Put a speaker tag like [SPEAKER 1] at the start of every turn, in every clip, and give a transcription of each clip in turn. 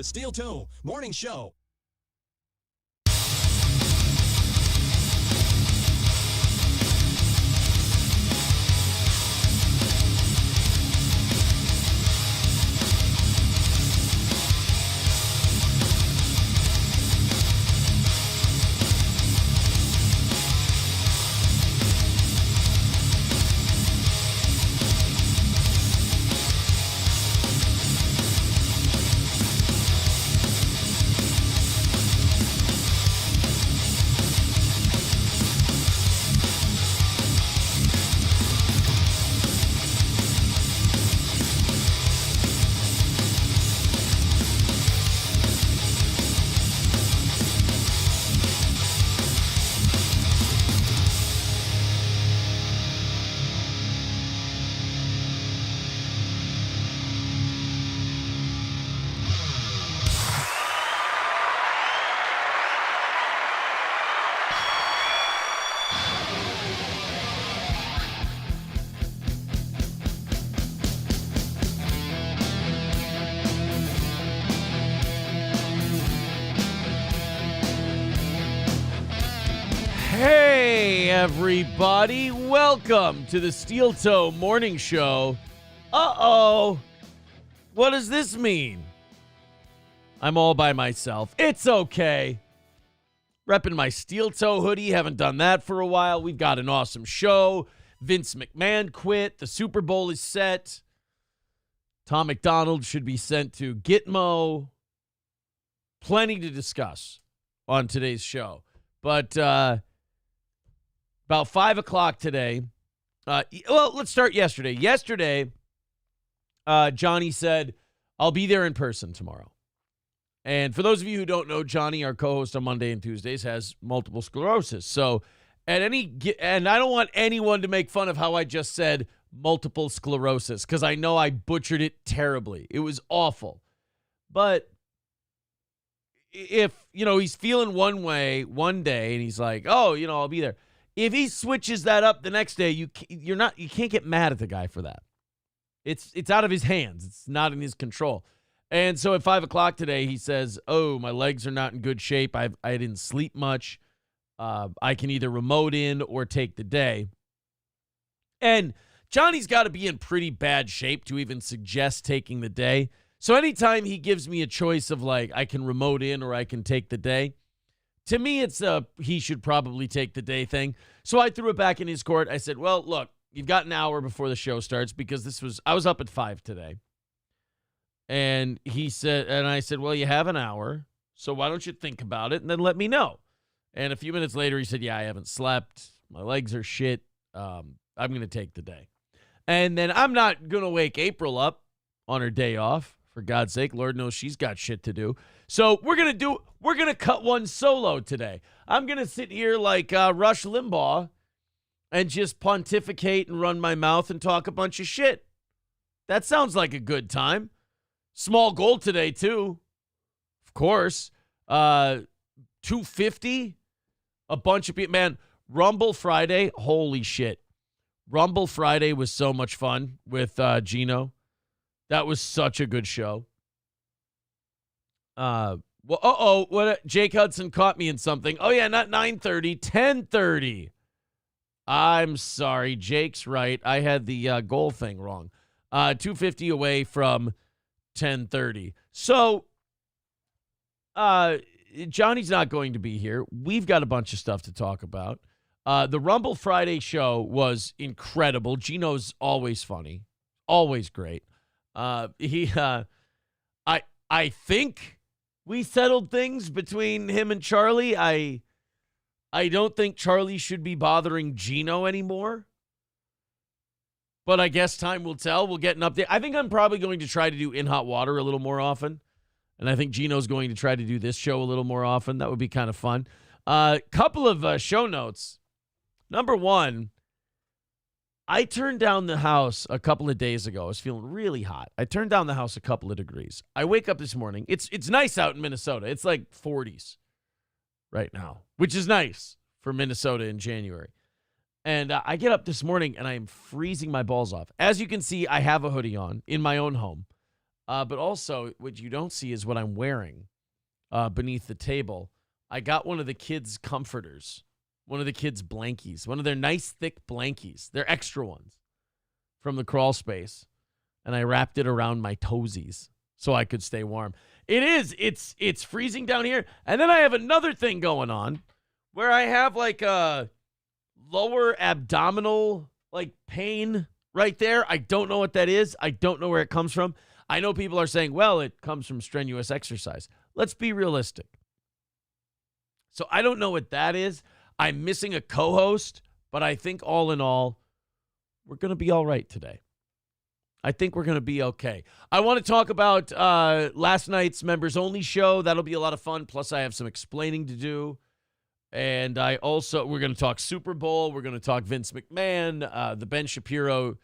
[SPEAKER 1] the Steel Toe Morning Show.
[SPEAKER 2] Hey, everybody. Welcome to the Steel Toe Morning Show. Uh-oh. What does this mean? I'm all by myself. It's okay. Repping my Steel Toe hoodie. Haven't done that for a while. We've got an awesome show. Vince McMahon quit. The Super Bowl is set. Tom McDonald should be sent to Gitmo. Plenty to discuss on today's show. But, about 5 o'clock today. Let's start yesterday. Yesterday, Johnny said, I'll be there in person tomorrow. And for those of you who don't know, Johnny, our co-host on Monday and Tuesdays, has multiple sclerosis. So and I don't want anyone to make fun of how I just said multiple sclerosis, because I know I butchered it terribly. It was awful. But if, he's feeling one way one day and he's like, oh, I'll be there. If he switches that up the next day, you can't get mad at the guy for that. It's out of his hands. It's not in his control. And so at 5 o'clock today, he says, oh, my legs are not in good shape. I didn't sleep much. I can either remote in or take the day. And Johnny's got to be in pretty bad shape to even suggest taking the day. So anytime he gives me a choice of like, I can remote in or I can take the day, to me, it's he should probably take the day thing. So I threw it back in his court. I said, well, look, you've got an hour before the show starts, because I was up at 5 today. And I said, well, you have an hour, so why don't you think about it and then let me know? And a few minutes later, he said, yeah, I haven't slept. My legs are shit. I'm going to take the day. And then I'm not going to wake April up on her day off. For God's sake, Lord knows she's got shit to do. So we're going to cut one solo today. I'm going to sit here like Rush Limbaugh and just pontificate and run my mouth and talk a bunch of shit. That sounds like a good time. Small goal today, too. Of course. 250. A bunch of people. Man, Rumble Friday. Holy shit. Rumble Friday was so much fun with Gino. That was such a good show. Jake Hudson caught me in something. Oh, yeah, not 9:30, 10:30. I'm sorry. Jake's right. I had the goal thing wrong. 250 away from 10:30. So, Johnny's not going to be here. We've got a bunch of stuff to talk about. The Rumble Friday show was incredible. Gino's always funny. Always great. I think we settled things between him and Charlie. I don't think Charlie should be bothering Gino anymore. But I guess time will tell. We'll get an update. I think I'm probably going to try to do In Hot Water a little more often. And I think Gino's going to try to do this show a little more often. That would be kind of fun. Couple of show notes. Number one, I turned down the house a couple of days ago. I was feeling really hot. I turned down the house a couple of degrees. I wake up this morning. It's nice out in Minnesota. It's like 40s right now, which is nice for Minnesota in January. And I get up this morning, and I am freezing my balls off. As you can see, I have a hoodie on in my own home. But also, what you don't see is what I'm wearing beneath the table. I got one of the kids' comforters, one of the kids' blankies, one of their nice thick blankies. They're extra ones from the crawl space. And I wrapped it around my toesies so I could stay warm. It's freezing down here. And then I have another thing going on where I have like a lower abdominal like pain right there. I don't know what that is. I don't know where it comes from. I know people are saying, well, it comes from strenuous exercise. Let's be realistic. So I don't know what that is. I'm missing a co-host, but I think all in all, we're going to be all right today. I think we're going to be okay. I want to talk about last night's members-only show. That'll be a lot of fun. Plus, I have some explaining to do. And we're going to talk Super Bowl. We're going to talk Vince McMahon, the Ben Shapiro,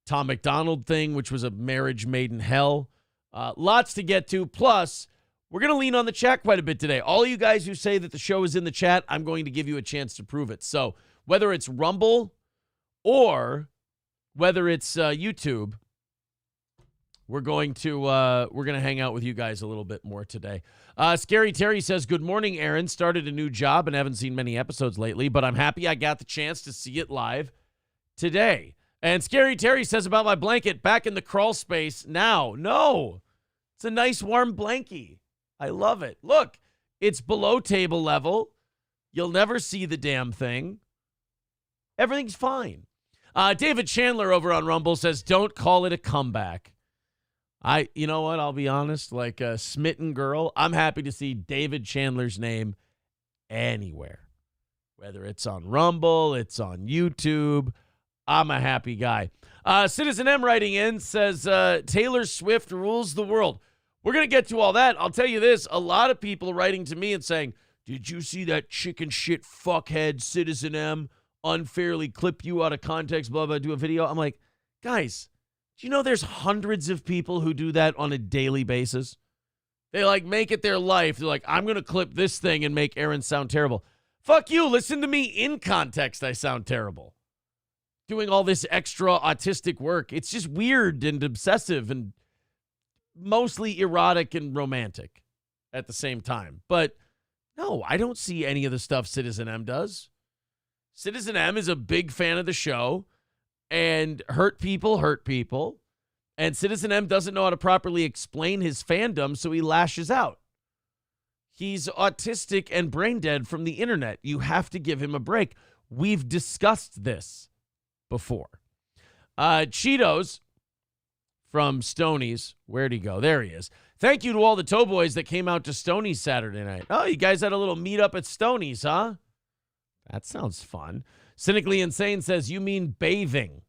[SPEAKER 2] Tom McDonald thing, which was a marriage made in hell. Lots to get to. Plus, we're going to lean on the chat quite a bit today. All you guys who say that the show is in the chat, I'm going to give you a chance to prove it. So whether it's Rumble or whether it's YouTube, we're going to hang out with you guys a little bit more today. Scary Terry says, good morning, Aaron. Started a new job and haven't seen many episodes lately, but I'm happy I got the chance to see it live today. And Scary Terry says about my blanket, back in the crawl space now. No, it's a nice warm blankie. I love it. Look, it's below table level. You'll never see the damn thing. Everything's fine. David Chandler over on Rumble says, don't call it a comeback. You know what? I'll be honest, like a smitten girl, I'm happy to see David Chandler's name anywhere. Whether it's on Rumble, it's on YouTube, I'm a happy guy. Citizen M writing in says, Taylor Swift rules the world. We're going to get to all that. I'll tell you this, a lot of people writing to me and saying, did you see that chicken shit fuckhead Citizen M unfairly clip you out of context, blah, blah, do a video? I'm like, guys, do you know there's hundreds of people who do that on a daily basis? They like make it their life. They're like, I'm going to clip this thing and make Aaron sound terrible. Fuck you. Listen to me in context. I sound terrible. Doing all this extra autistic work. It's just weird and obsessive and mostly erotic and romantic at the same time. But no, I don't see any of the stuff Citizen M does. Citizen M is a big fan of the show. And hurt people. And Citizen M doesn't know how to properly explain his fandom, so he lashes out. He's autistic and brain dead from the internet. You have to give him a break. We've discussed this before. Cheetos from Stoney's. Where'd he go? There he is. Thank you to all the tow boys that came out to Stoney's Saturday night. Oh, you guys had a little meet-up at Stoney's, huh? That sounds fun. Cynically Insane says, you mean bathing.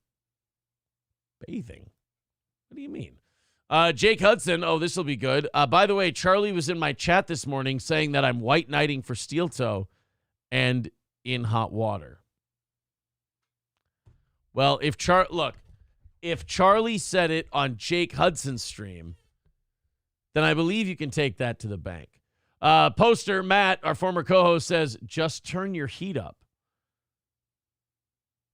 [SPEAKER 2] Bathing? What do you mean? Jake Hudson, oh, this will be good. By the way, Charlie was in my chat this morning saying that I'm white knighting for steel toe and in hot water. Well, if Charlie said it on Jake Hudson's stream, then I believe you can take that to the bank. Poster Matt, our former co-host, says, just turn your heat up.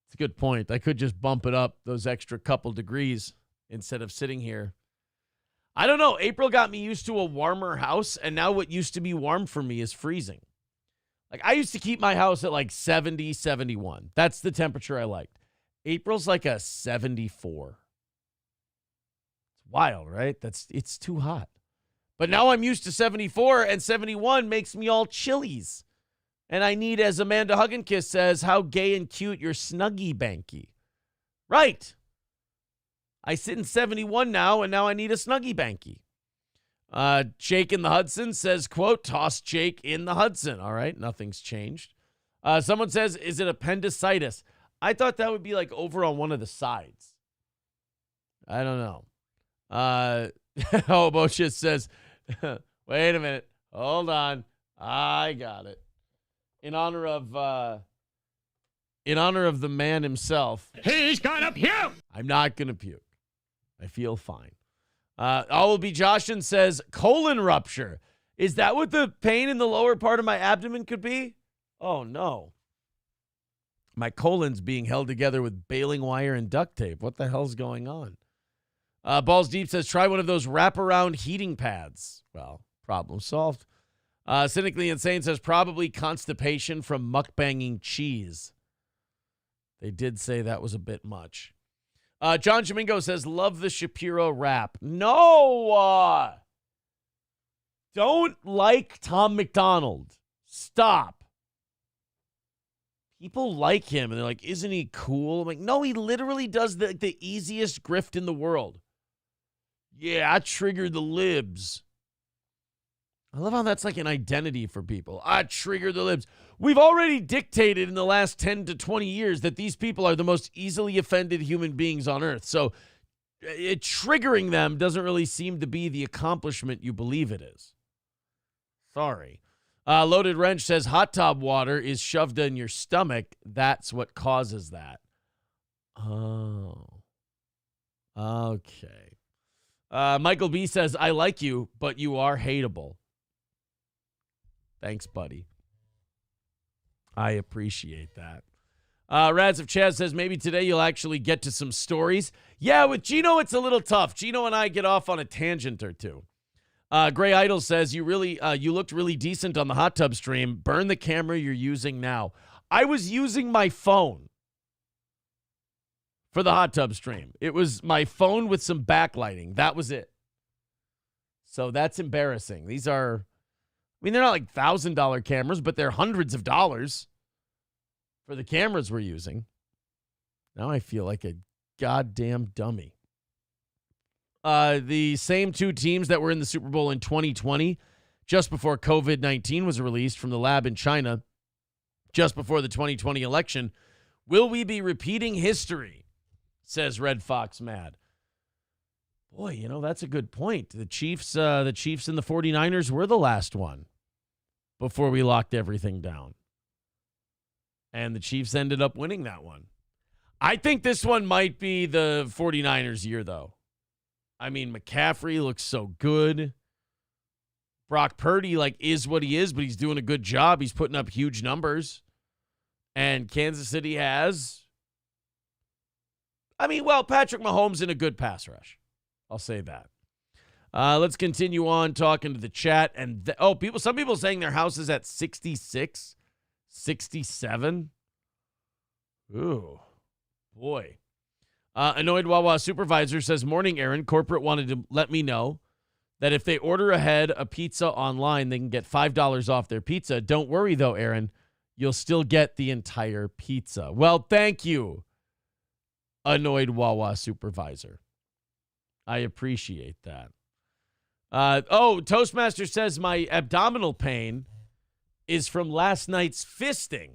[SPEAKER 2] It's a good point. I could just bump it up those extra couple degrees instead of sitting here. I don't know. April got me used to a warmer house, and now what used to be warm for me is freezing. Like, I used to keep my house at like 70, 71. That's the temperature I liked. April's like a 74. It's wild, right? It's too hot. But now I'm used to 74, and 71 makes me all chillies. And I need, as Amanda Hugginkiss says, how gay and cute your Snuggie Banky. Right. I sit in 71 now, and now I need a Snuggie Banky. Jake in the Hudson says, quote, toss Jake in the Hudson. All right, nothing's changed. Someone says, is it appendicitis? I thought that would be like over on one of the sides. I don't know. Boshit says, wait a minute. Hold on. I got it. In honor of the man himself.
[SPEAKER 1] He's gonna puke!
[SPEAKER 2] I'm not gonna puke. I feel fine. All will be Joshin says, colon rupture. Is that what the pain in the lower part of my abdomen could be? Oh, no. My colon's being held together with baling wire and duct tape. What the hell's going on? Balls Deep says, try one of those wraparound heating pads. Well, problem solved. Cynically Insane says, probably constipation from mukbanging cheese. They did say that was a bit much. John Jamingo says, love the Shapiro rap. No! Don't like Tom McDonald. Stop. People like him, and they're like, isn't he cool? I'm like, no, he literally does the easiest grift in the world. Yeah, I triggered the libs. I love how that's like an identity for people. I triggered the libs. We've already dictated in the last 10 to 20 years that these people are the most easily offended human beings on earth. So triggering them doesn't really seem to be the accomplishment you believe it is. Sorry. Loaded Wrench says hot tub water is shoved in your stomach. That's what causes that. Oh. Okay. Michael B says, I like you, but you are hateable. Thanks, buddy. I appreciate that. Rads of Chaz says, maybe today you'll actually get to some stories. Yeah, with Gino, it's a little tough. Gino and I get off on a tangent or two. Gray Idol says, you looked really decent on the hot tub stream. Burn the camera you're using now. I was using my phone for the hot tub stream. It was my phone with some backlighting. That was it. So that's embarrassing. These are, I mean, they're not like $1,000 cameras, but they're hundreds of dollars for the cameras we're using. Now I feel like a goddamn dummy. The same two teams that were in the Super Bowl in 2020, just before COVID-19 was released from the lab in China, just before the 2020 election, will we be repeating history? Says Red Fox Mad. Boy, you know, that's a good point. The Chiefs and the 49ers were the last one before we locked everything down. And the Chiefs ended up winning that one. I think this one might be the 49ers year, though. I mean, McCaffrey looks so good. Brock Purdy, is what he is, but he's doing a good job. He's putting up huge numbers. And Kansas City has, Patrick Mahomes in a good pass rush. I'll say that. Let's continue on talking to the chat. And some people saying their house is at 66, 67. Ooh, boy. Annoyed Wawa Supervisor says, morning, Aaron. Corporate wanted to let me know that if they order ahead a pizza online, they can get $5 off their pizza. Don't worry, though, Aaron. You'll still get the entire pizza. Well, thank you, Annoyed Wawa Supervisor. I appreciate that. Toastmaster says my abdominal pain is from last night's fisting.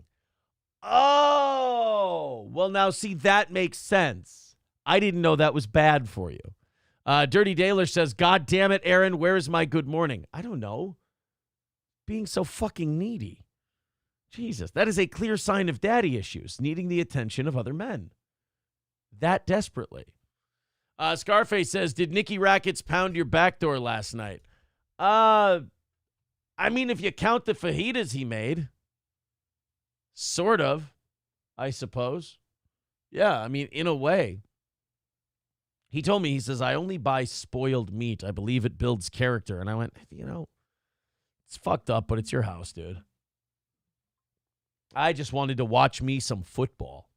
[SPEAKER 2] Oh, well, now, see, that makes sense. I didn't know that was bad for you. Dirty Daler says, God damn it, Aaron, where is my good morning? I don't know. Being so fucking needy. Jesus, that is a clear sign of daddy issues, needing the attention of other men. That desperately. Scarface says, did Nicky Rackets pound your back door last night? If you count the fajitas he made. Sort of, I suppose. Yeah, in a way. He told me, he says, I only buy spoiled meat. I believe it builds character. And I went, it's fucked up, but it's your house, dude. I just wanted to watch me some football.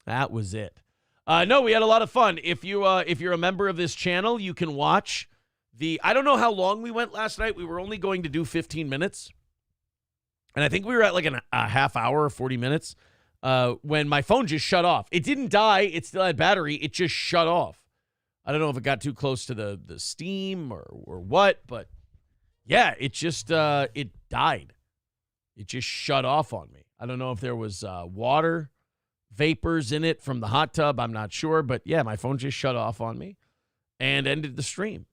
[SPEAKER 2] That was it. No, we had a lot of fun. If you're a member of this channel, you can watch I don't know how long we went last night. We were only going to do 15 minutes. And I think we were at a half hour or 40 minutes when my phone just shut off. It didn't die. It still had battery. It just shut off. I don't know if it got too close to the steam or what, but yeah, it just it died. It just shut off on me. I don't know if there was water vapors in it from the hot tub. I'm not sure, but yeah, my phone just shut off on me and ended the stream.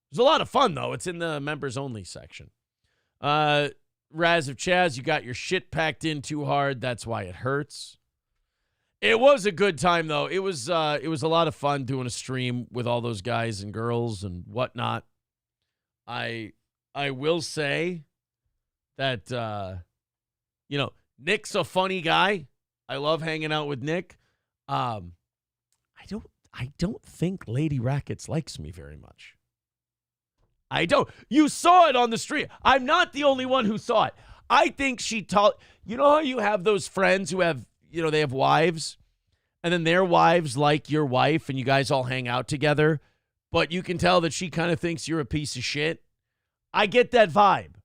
[SPEAKER 2] It was a lot of fun, though. It's in the members only section. Raz of Chaz, you got your shit packed in too hard. That's why it hurts. It was a good time, though. It was a lot of fun doing a stream with all those guys and girls and whatnot. I will say that Nick's a funny guy. I love hanging out with Nick. I I don't think Lady Rackets likes me very much. I don't. You saw it on the street. I'm not the only one who saw it. I think she taught. You know how you have those friends who have, they have wives, and then their wives like your wife, and you guys all hang out together, but you can tell that she kind of thinks you're a piece of shit. I get that vibe.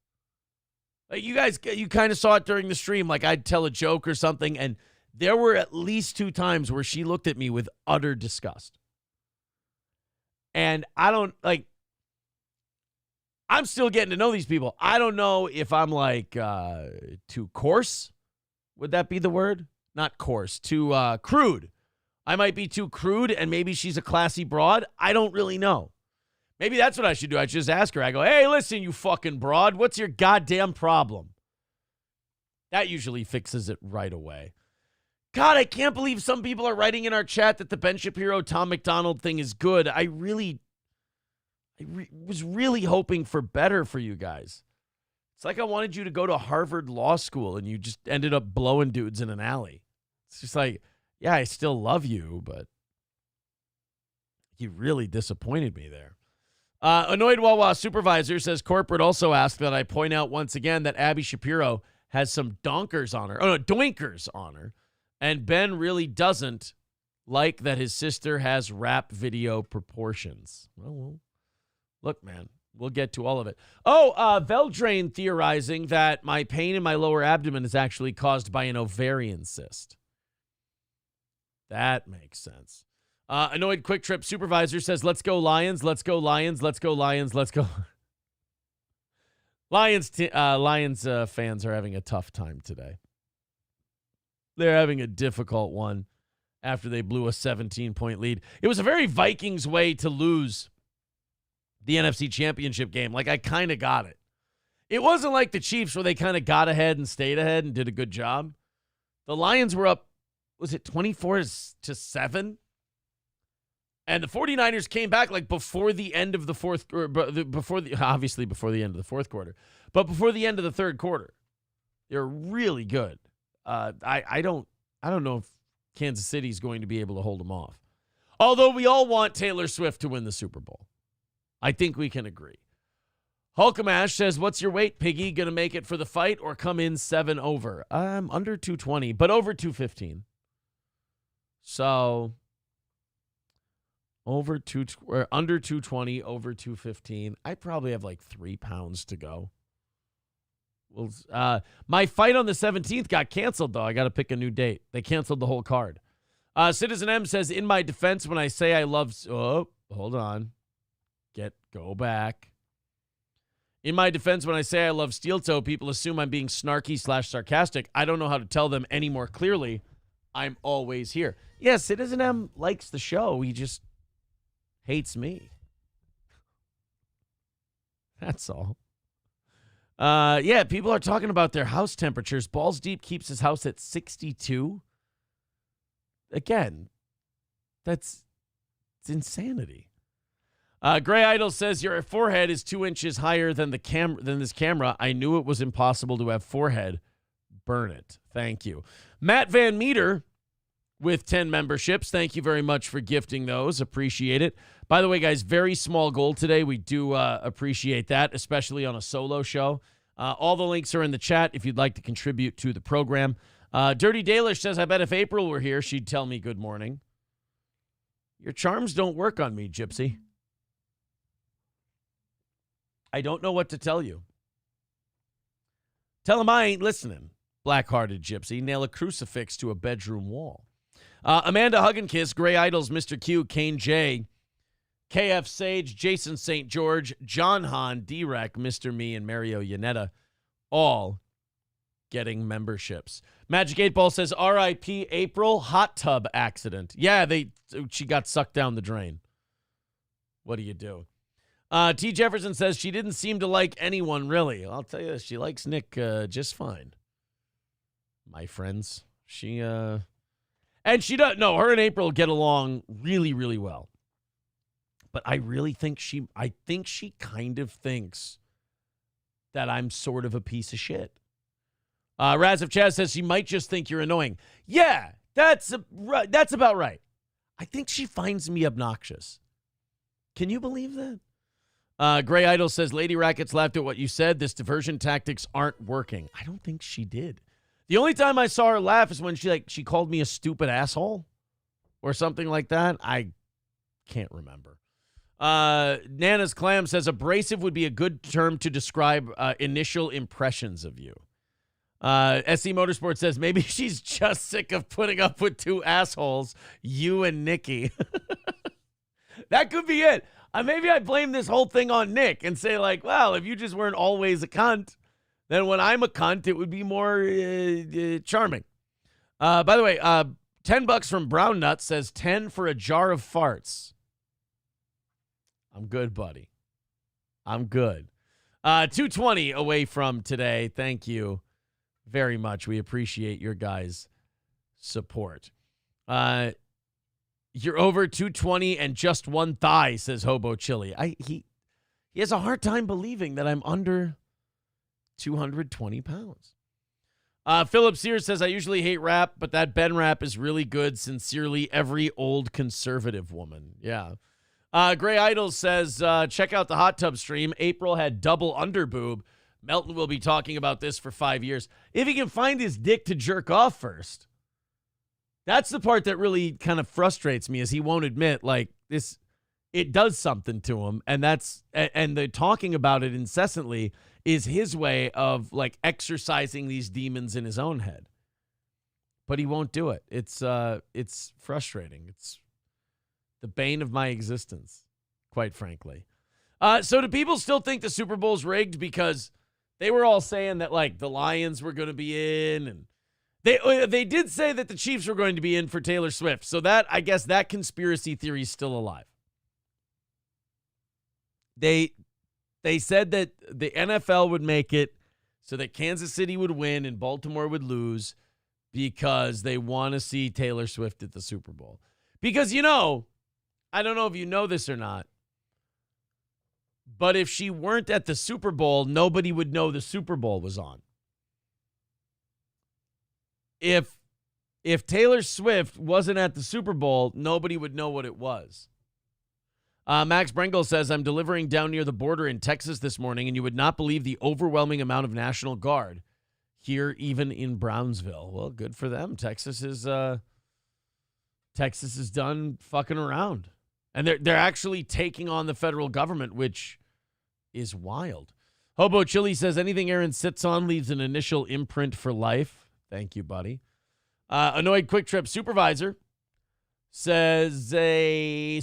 [SPEAKER 2] Like you kind of saw it during the stream. Like I'd tell a joke or something, and there were at least 2 times where she looked at me with utter disgust. And I'm still getting to know these people. I don't know if I'm too coarse. Would that be the word? Not coarse, too crude. I might be too crude, and maybe she's a classy broad. I don't really know. Maybe that's what I should do. I should just ask her. I go, hey, listen, you fucking broad. What's your goddamn problem? That usually fixes it right away. God, I can't believe some people are writing in our chat that the Ben Shapiro, Tom McDonald thing is good. I was really hoping for better for you guys. It's like I wanted you to go to Harvard Law School and you just ended up blowing dudes in an alley. It's just like, yeah, I still love you, but you really disappointed me there. Annoyed Wawa Supervisor says corporate also asked that I point out once again that Abby Shapiro has some donkers on her. Oh, no, doinkers on her. And Ben really doesn't like that his sister has rap video proportions. Well, look, man, we'll get to all of it. Oh, Veldrain theorizing that my pain in my lower abdomen is actually caused by an ovarian cyst. That makes sense. Annoyed Quick Trip Supervisor says, let's go Lions, let's go Lions, let's go Lions, let's go. Lions fans are having a tough time today. They're having a difficult one after they blew a 17-point lead. It was a very Vikings way to lose the NFC Championship game. Like, I kind of got it. It wasn't like the Chiefs where they kind of got ahead and stayed ahead and did a good job. The Lions were up, was it 24-7? And the 49ers came back like before the end of the fourth, obviously before the end of the fourth quarter, but before the end of the third quarter. They're really good. I don't know if Kansas City is going to be able to hold them off. Although we all want Taylor Swift to win the Super Bowl. I think we can agree. Hulkamash says, what's your weight, Piggy? Going to make it for the fight or come in 7 over? I'm under 220, but over 215. So under 220, over 215. I probably have like 3 pounds to go. Well, my fight on the 17th got canceled, though. I got to pick a new date. They canceled the whole card. Citizen M says, in my defense, when I say I love... Oh, hold on. Go back. In my defense, when I say I love Steel Toe, people assume I'm being snarky/sarcastic. I don't know how to tell them any more clearly. I'm always here. Yeah, Citizen M likes the show. He just hates me. That's all. Yeah, people are talking about their house temperatures. Balls Deep keeps his house at 62. Again, it's insanity. Gray Idol says your forehead is 2 inches higher than this camera. I knew it was impossible to have forehead. Burn it. Thank you. Matt Van Meter with 10 memberships. Thank you very much for gifting those. Appreciate it. By the way, guys, very small goal today. We do appreciate that, especially on a solo show. All the links are in the chat if you'd like to contribute to the program. Dirty Dalish says, I bet if April were here, she'd tell me good morning. Your charms don't work on me, Gypsy. I don't know what to tell you. Tell him I ain't listening. Black-hearted Gypsy. Nail a crucifix to a bedroom wall. Amanda Hugginkiss, Gray Idols, Mr. Q, Kane J, KF Sage, Jason St. George, John Hahn, D-Rec, Mr. Me, and Mario Yanetta, all getting memberships. Magic 8 Ball says, R.I.P. April, hot tub accident. Yeah, she got sucked down the drain. What do you do? T. Jefferson says she didn't seem to like anyone, really. I'll tell you this, she likes Nick just fine. My friends. And she does. No, her and April get along really, really well. But I really think she kind of thinks that I'm sort of a piece of shit. Raz of Chaz says she might just think you're annoying. Yeah, that's about right. I think she finds me obnoxious. Can you believe that? Gray Idol says, Lady Rackets laughed at what you said. This diversion tactics aren't working. I don't think she did. The only time I saw her laugh is when she called me a stupid asshole or something like that. I can't remember. Nana's Clam says, abrasive would be a good term to describe initial impressions of you. SC Motorsport says, maybe she's just sick of putting up with two assholes, you and Nikki. That could be it. Maybe I blame this whole thing on Nick and say, like, well, if you just weren't always a cunt, then when I'm a cunt, it would be more charming. By the way, $10 from Brown Nut says 10 for a jar of farts. I'm good, buddy. I'm good. 220 away from today. Thank you very much. We appreciate your guys' support. You're over 220 and just one thigh, says Hobo Chili. He has a hard time believing that I'm under 220 pounds. Philip Sears says, I usually hate rap, but that Ben rap is really good. Sincerely, every old conservative woman. Yeah. Gray Idol says, check out the hot tub stream. April had double underboob. Melton will be talking about this for 5 years. If he can find his dick to jerk off first. That's the part that really kind of frustrates me, is he won't admit, like, this, it does something to him. And the talking about it incessantly is his way of, like, exercising these demons in his own head. But he won't do it. It's frustrating. It's the bane of my existence, quite frankly. So do people still think the Super Bowl's rigged? Because they were all saying that, like, the Lions were going to be in, and they did say that the Chiefs were going to be in for Taylor Swift. So that, I guess, that conspiracy theory is still alive. They said that the NFL would make it so that Kansas City would win and Baltimore would lose because they want to see Taylor Swift at the Super Bowl. Because, you know, I don't know if you know this or not, but if she weren't at the Super Bowl, nobody would know the Super Bowl was on. If Taylor Swift wasn't at the Super Bowl, nobody would know what it was. Max Brengel says, I'm delivering down near the border in Texas this morning, and you would not believe the overwhelming amount of National Guard here, even in Brownsville. Well, good for them. Texas is done fucking around. And they're actually taking on the federal government, which is wild. Hobo Chili says, anything Aaron sits on leaves an initial imprint for life. Thank you, buddy. Annoyed Quick Trip Supervisor says,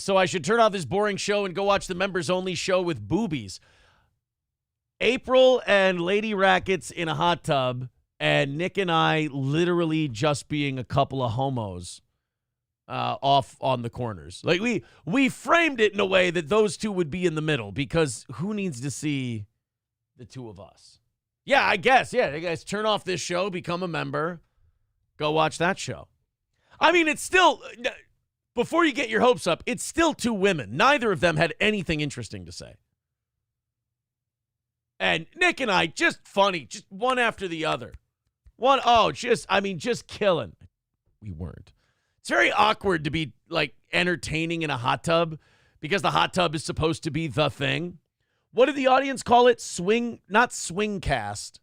[SPEAKER 2] so I should turn off this boring show and go watch the members-only show with boobies. April and Lady Rackets in a hot tub, and Nick and I literally just being a couple of homos off on the corners. Like, we framed it in a way that those two would be in the middle, because who needs to see the two of us? Yeah, I guess. Yeah, you guys turn off this show, become a member, go watch that show. I mean, it's still, before you get your hopes up, it's still two women. Neither of them had anything interesting to say. And Nick and I, just funny, just one after the other. Just killing. We weren't. It's very awkward to be, like, entertaining in a hot tub because the hot tub is supposed to be the thing. What did the audience call it? Not swingcast.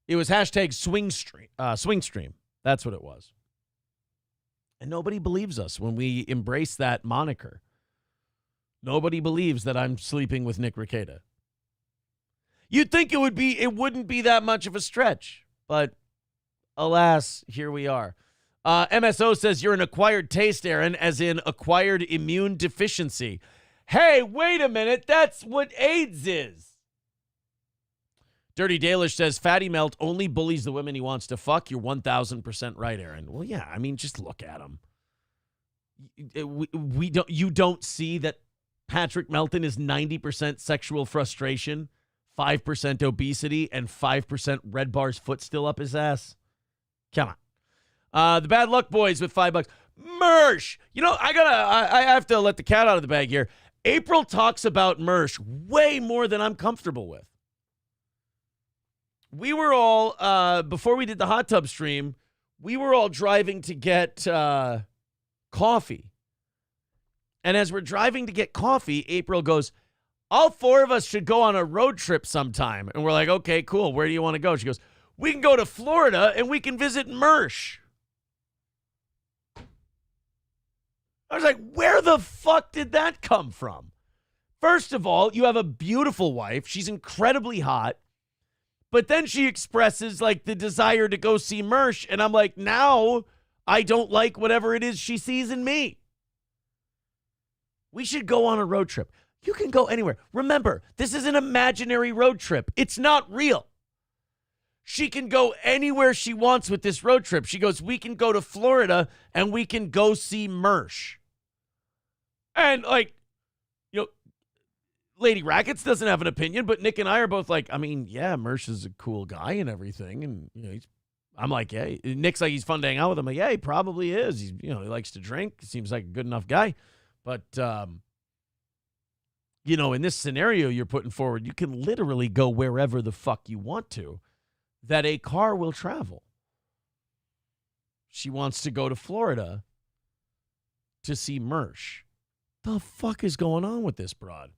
[SPEAKER 2] It was hashtag swing stream. That's what it was. And nobody believes us when we embrace that moniker. Nobody believes that I'm sleeping with Nick Rekieta. You'd think it wouldn't be that much of a stretch, but alas, here we are. MSO says you're an acquired taste, Aaron, as in acquired immune deficiency. Hey, wait a minute. That's what AIDS is. Dirty Dalish says Fatty Melt only bullies the women he wants to fuck. You're 1,000% right, Aaron. Well, yeah, I mean, just look at him. You don't see that Patrick Melton is 90% sexual frustration, 5% obesity, and 5% Red Bar's foot still up his ass. Come on. The Bad Luck Boys with $5. Mersh. You know, I have to let the cat out of the bag here. April talks about Mersh way more than I'm comfortable with. We were all, before we did the hot tub stream, we were all driving to get coffee. And as we're driving to get coffee, April goes, all four of us should go on a road trip sometime. And we're like, okay, cool. Where do you want to go? She goes, we can go to Florida and we can visit Mersh. I was like, where the fuck did that come from? First of all, you have a beautiful wife. She's incredibly hot. But then she expresses like the desire to go see Mersh. And I'm like, now I don't like whatever it is she sees in me. We should go on a road trip. You can go anywhere. Remember, this is an imaginary road trip. It's not real. She can go anywhere she wants with this road trip. She goes, we can go to Florida and we can go see Mersh. And like, you know, Lady Rackets doesn't have an opinion, but Nick and I are both like, I mean, yeah, Mersh is a cool guy and everything. And, you know, I'm like, yeah, Nick's like, he's fun to hang out with him. I'm like, yeah, he probably is. He's, you know, he likes to drink. Seems like a good enough guy. But, you know, in this scenario you're putting forward, you can literally go wherever the fuck you want to, that a car will travel. She wants to go to Florida to see Mersh. The fuck is going on with this broad?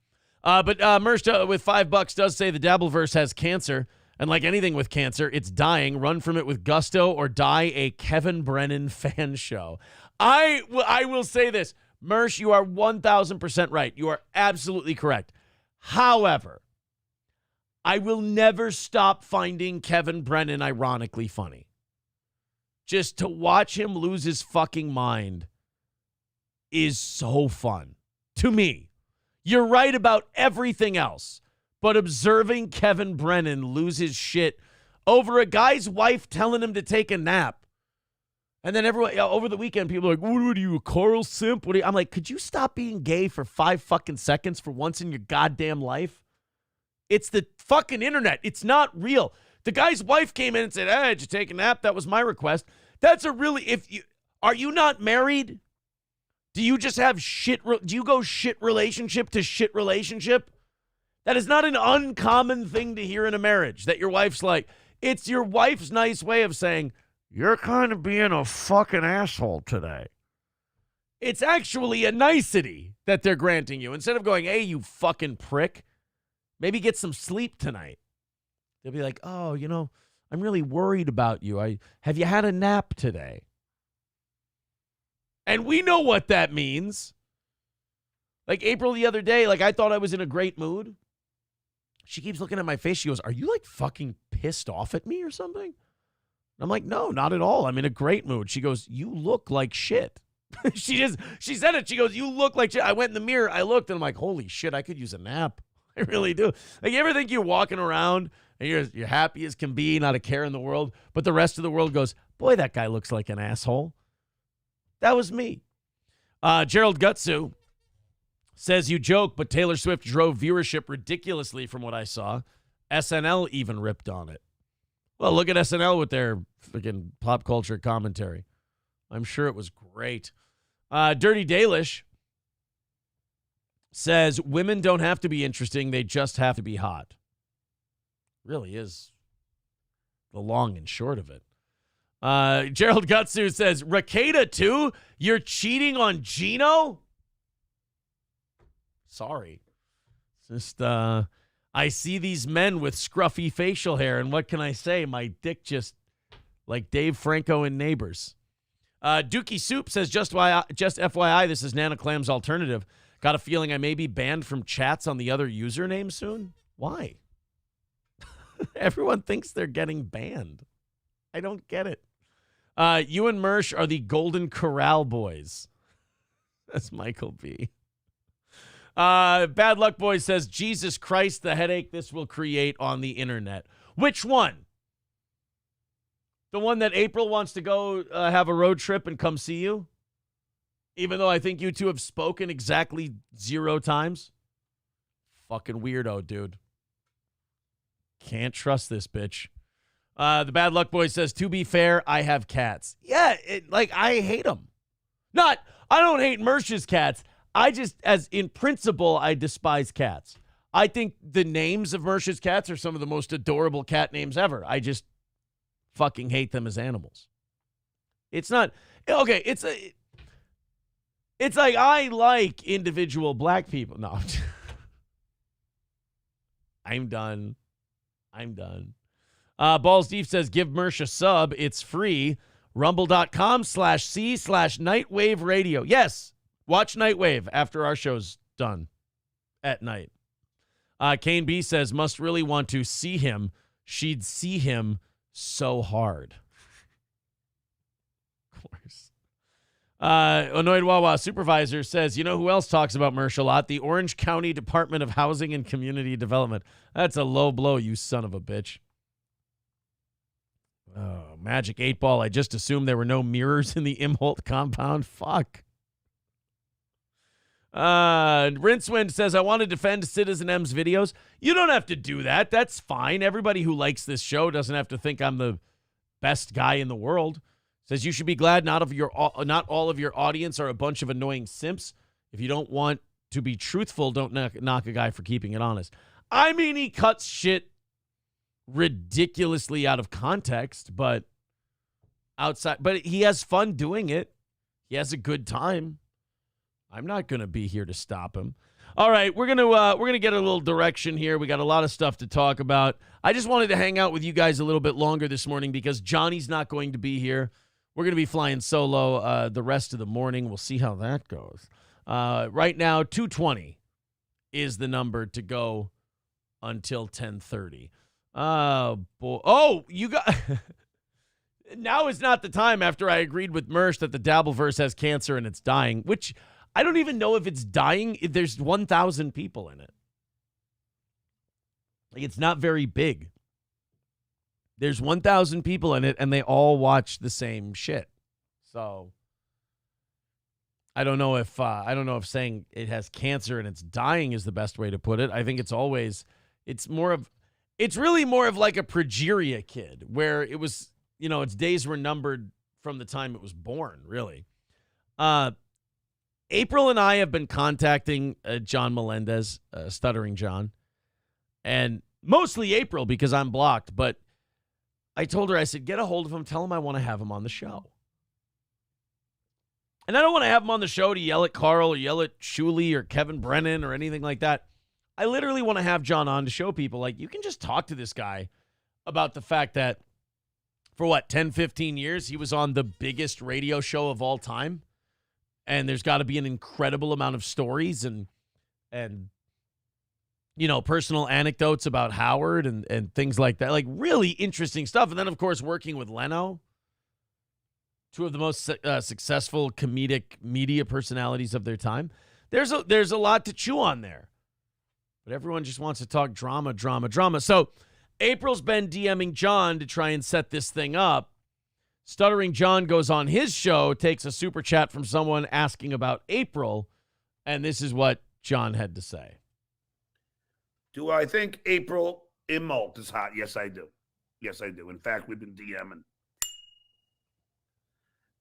[SPEAKER 2] But Mersh with $5 does say the Dabbleverse has cancer. And like anything with cancer, it's dying. Run from it with gusto or die a Kevin Brennan fan show. I will say this. Mersh, you are 1,000% right. You are absolutely correct. However, I will never stop finding Kevin Brennan ironically funny. Just to watch him lose his fucking mind is so fun. To me. You're right about everything else, but observing Kevin Brennan lose his shit over a guy's wife telling him to take a nap. And then everyone over the weekend, people are like, what are you, a Carl simp? What are you? I'm like, could you stop being gay for 5 fucking seconds for once in your goddamn life? It's the fucking internet. It's not real. The guy's wife came in and said, hey, did you take a nap? That was my request. That's a really, are you not married? Do you just have do you go shit relationship to shit relationship? That is not an uncommon thing to hear in a marriage, that your wife's like, it's your wife's nice way of saying, you're kind of being a fucking asshole today. It's actually a nicety that they're granting you. Instead of going, hey, you fucking prick, maybe get some sleep tonight. They'll be like, oh, you know, I'm really worried about you. Have you had a nap today? And we know what that means. Like April the other day, like I thought I was in a great mood. She keeps looking at my face. She goes, are you like fucking pissed off at me or something? I'm like, no, not at all. I'm in a great mood. She goes, you look like shit. She said it. She goes, you look like shit. I went in the mirror. I looked and I'm like, holy shit, I could use a nap. I really do. Like, you ever think you're walking around and you're happy as can be, not a care in the world, but the rest of the world goes, boy, that guy looks like an asshole. That was me. Gerald Gutsu says, you joke, but Taylor Swift drove viewership ridiculously from what I saw. SNL even ripped on it. Well, look at SNL with their freaking pop culture commentary. I'm sure it was great. Dirty Dalish says, women don't have to be interesting. They just have to be hot. Really is the long and short of it. Gerald Gutsu says, Rakeda too? You're cheating on Gino? Sorry. It's just, I see these men with scruffy facial hair, and what can I say? My dick just like Dave Franco in Neighbors. Dookie Soup says, just FYI, this is Nana Clam's alternative. Got a feeling I may be banned from chats on the other username soon. Why? Everyone thinks they're getting banned. I don't get it. You and Mersh are the Golden Corral boys. That's Michael B. Bad Luck Boy says, Jesus Christ, the headache this will create on the internet. Which one? The one that April wants to go have a road trip and come see you? Even though I think you two have spoken exactly 0 times? Fucking weirdo, dude. Can't trust this bitch. The Bad Luck Boy says, to be fair, I have cats. Yeah, I hate them. I don't hate Mersh's cats. I just, as in principle, I despise cats. I think the names of Mersh's cats are some of the most adorable cat names ever. I just fucking hate them as animals. It's not, okay, it's It's like, I like individual black people. No. I'm done. Balls Deep says, give Mersh a sub. It's free. Rumble.com/C/Nightwave Radio. Yes. Watch Nightwave after our show's done at night. Kane B says, must really want to see him. She'd see him so hard. Of course. Annoyed Wawa Supervisor says, you know who else talks about Mersh a lot? The Orange County Department of Housing and Community Development. That's a low blow, you son of a bitch. Oh, Magic 8 Ball. I just assumed there were no mirrors in the Imholt compound. Fuck. Rincewind says, I want to defend Citizen M's videos. You don't have to do that. That's fine. Everybody who likes this show doesn't have to think I'm the best guy in the world. Says you should be glad not all of your audience are a bunch of annoying simps. If you don't want to be truthful, don't knock a guy for keeping it honest. I mean, he cuts shit ridiculously out of context, but he has fun doing it. He has a good time. I'm not going to be here to stop him. All right, we're going to get a little direction here. We got a lot of stuff to talk about. I just wanted to hang out with you guys a little bit longer this morning because Johnny's not going to be here. We're going to be flying solo the rest of the morning. We'll see how that goes. Right now, 2:20 is the number to go until 10:30. Oh, boy. Oh, you got... Now is not the time after I agreed with Mersh that the Dabbleverse has cancer and it's dying, which... I don't even know if it's dying. There's 1,000 people in it. Like, it's not very big. There's 1,000 people in it, and they all watch the same shit. So I don't know if saying it has cancer and it's dying is the best way to put it. I think it's really more of like a progeria kid, where it was, its days were numbered from the time it was born. Really. April and I have been contacting John Melendez, Stuttering John, and mostly April because I'm blocked, but I told her, I said, get a hold of him, tell him I want to have him on the show. And I don't want to have him on the show to yell at Carl or yell at Shuley or Kevin Brennan or anything like that. I literally want to have John on to show people, like, you can just talk to this guy about the fact that for 10, 15 years, he was on the biggest radio show of all time. And there's got to be an incredible amount of stories and personal anecdotes about Howard and things like that. Like, really interesting stuff. And then, of course, working with Leno, two of the most successful comedic media personalities of their time. There's a lot to chew on there. But everyone just wants to talk drama. So April's been DMing John to try and set this thing up. Stuttering John goes on his show, takes a super chat from someone asking about April, and this is what John had to say.
[SPEAKER 3] Do I think April Immalt is hot? Yes, I do. In fact, we've been DMing.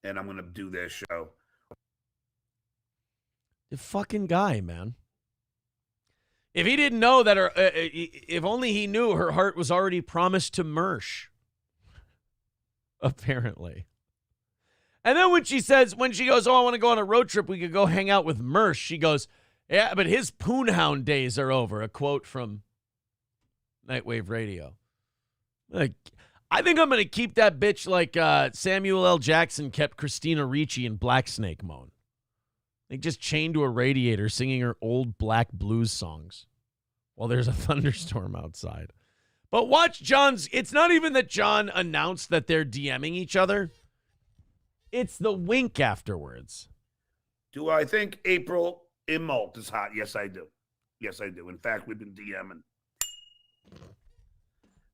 [SPEAKER 3] And I'm going to do their show.
[SPEAKER 2] The fucking guy, man. If he didn't know that if only he knew her heart was already promised to Mersh. Apparently. And then when she goes, oh, I want to go on a road trip, we could go hang out with Mersh. She goes, yeah, but his poonhound days are over. A quote from Nightwave Radio. Like, I think I'm going to keep that bitch like Samuel L. Jackson kept Christina Ricci in Black Snake Moan. Like, just chained to a radiator singing her old black blues songs while there's a thunderstorm outside. But watch John's. It's not even that John announced that they're DMing each other. It's the wink afterwards.
[SPEAKER 3] Do I think April Immalt is hot? Yes, I do. In fact, we've been DMing.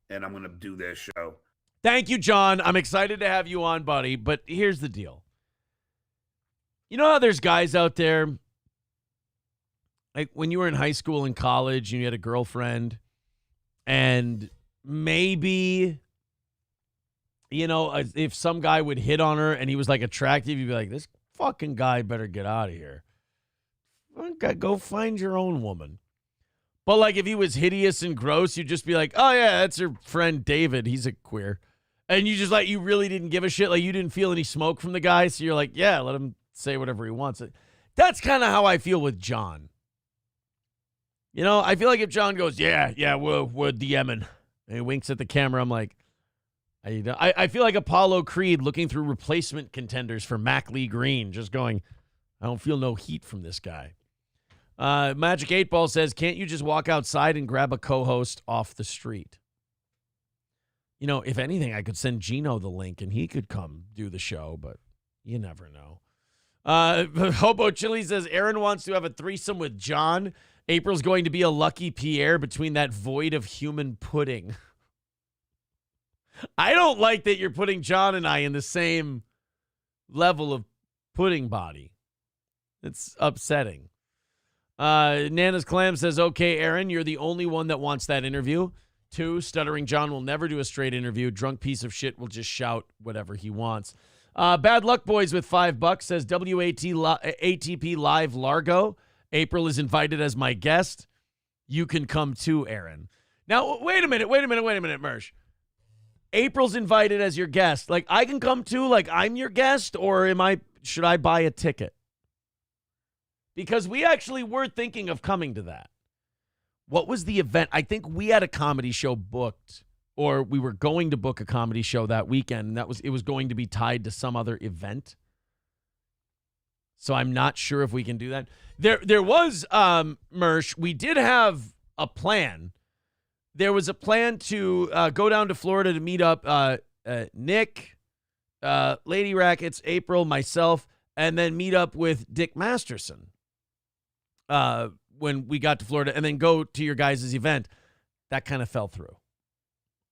[SPEAKER 3] And I'm going to do their show.
[SPEAKER 2] Thank you, John. I'm excited to have you on, buddy. But here's the deal. You know how there's guys out there, like when you were in high school and college and you had a girlfriend, and maybe, if some guy would hit on her and he was like attractive, you'd be like, this fucking guy better get out of here. Go find your own woman. But like if he was hideous and gross, you'd just be like, oh yeah, that's her friend David. He's a queer. And you really didn't give a shit. Like you didn't feel any smoke from the guy. So you're like, yeah, let him say whatever he wants. That's kind of how I feel with John. You know, I feel like if John goes, yeah, we're DMing, and he winks at the camera, I'm like, I feel like Apollo Creed looking through replacement contenders for Mac Lee Green, just going, I don't feel no heat from this guy. Magic 8 Ball says, can't you just walk outside and grab a co-host off the street? You know, if anything, I could send Gino the link and he could come do the show, but you never know. Hobo Chili says, Aaron wants to have a threesome with John. April's going to be a Lucky Pierre between that void of human pudding. I don't like that you're putting John and I in the same level of pudding body. It's upsetting. Nana's Clam says, okay, Aaron, you're the only one that wants that interview. 2, Stuttering John will never do a straight interview. Drunk piece of shit will just shout whatever he wants. Bad Luck Boys with $5 says, ATP Live Largo. April is invited as my guest. You can come too, Aaron. Now, wait a minute, Mersh. April's invited as your guest. Like, I can come too, like I'm your guest, or should I buy a ticket? Because we actually were thinking of coming to that. What was the event? I think we had a comedy show booked, or we were going to book a comedy show that weekend, and it was going to be tied to some other event. So I'm not sure if we can do that. There was, Mersh, we did have a plan. There was a plan to go down to Florida to meet up Nick, Lady Rackets, April, myself, and then meet up with Dick Masterson when we got to Florida, and then go to your guys' event. That kind of fell through,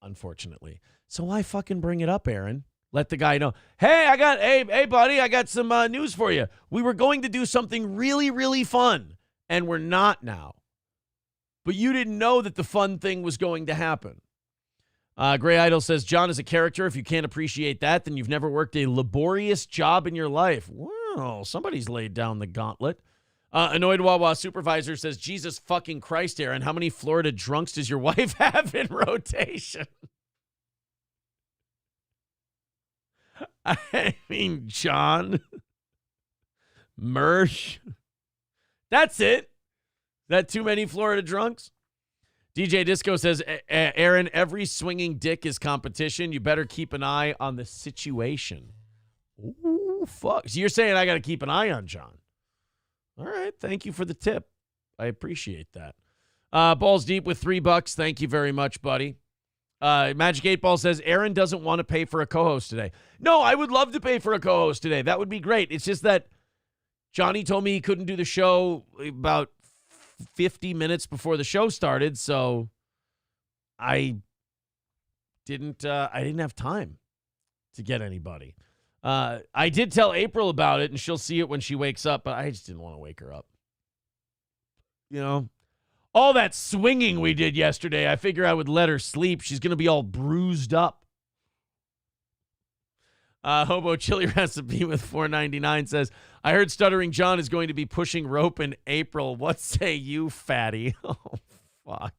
[SPEAKER 2] unfortunately. So why fucking bring it up, Aaron? Let the guy know, hey, buddy, I got some news for you. We were going to do something really, really fun, and we're not now. But you didn't know that the fun thing was going to happen. Gray Idol says, John is a character. If you can't appreciate that, then you've never worked a laborious job in your life. Well, somebody's laid down the gauntlet. Annoyed Wawa Supervisor says, Jesus fucking Christ, Aaron, how many Florida drunks does your wife have in rotation? I mean, John, Mersh, that's it. That too many Florida drunks? DJ Disco says, Aaron, every swinging dick is competition. You better keep an eye on the situation. Ooh, fuck. So you're saying I got to keep an eye on John. All right. Thank you for the tip. I appreciate that. Balls Deep with $3. Thank you very much, buddy. Magic 8 Ball says, Aaron doesn't want to pay for a co-host today. No, I would love to pay for a co-host today. That would be great. It's just that Johnny told me he couldn't do the show about 50 minutes before the show started, so I didn't have time to get anybody. I did tell April about it, and she'll see it when she wakes up, but I just didn't want to wake her up. You know, all that swinging we did yesterday, I figure I would let her sleep. She's going to be all bruised up. Hobo Chili Recipe with $4.99 says, I heard Stuttering John is going to be pushing rope in April. What say you, fatty? Oh, fuck.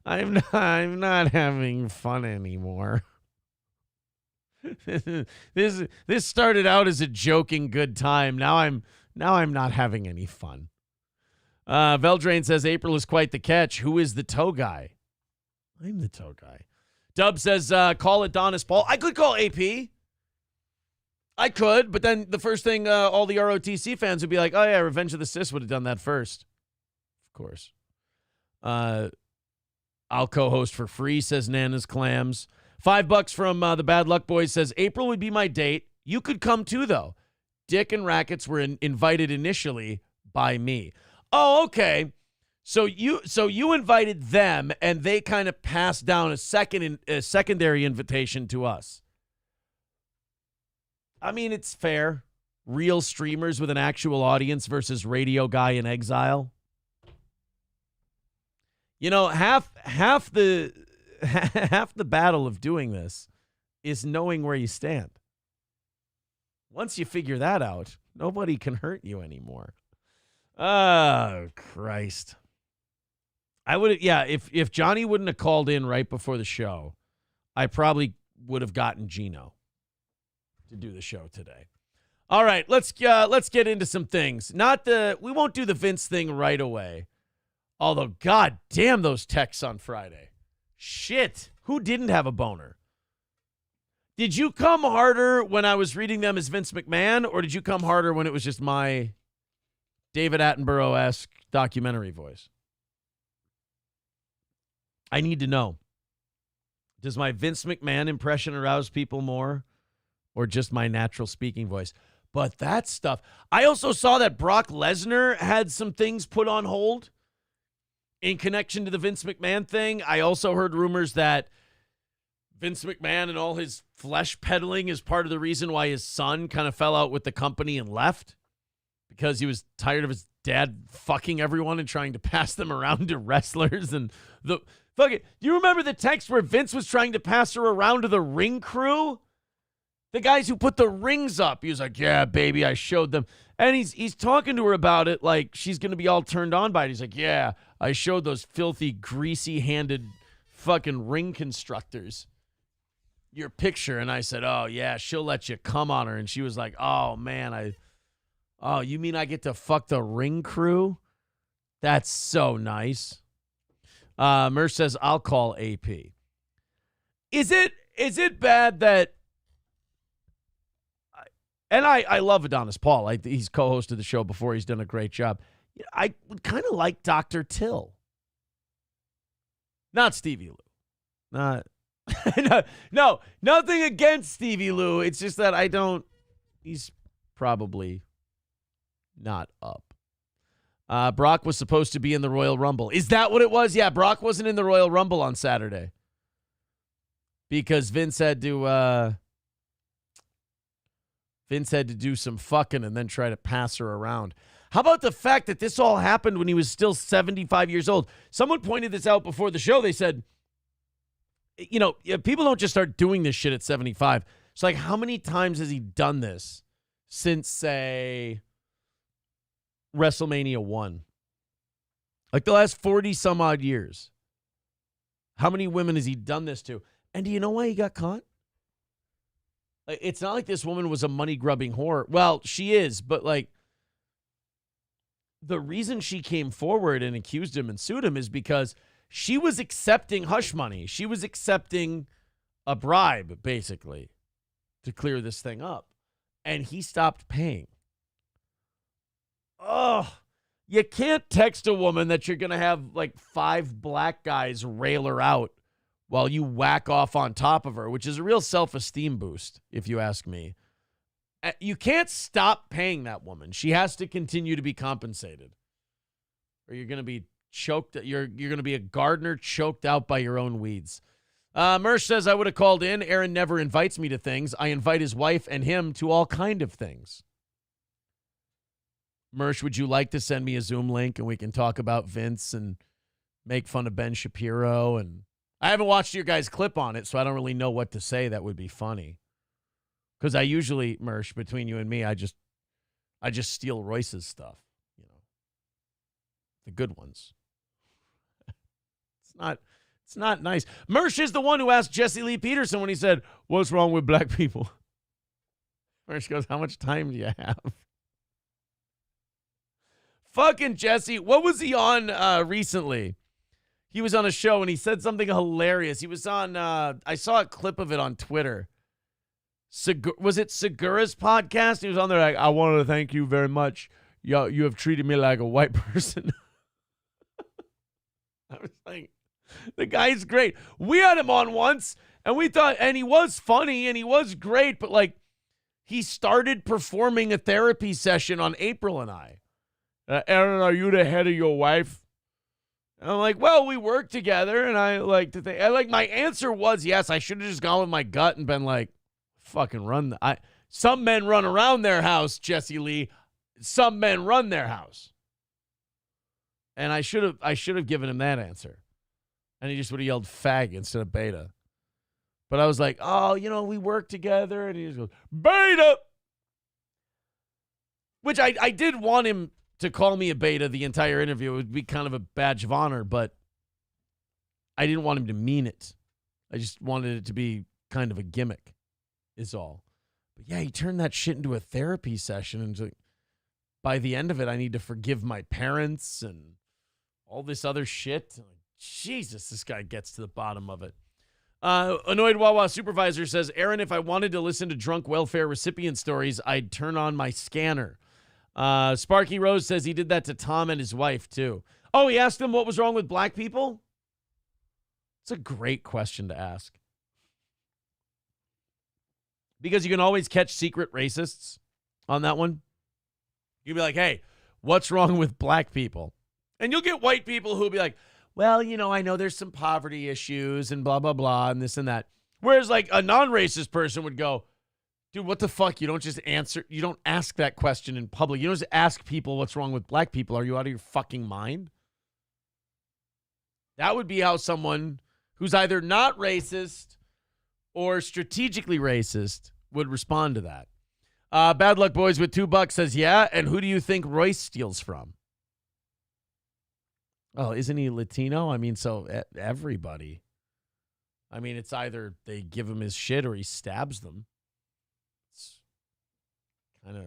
[SPEAKER 2] I'm not having fun anymore. This started out as a joking good time. Now I'm not having any fun. Veldrain says April is quite the catch. Who is the toe guy? I'm the toe guy. Dub says call Adonis Paul. I could call AP. I could, but then the first thing all the ROTC fans would be like, oh yeah, Revenge of the Sis would have done that first. Of course. I'll co-host for free, says Nana's Clams. $5 from the Bad Luck Boys says, April would be my date. You could come too, though. Dick and Rackets were invited initially by me. Oh, okay. So you invited them, and they kind of passed down a secondary invitation to us. I mean, it's fair. Real streamers with an actual audience versus radio guy in exile. You know, half the battle of doing this is knowing where you stand. Once you figure that out, nobody can hurt you anymore. Oh, Christ. I would, yeah, if Johnny wouldn't have called in right before the show, I probably would have gotten Gino to do the show today. All right, let's get into some things. We won't do the Vince thing right away. Although, god damn those texts on Friday. Shit, who didn't have a boner? Did you come harder when I was reading them as Vince McMahon, or did you come harder when it was just my David Attenborough-esque documentary voice? I need to know. Does my Vince McMahon impression arouse people more, or just my natural speaking voice? But that stuff. I also saw that Brock Lesnar had some things put on hold in connection to the Vince McMahon thing. I also heard rumors that Vince McMahon and all his flesh peddling is part of the reason why his son kind of fell out with the company and left, because he was tired of his dad fucking everyone and trying to pass them around to wrestlers. And the fuck it. Do you remember the text where Vince was trying to pass her around to the ring crew? The guys who put the rings up. He was like, yeah, baby, I showed them. And he's talking to her about it like she's going to be all turned on by it. He's like, yeah, I showed those filthy, greasy-handed fucking ring constructors your picture. And I said, oh, yeah, she'll let you come on her. And she was like, oh, man, oh, you mean I get to fuck the ring crew? That's so nice. Mersh says, I'll call AP. Is it bad that, and I love Adonis Paul. He's co-hosted the show before. He's done a great job. I would kind of like Dr. Till. Not Stevie Lou. Not no, nothing against Stevie Lou. It's just that he's probably not up. Brock was supposed to be in the Royal Rumble. Is that what it was? Yeah, Brock wasn't in the Royal Rumble on Saturday because Vince had to do some fucking and then try to pass her around. How about the fact that this all happened when he was still 75 years old? Someone pointed this out before the show. They said, people don't just start doing this shit at 75. It's like, how many times has he done this since, say, WrestleMania 1? Like the last 40 some odd years. How many women has he done this to? And do you know why he got caught? Like, it's not like this woman was a money-grubbing whore. Well, she is, but like the reason she came forward and accused him and sued him is because she was accepting hush money. She was accepting a bribe, basically, to clear this thing up. And he stopped paying. Oh, you can't text a woman that you're going to have like 5 black guys rail her out while you whack off on top of her, which is a real self-esteem boost, if you ask me. You can't stop paying that woman. She has to continue to be compensated. Or you're going to be choked. You're going to be a gardener choked out by your own weeds. Mersh says, I would have called in. Aaron never invites me to things. I invite his wife and him to all kind of things. Mersh, would you like to send me a Zoom link and we can talk about Vince and make fun of Ben Shapiro? And I haven't watched your guys' clip on it, so I don't really know what to say that would be funny. Because I usually, Mersh, between you and me, I just steal Royce's stuff, the good ones. It's not nice. Mersh is the one who asked Jesse Lee Peterson when he said, "What's wrong with black people?" Mersh goes, "How much time do you have?" Fucking Jesse. What was he on recently? He was on a show and he said something hilarious. He was on, I saw a clip of it on Twitter. Was it Segura's podcast? He was on there like, I wanted to thank you very much. You have treated me like a white person. I was like, the guy's great. We had him on once and we thought, and he was funny and he was great, but like he started performing a therapy session on April and I. Aaron, are you the head of your wife? And I'm like, well, we work together and I like to think, my answer was yes. I should have just gone with my gut and been like, fucking run. Some men run around their house, Jesse Lee. Some men run their house. And I should have given him that answer. And he just would have yelled fag instead of beta. But I was like, oh, we work together. And he just goes, beta. Which I did want him to call me a beta the entire interview. It would be kind of a badge of honor, but I didn't want him to mean it. I just wanted it to be kind of a gimmick, is all. But yeah, he turned that shit into a therapy session. And like, by the end of it, I need to forgive my parents and all this other shit. Like, Jesus, this guy gets to the bottom of it. Annoyed Wawa supervisor says, Aaron, if I wanted to listen to drunk welfare recipient stories, I'd turn on my scanner. Sparky Rose says he did that to Tom and his wife, too. Oh, he asked him what was wrong with black people? It's a great question to ask. Because you can always catch secret racists on that one. You'd be like, hey, what's wrong with black people? And you'll get white people who'll be like, well, you know, I know there's some poverty issues and blah, blah, blah, and this and that. Whereas like a non-racist person would go, dude, what the fuck? You don't just answer. You don't ask that question in public. You don't just ask people what's wrong with black people. Are you out of your fucking mind? That would be how someone who's either not racist or strategically racist would respond to that. Bad Luck Boys with $2 says, yeah, and who do you think Royce steals from? Oh, isn't he Latino? I mean, so everybody. I mean, it's either they give him his shit or he stabs them. It's kind of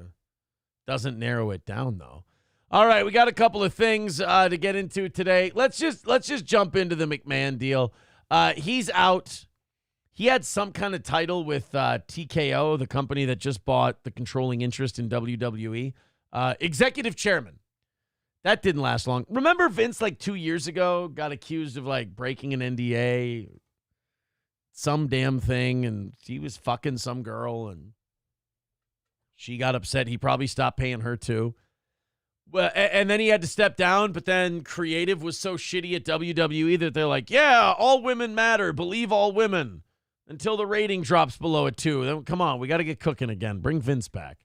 [SPEAKER 2] doesn't narrow it down, though. All right, we got a couple of things to get into today. Let's just jump into the McMahon deal. He's out. He had some kind of title with TKO, the company that just bought the controlling interest in WWE. Executive chairman. That didn't last long. Remember Vince like 2 years ago got accused of like breaking an NDA, some damn thing, and he was fucking some girl, and she got upset. He probably stopped paying her too. Well, and then he had to step down, but then creative was so shitty at WWE that they're like, yeah, all women matter. Believe all women until the rating drops below a 2. Then come on, we got to get cooking again. Bring Vince back.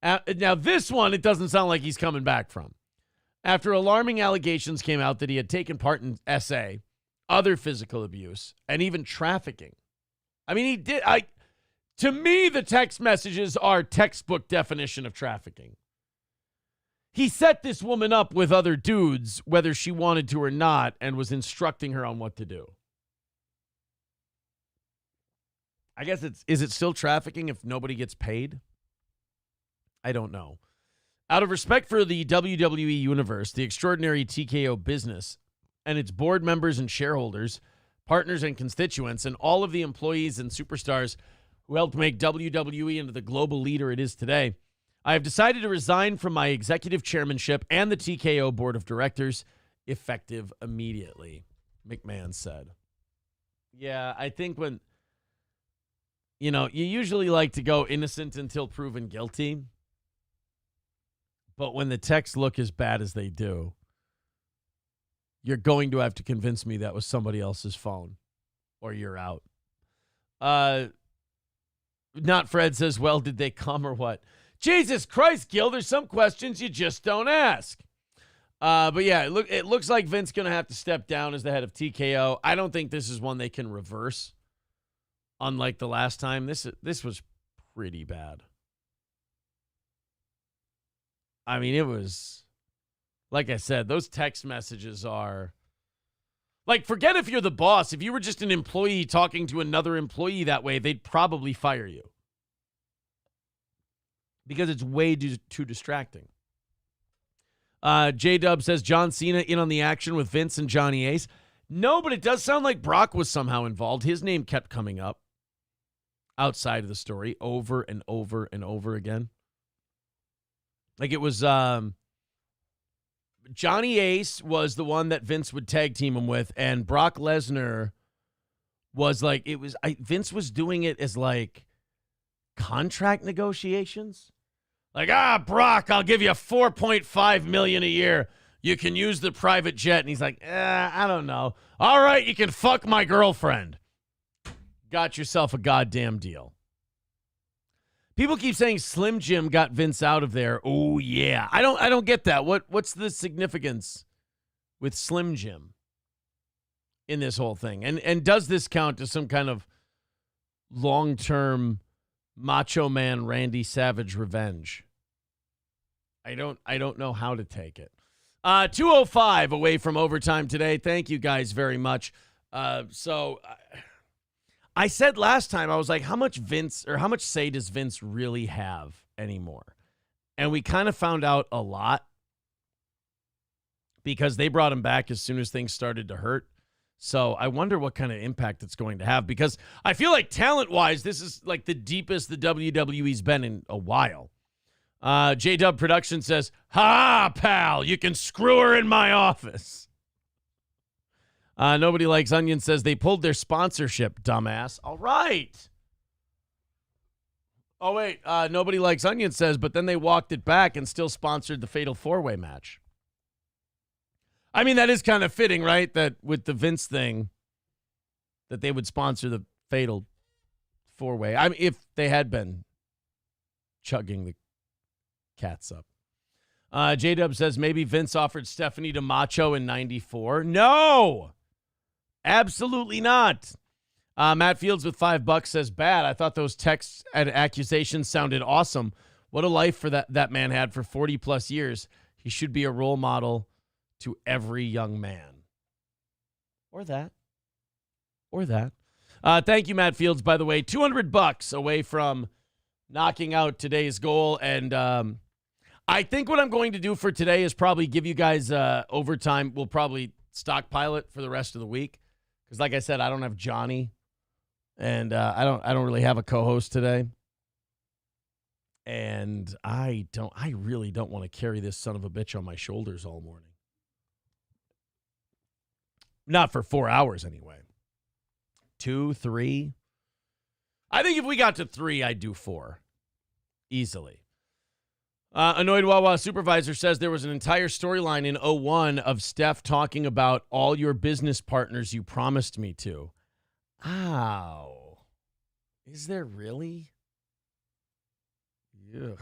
[SPEAKER 2] Now, this one, it doesn't sound like he's coming back from. After alarming allegations came out that he had taken part in SA, other physical abuse, and even trafficking. I mean, he did. To me, the text messages are textbook definition of trafficking. He set this woman up with other dudes, whether she wanted to or not, and was instructing her on what to do. I guess is it still trafficking if nobody gets paid? I don't know. Out of respect for the WWE universe, the extraordinary TKO business, and its board members and shareholders, partners and constituents, and all of the employees and superstars who helped make WWE into the global leader it is today, I have decided to resign from my executive chairmanship and the TKO board of directors, effective immediately, McMahon said. Yeah, I think when, you usually like to go innocent until proven guilty. But when the texts look as bad as they do, you're going to have to convince me that was somebody else's phone or you're out. Not Fred says, well, did they come or what? Jesus Christ, Gil, there's some questions you just don't ask. But yeah, it looks like Vince's going to have to step down as the head of TKO. I don't think this is one they can reverse. Unlike the last time, this was pretty bad. I mean, it was, like I said, those text messages are, like, forget if you're the boss. If you were just an employee talking to another employee that way, they'd probably fire you. Because it's way too distracting. J-Dub says, John Cena in on the action with Vince and Johnny Ace. No, but it does sound like Brock was somehow involved. His name kept coming up outside of the story over and over and over again. Like it was Johnny Ace was the one that Vince would tag team him with, and Brock Lesnar was like, Vince was doing it as like contract negotiations. Like, Brock, I'll give you $4.5 million a year. You can use the private jet. And he's like, I don't know. All right, you can fuck my girlfriend. Got yourself a goddamn deal. People keep saying Slim Jim got Vince out of there. Oh yeah, I don't get that. What's the significance with Slim Jim in this whole thing? And does this count as some kind of long-term Macho Man Randy Savage revenge? I don't know how to take it. 2:05 away from overtime today. Thank you guys very much. So I said last time, I was like, how much say does Vince really have anymore? And we kind of found out a lot because they brought him back as soon as things started to hurt. So I wonder what kind of impact it's going to have, because I feel like talent-wise, this is like the deepest the WWE's been in a while. J-Dub Production says, "Ha, pal, you can screw her in my office." Nobody Likes Onion says they pulled their sponsorship, dumbass. All right. Oh, wait. Nobody Likes Onion says, but then they walked it back and still sponsored the Fatal 4-Way match. I mean, that is kind of fitting, right? That with the Vince thing, that they would sponsor the Fatal 4-Way. I mean, if they had been chugging the cats up. J-Dub says maybe Vince offered Stephanie to Macho in 94. No! Absolutely not. Matt Fields with $5 says, bad. I thought those texts and accusations sounded awesome. What a life for that man had for 40-plus years. He should be a role model to every young man. Or that. Thank you, Matt Fields, by the way. $200 away from knocking out today's goal. And I think what I'm going to do for today is probably give you guys overtime. We'll probably stockpile it for the rest of the week. Because like I said, I don't have Johnny. And I don't really have a co-host today. And I really don't want to carry this son of a bitch on my shoulders all morning. Not for 4 hours anyway. 2, 3. I think if we got to 3, I'd do 4. Easily. Annoyed Wawa Supervisor says there was an entire storyline in 01 of Steph talking about all your business partners you promised me to. Ow. Is there really? Ugh.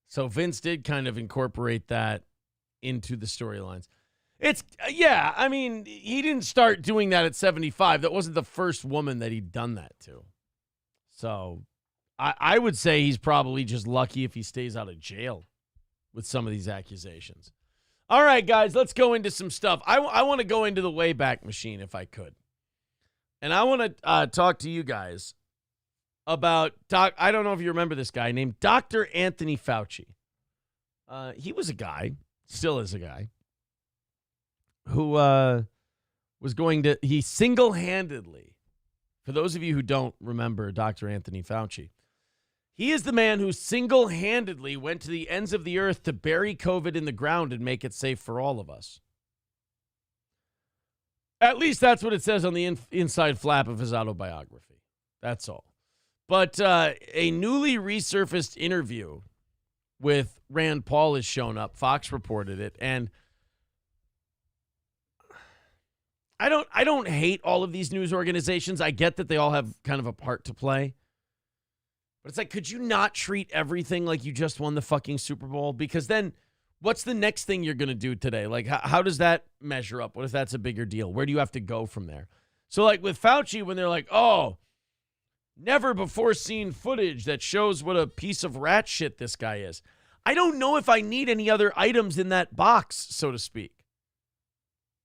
[SPEAKER 2] So Vince did kind of incorporate that into the storylines. It's, yeah, I mean, he didn't start doing that at 75. That wasn't the first woman that he'd done that to. So I would say he's probably just lucky if he stays out of jail with some of these accusations. All right, guys, let's go into some stuff. I want to go into the Wayback Machine if I could. And I want to talk to you guys about, I don't know if you remember this guy named Dr. Anthony Fauci. He was a guy, still is a guy, who he single-handedly, for those of you who don't remember Dr. Anthony Fauci, he is the man who single-handedly went to the ends of the earth to bury COVID in the ground and make it safe for all of us. At least that's what it says on the inside flap of his autobiography. That's all. But a newly resurfaced interview with Rand Paul has shown up. Fox reported it, and I don't hate all of these news organizations. I get that they all have kind of a part to play. But it's like, could you not treat everything like you just won the fucking Super Bowl? Because then what's the next thing you're going to do today? Like, how does that measure up? What if that's a bigger deal? Where do you have to go from there? So, like, with Fauci, when they're like, oh, never before seen footage that shows what a piece of rat shit this guy is. I don't know if I need any other items in that box, so to speak.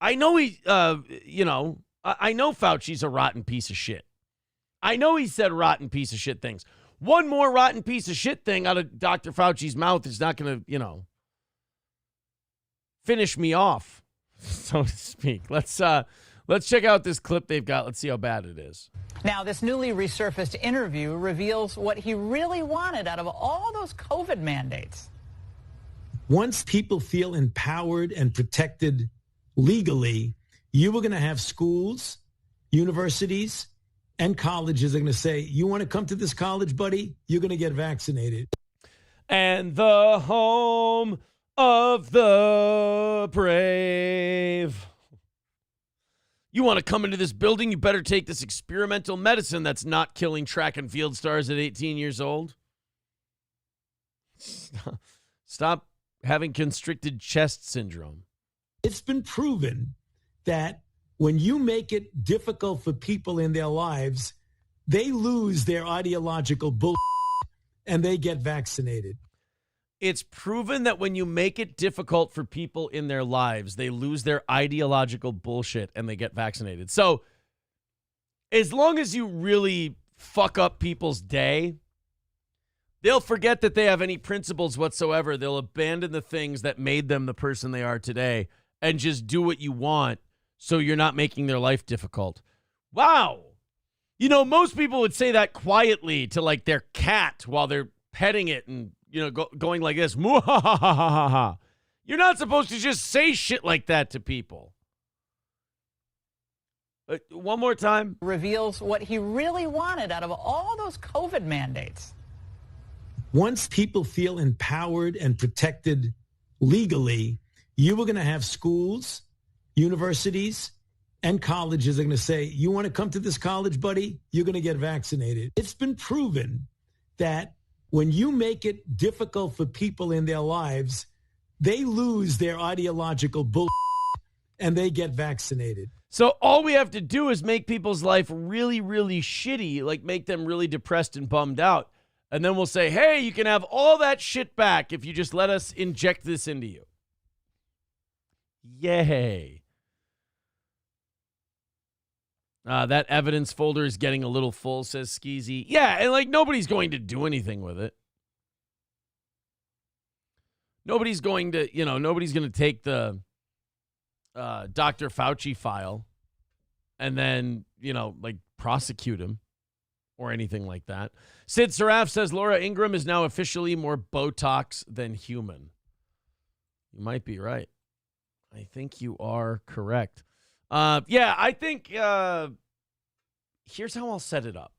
[SPEAKER 2] I know I know Fauci's a rotten piece of shit. I know he said rotten piece of shit things. One more rotten piece of shit thing out of Dr. Fauci's mouth is not going to, finish me off, so to speak. Let's check out this clip they've got. Let's see how bad it is.
[SPEAKER 4] Now, this newly resurfaced interview reveals what he really wanted out of all those COVID mandates.
[SPEAKER 5] Once people feel empowered and protected legally, you were going to have schools, universities, and colleges are going to say, you want to come to this college, buddy? You're going to get vaccinated.
[SPEAKER 2] And the home of the brave. You want to come into this building, you better take this experimental medicine that's not killing track and field stars at 18 years old. Stop having constricted chest syndrome.
[SPEAKER 5] It's been proven that when you make it difficult for people in their lives, they lose their ideological bullshit and they get vaccinated.
[SPEAKER 2] It's proven that when you make it difficult for people in their lives, they lose their ideological bullshit and they get vaccinated. So as long as you really fuck up people's day, they'll forget that they have any principles whatsoever. They'll abandon the things that made them the person they are today and just do what you want so you're not making their life difficult. Wow. You know, most people would say that quietly to like their cat while they're petting it and, you know, going like this. You're not supposed to just say shit like that to people. One more time.
[SPEAKER 4] Reveals what he really wanted out of all those COVID mandates.
[SPEAKER 5] Once people feel empowered and protected legally, you are going to have schools, universities, and colleges are going to say, you want to come to this college, buddy? You're going to get vaccinated. It's been proven that when you make it difficult for people in their lives, they lose their ideological bull and they get vaccinated.
[SPEAKER 2] So all we have to do is make people's life really, really shitty, like make them really depressed and bummed out. And then we'll say, hey, you can have all that shit back if you just let us inject this into you. Yay. That evidence folder is getting a little full, says Skeezy. Yeah, and like nobody's going to do anything with it. Nobody's going to take the Dr. Fauci file and then, like prosecute him or anything like that. Sid Saraf says Laura Ingraham is now officially more Botox than human. You might be right. I think you are correct. Yeah, I think here's how I'll set it up.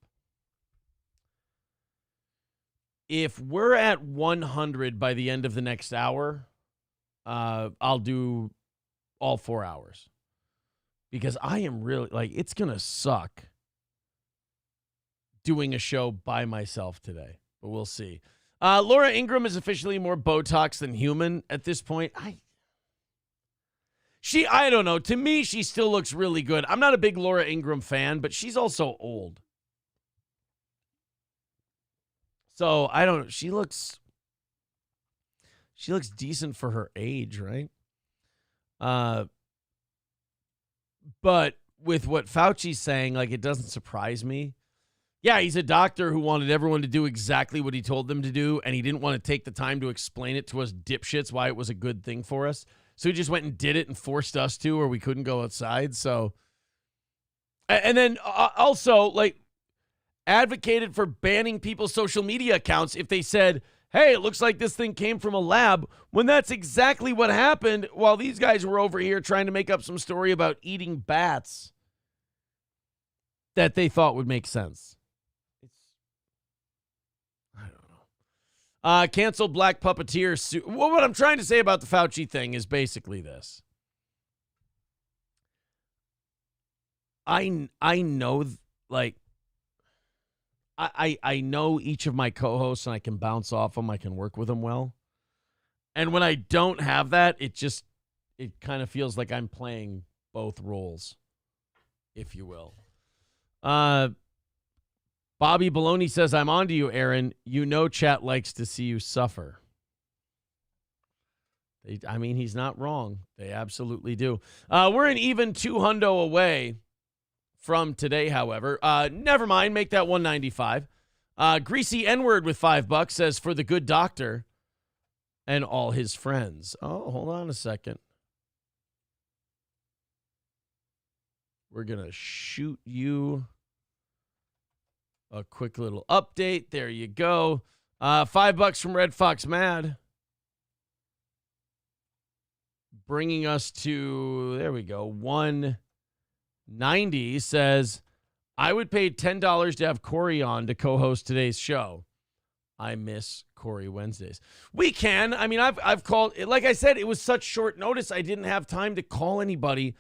[SPEAKER 2] If we're at 100 by the end of the next hour, I'll do all 4 hours. Because I am really, it's going to suck doing a show by myself today. But we'll see. Laura Ingraham is officially more Botox than human at this point. I don't know. To me, she still looks really good. I'm not a big Laura Ingraham fan, but she's also old. So, I don't know. She looks decent for her age, right? But with what Fauci's saying, it doesn't surprise me. Yeah, he's a doctor who wanted everyone to do exactly what he told them to do, and he didn't want to take the time to explain it to us dipshits why it was a good thing for us. So he just went and did it and forced us to, or we couldn't go outside. So, and then also, advocated for banning people's social media accounts if they said, hey, it looks like this thing came from a lab, when that's exactly what happened while these guys were over here trying to make up some story about eating bats that they thought would make sense. I don't know. Canceled black puppeteer. Well, what I'm trying to say about the Fauci thing is basically this. I know, I know each of my co-hosts, and I can bounce off them. I can work with them well. And when I don't have that, it kind of feels like I'm playing both roles, if you will. Bobby Baloney says, I'm on to you, Aaron. You know chat likes to see you suffer. He's not wrong. They absolutely do. We're an even 200 away from today, however. Never mind. Make that 195. Greasy N-word with $5 says, for the good doctor and all his friends. Oh, hold on a second. We're going to shoot you a quick little update. There you go. $5 from Red Fox Mad. Bringing us to, there we go, 190 says, I would pay $10 to have Corey on to co-host today's show. I miss Corey Wednesdays. We can. I've called, like I said, it was such short notice. I didn't have time to call anybody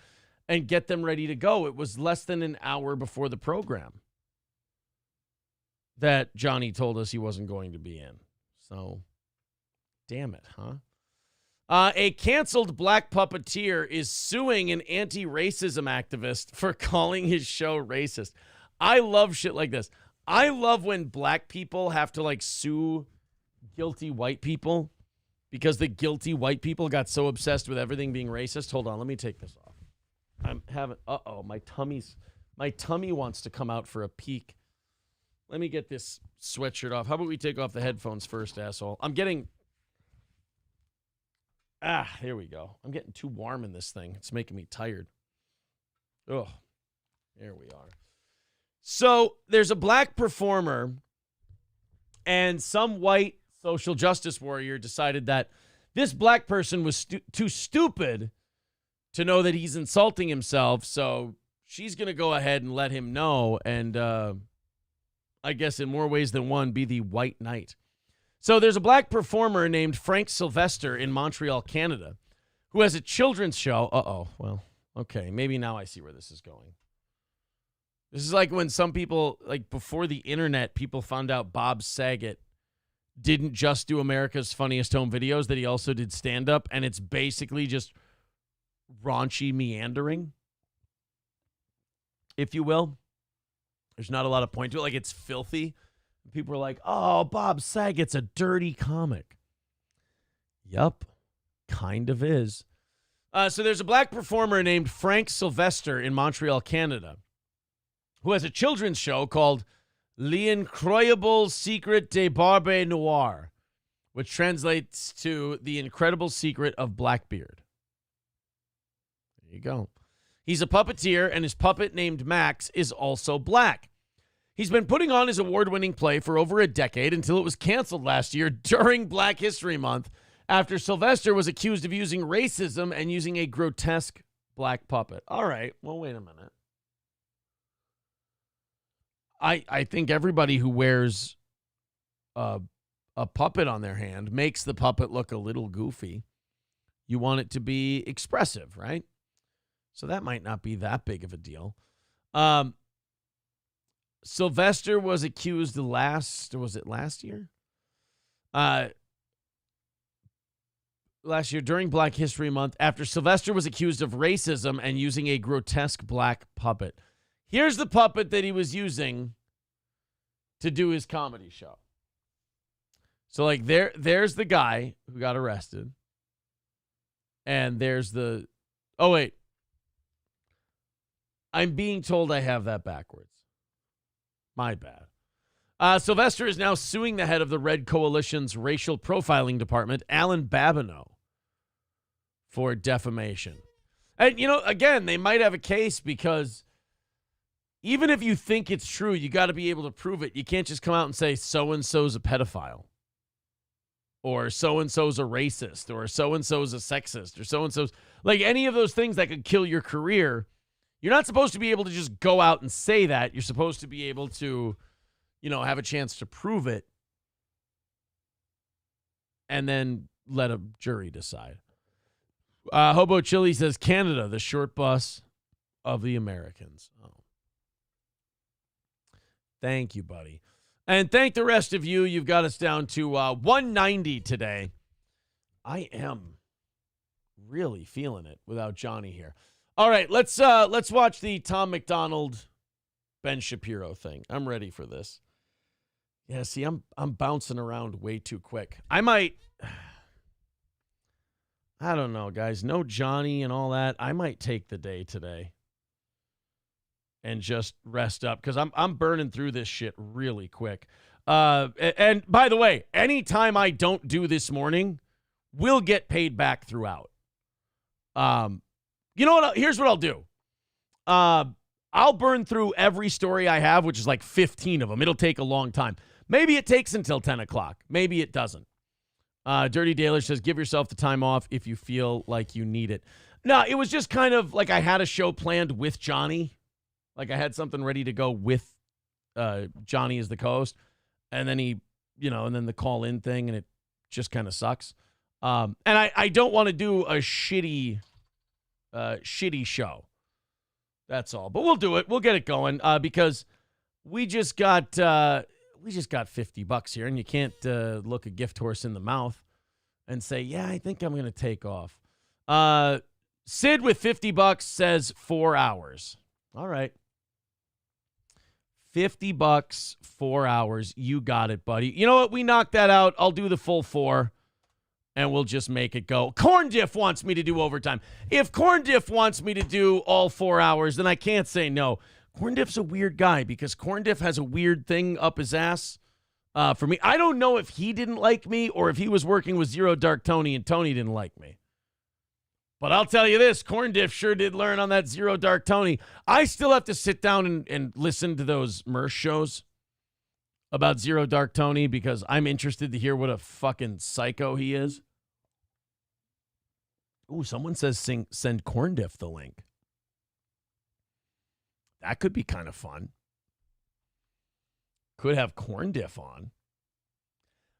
[SPEAKER 2] and get them ready to go. It was less than an hour before the program that Johnny told us he wasn't going to be in. So, damn it, huh? A canceled black puppeteer is suing an anti-racism activist for calling his show racist. I love shit like this. I love when black people have to sue guilty white people because the guilty white people got so obsessed with everything being racist. Hold on, let me take this off. I'm having, my My tummy wants to come out for a peek. Let me get this sweatshirt off. How about we take off the headphones first, asshole? I'm getting... here we go. I'm getting too warm in this thing. It's making me tired. Oh, there we are. So there's a black performer, and some white social justice warrior decided that this black person was too stupid to know that he's insulting himself, so she's going to go ahead and let him know, and I guess in more ways than one, be the white knight. So there's a black performer named Frank Sylvester in Montreal, Canada, who has a children's show. Well, okay, maybe now I see where this is going. This is like when some people, like before the internet, people found out Bob Saget didn't just do America's Funniest Home Videos, that he also did stand-up, and it's basically just raunchy meandering, if you will. There's not a lot of point to it. Like, it's filthy. People are like, oh, Bob Saget's a dirty comic. Yup, kind of is. So there's a black performer named Frank Sylvester in Montreal, Canada, who has a children's show called L'Incroyable Secret de Barbe Noire, which translates to The Incredible Secret of Blackbeard. There you go. He's a puppeteer, and his puppet named Max is also black. He's been putting on his award-winning play for over a decade until it was canceled last year during Black History Month after Sylvester was accused of using racism and using a grotesque black puppet. All right, well, wait a minute. I think everybody who wears a puppet on their hand makes the puppet look a little goofy. You want it to be expressive, right? So that might not be that big of a deal. Sylvester was accused last year? Last year during Black History Month after Sylvester was accused of racism and using a grotesque black puppet. Here's the puppet that he was using to do his comedy show. So like there's the guy who got arrested. And there's the... Oh, wait. I'm being told I have that backwards. My bad. Sylvester is now suing the head of the Red Coalition's racial profiling department, Alan Babineau, for defamation. And, you know, again, they might have a case because even if you think it's true, you got to be able to prove it. You can't just come out and say so-and-so's a pedophile or so-and-so's a racist or so-and-so's a sexist or so-and-so's. Like any of those things that could kill your career. You're not supposed to be able to just go out and say that. You're supposed to be able to, you know, have a chance to prove it and then let a jury decide. Hobo Chili says, Canada, the short bus of the Americans. Oh. Thank you, buddy. And thank the rest of you. You've got us down to 190 today. I am really feeling it without Johnny here. All right, let's watch the Tom McDonald, Ben Shapiro thing. I'm ready for this. Yeah, see, I'm bouncing around way too quick. I don't know, guys. No Johnny and all that. I might take the day today and just rest up because I'm burning through this shit really quick. And by the way, anytime I don't do this morning, we'll get paid back throughout. You know what? Here's what I'll do. I'll burn through every story I have, which is like 15 of them. It'll take a long time. Maybe it takes until 10 o'clock. Maybe it doesn't. Dirty Daler says, give yourself the time off if you feel like you need it. No, it was just kind of like I had a show planned with Johnny. Like I had something ready to go with Johnny as the co-host. And then and then the call-in thing, and it just kind of sucks. And I don't want to do a shitty show. That's all. But we'll do it. We'll get it going because we just got $50 here, and you can't look a gift horse in the mouth and say, yeah, I think I'm going to take off. Sid with $50 says 4 hours. All right. $50, 4 hours. You got it, buddy. You know what? We knocked that out. I'll do the full 4. And we'll just make it go. Corn Diff wants me to do overtime. If Corn Diff wants me to do all 4 hours, then I can't say no. Corn Diff's a weird guy because Corn Diff has a weird thing up his ass. For me, I don't know if he didn't like me or if he was working with Zero Dark Tony and Tony didn't like me. But I'll tell you this, Corn Diff sure did learn on that Zero Dark Tony. I still have to sit down and listen to those Mersh shows about Zero Dark Tony because I'm interested to hear what a fucking psycho he is. Ooh, someone says send Corn Diff the link. That could be kind of fun. Could have Corn Diff on.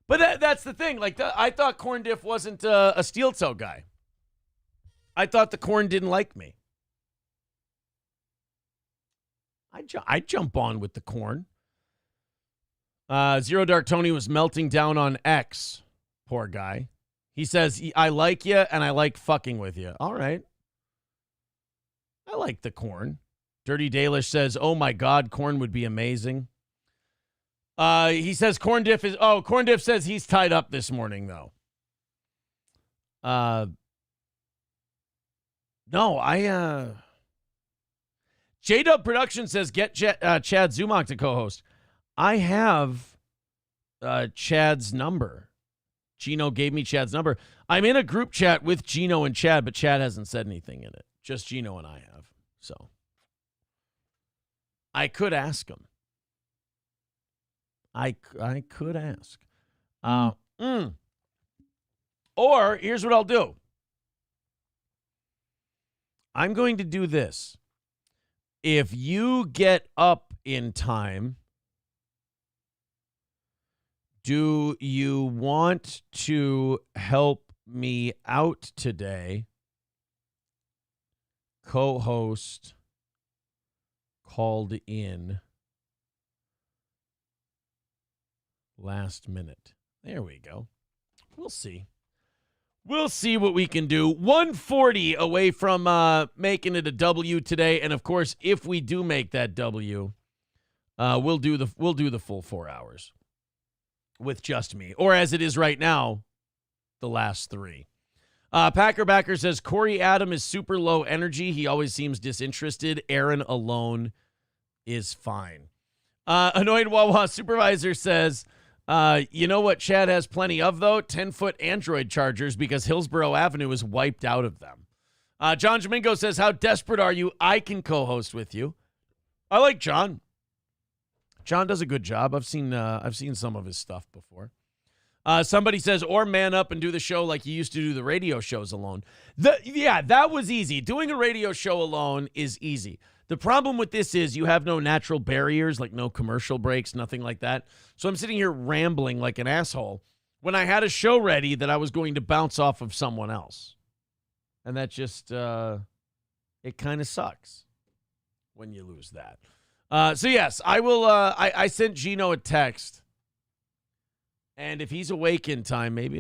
[SPEAKER 2] But that's the thing. Like, I thought Corn Diff wasn't a steel toe guy. I thought the Corn didn't like me. I jump on with the Corn. Zero Dark Tony was melting down on X. Poor guy. He says, I like you and I like fucking with you. All right. I like the Corn. Dirty Dalish says, oh my God, Corn would be amazing. He says Corn Diff says he's tied up this morning, though. No, J-Dub Production says get Chad Zumach to co-host. I have Chad's number. Gino gave me Chad's number. I'm in a group chat with Gino and Chad, but Chad hasn't said anything in it. Just Gino and I have. So I could ask him. I could ask. Or here's what I'll do. I'm going to do this. If you get up in time, do you want to help me out today? Co-host called in last minute. There we go. We'll see. We'll see what we can do. 140 away from making it a W today, and of course, if we do make that W, we'll do the full 4 hours with just me, or as it is right now, the last 3. Packer Backer says Corey Adam is super low energy. He always seems disinterested. Aaron alone is fine. Annoyed Wawa Supervisor says, you know what Chad has plenty of, though? 10-foot Android chargers because Hillsborough Avenue is wiped out of them. John Domingo says, how desperate are you? I can co-host with you. I like John. John does a good job. I've seen some of his stuff before. Somebody says, or man up and do the show like you used to do the radio shows alone. Yeah, that was easy. Doing a radio show alone is easy. The problem with this is you have no natural barriers, like no commercial breaks, nothing like that. So I'm sitting here rambling like an asshole when I had a show ready that I was going to bounce off of someone else. And that just, it kind of sucks when you lose that. So yes, I will, I sent Gino a text. And if he's awake in time, maybe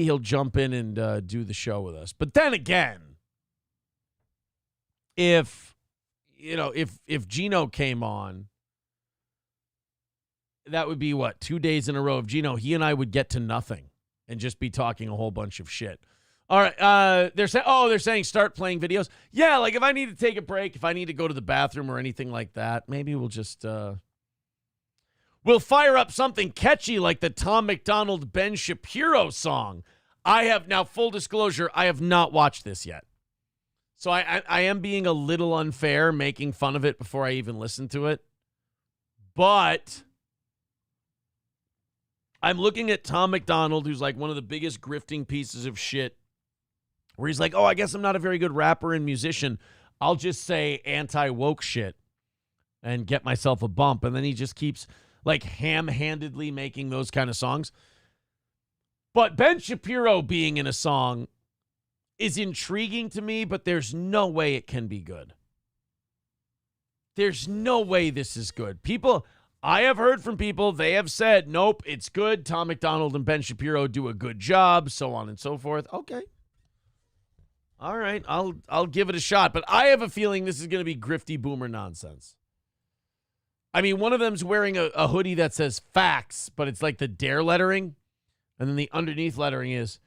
[SPEAKER 2] he'll jump in and do the show with us. But then again, if Gino came on, that would be what, 2 days in a row of Gino. He and I would get to nothing and just be talking a whole bunch of shit. All right, they're saying start playing videos. Yeah, like if I need to take a break, if I need to go to the bathroom or anything like that, maybe we'll just we'll fire up something catchy like the Tom McDonald Ben Shapiro song. Now full disclosure, I have not watched this yet. So I am being a little unfair making fun of it before I even listen to it. But I'm looking at Tom McDonald, who's like one of the biggest grifting pieces of shit, where he's like, oh, I guess I'm not a very good rapper and musician. I'll just say anti-woke shit and get myself a bump. And then he just keeps like ham-handedly making those kind of songs. But Ben Shapiro being in a song is intriguing to me, but there's no way it can be good. There's no way this is good. I have heard from people, they have said, nope, it's good. Tom McDonald and Ben Shapiro do a good job, so on and so forth. Okay. All right, I'll give it a shot, but I have a feeling this is going to be grifty boomer nonsense. I mean, one of them's wearing a hoodie that says facts, but it's like the dare lettering, and then the underneath lettering is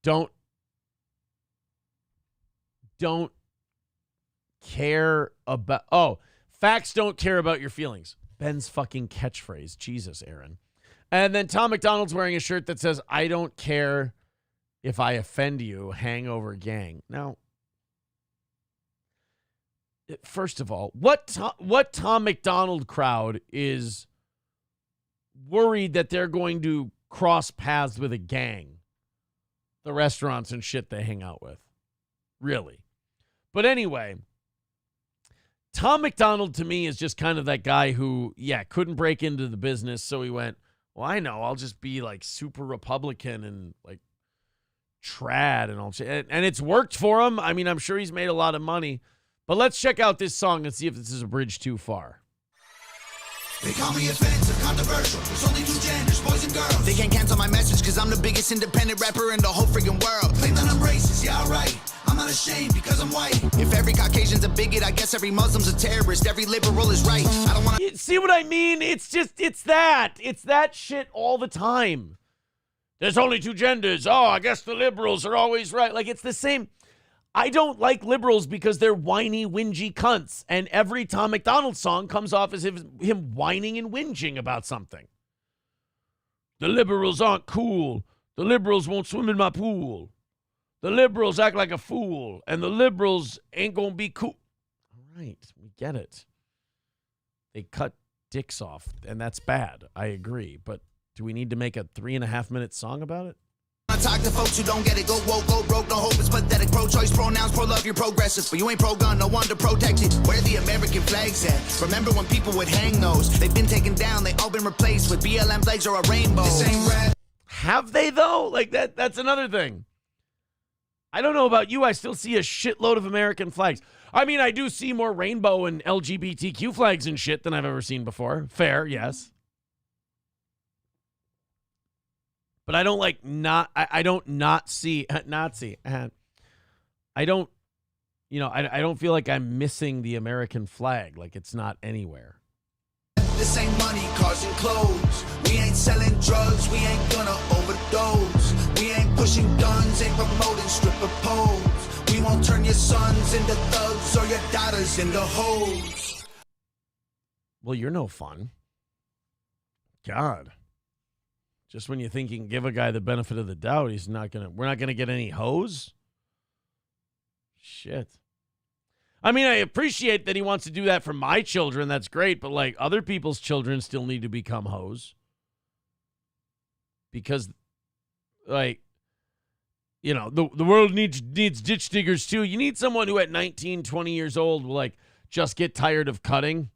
[SPEAKER 2] don't care about facts don't care about your feelings. Ben's fucking catchphrase. Jesus, Aaron. And then Tom McDonald's wearing a shirt that says, I don't care if I offend you, Hangover Gang. Now, first of all, what Tom McDonald crowd is worried that they're going to cross paths with a gang? The restaurants and shit they hang out with. Really. But anyway, Tom McDonald to me is just kind of that guy who, couldn't break into the business. So he went, well, I know, I'll just be like super Republican and like trad and all shit. And it's worked for him. I mean, I'm sure he's made a lot of money. But let's check out this song and see if this is a bridge too far.
[SPEAKER 6] They call me offensive, controversial. There's only two genders, boys and girls. They can't cancel my message because I'm the biggest independent rapper in the whole freaking world. Claim that I'm racist, yeah, alright. I'm not ashamed because I'm white. If every Caucasian's a bigot, I guess every Muslim's a terrorist. Every liberal is right. I don't want to...
[SPEAKER 2] See what I mean? It's that shit all the time. There's only two genders. Oh, I guess the liberals are always right. Like, it's the same... I don't like liberals because they're whiny, whingy cunts. And every Tom McDonald song comes off as if him whining and whinging about something. The liberals aren't cool. The liberals won't swim in my pool. The liberals act like a fool. And the liberals ain't going to be cool. All right, we get it. They cut dicks off, and that's bad. I agree. But do we need to make a 3.5-minute song about it?
[SPEAKER 6] I talk to folks who don't get it. Go woke, go broke, no hope, it's pathetic. Pro-choice, pronouns, pro-love, you're progressive. But you ain't pro-gun, no one to protect it. Where the American flags at? Remember when people would hang those? They've been taken down, they all been replaced with BLM flags or a rainbow. This ain't rap.
[SPEAKER 2] Have they, though? Like, that's another thing. I don't know about you, I still see a shitload of American flags. I mean, I do see more rainbow and LGBTQ flags and shit than I've ever seen before. Fair, yes. But I don't like not, I don't not see, Nazi. I don't, I don't feel like I'm missing the American flag. Like it's not anywhere.
[SPEAKER 6] This ain't money, cars and clothes. We ain't selling drugs, we ain't gonna overdose. We ain't pushing guns, ain't promoting stripper poles. We won't turn your sons into thugs or your daughters into hoes.
[SPEAKER 2] Well, you're no fun. God. Just when you think you can give a guy the benefit of the doubt, we're not gonna get any hoes? Shit. I mean, I appreciate that he wants to do that for my children. That's great. But like other people's children still need to become hoes. Because like, the world needs ditch diggers too. You need someone who at 19, 20 years old will like just get tired of cutting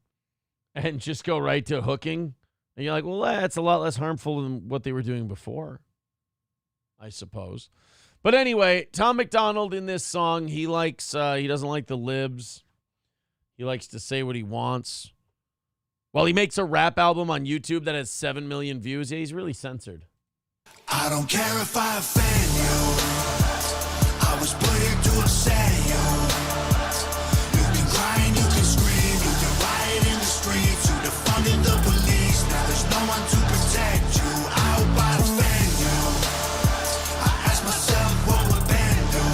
[SPEAKER 2] and just go right to hooking. And you're like, well, that's a lot less harmful than what they were doing before, I suppose. But anyway, Tom McDonald in this song, he doesn't like the libs. He likes to say what he wants. Well, he makes a rap album on YouTube that has 7 million views. Yeah, he's really censored.
[SPEAKER 6] I don't care if I offend you. I was put here to upset you. You can cry and you can scream. You can riot in the streets. You defunded the police. Now there's no one to protect you. I hope I offend you. I ask myself what would Ben do.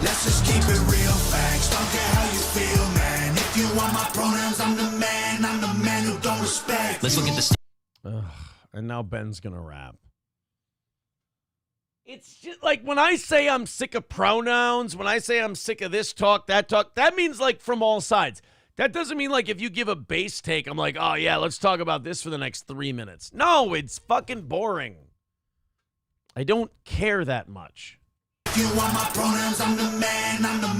[SPEAKER 6] Let's just keep it real, facts. Don't care how you feel, man. If you want my pronouns, I'm the man. I'm the man who don't respect. Let's look at the
[SPEAKER 2] and now Ben's gonna rap. It's just like when I say I'm sick of pronouns, when I say I'm sick of this talk, that means like from all sides. That doesn't mean like if you give a base take, I'm like, oh yeah, let's talk about this for the next 3 minutes. No, it's fucking boring. I don't care that much.
[SPEAKER 6] If you want my pronouns, I'm the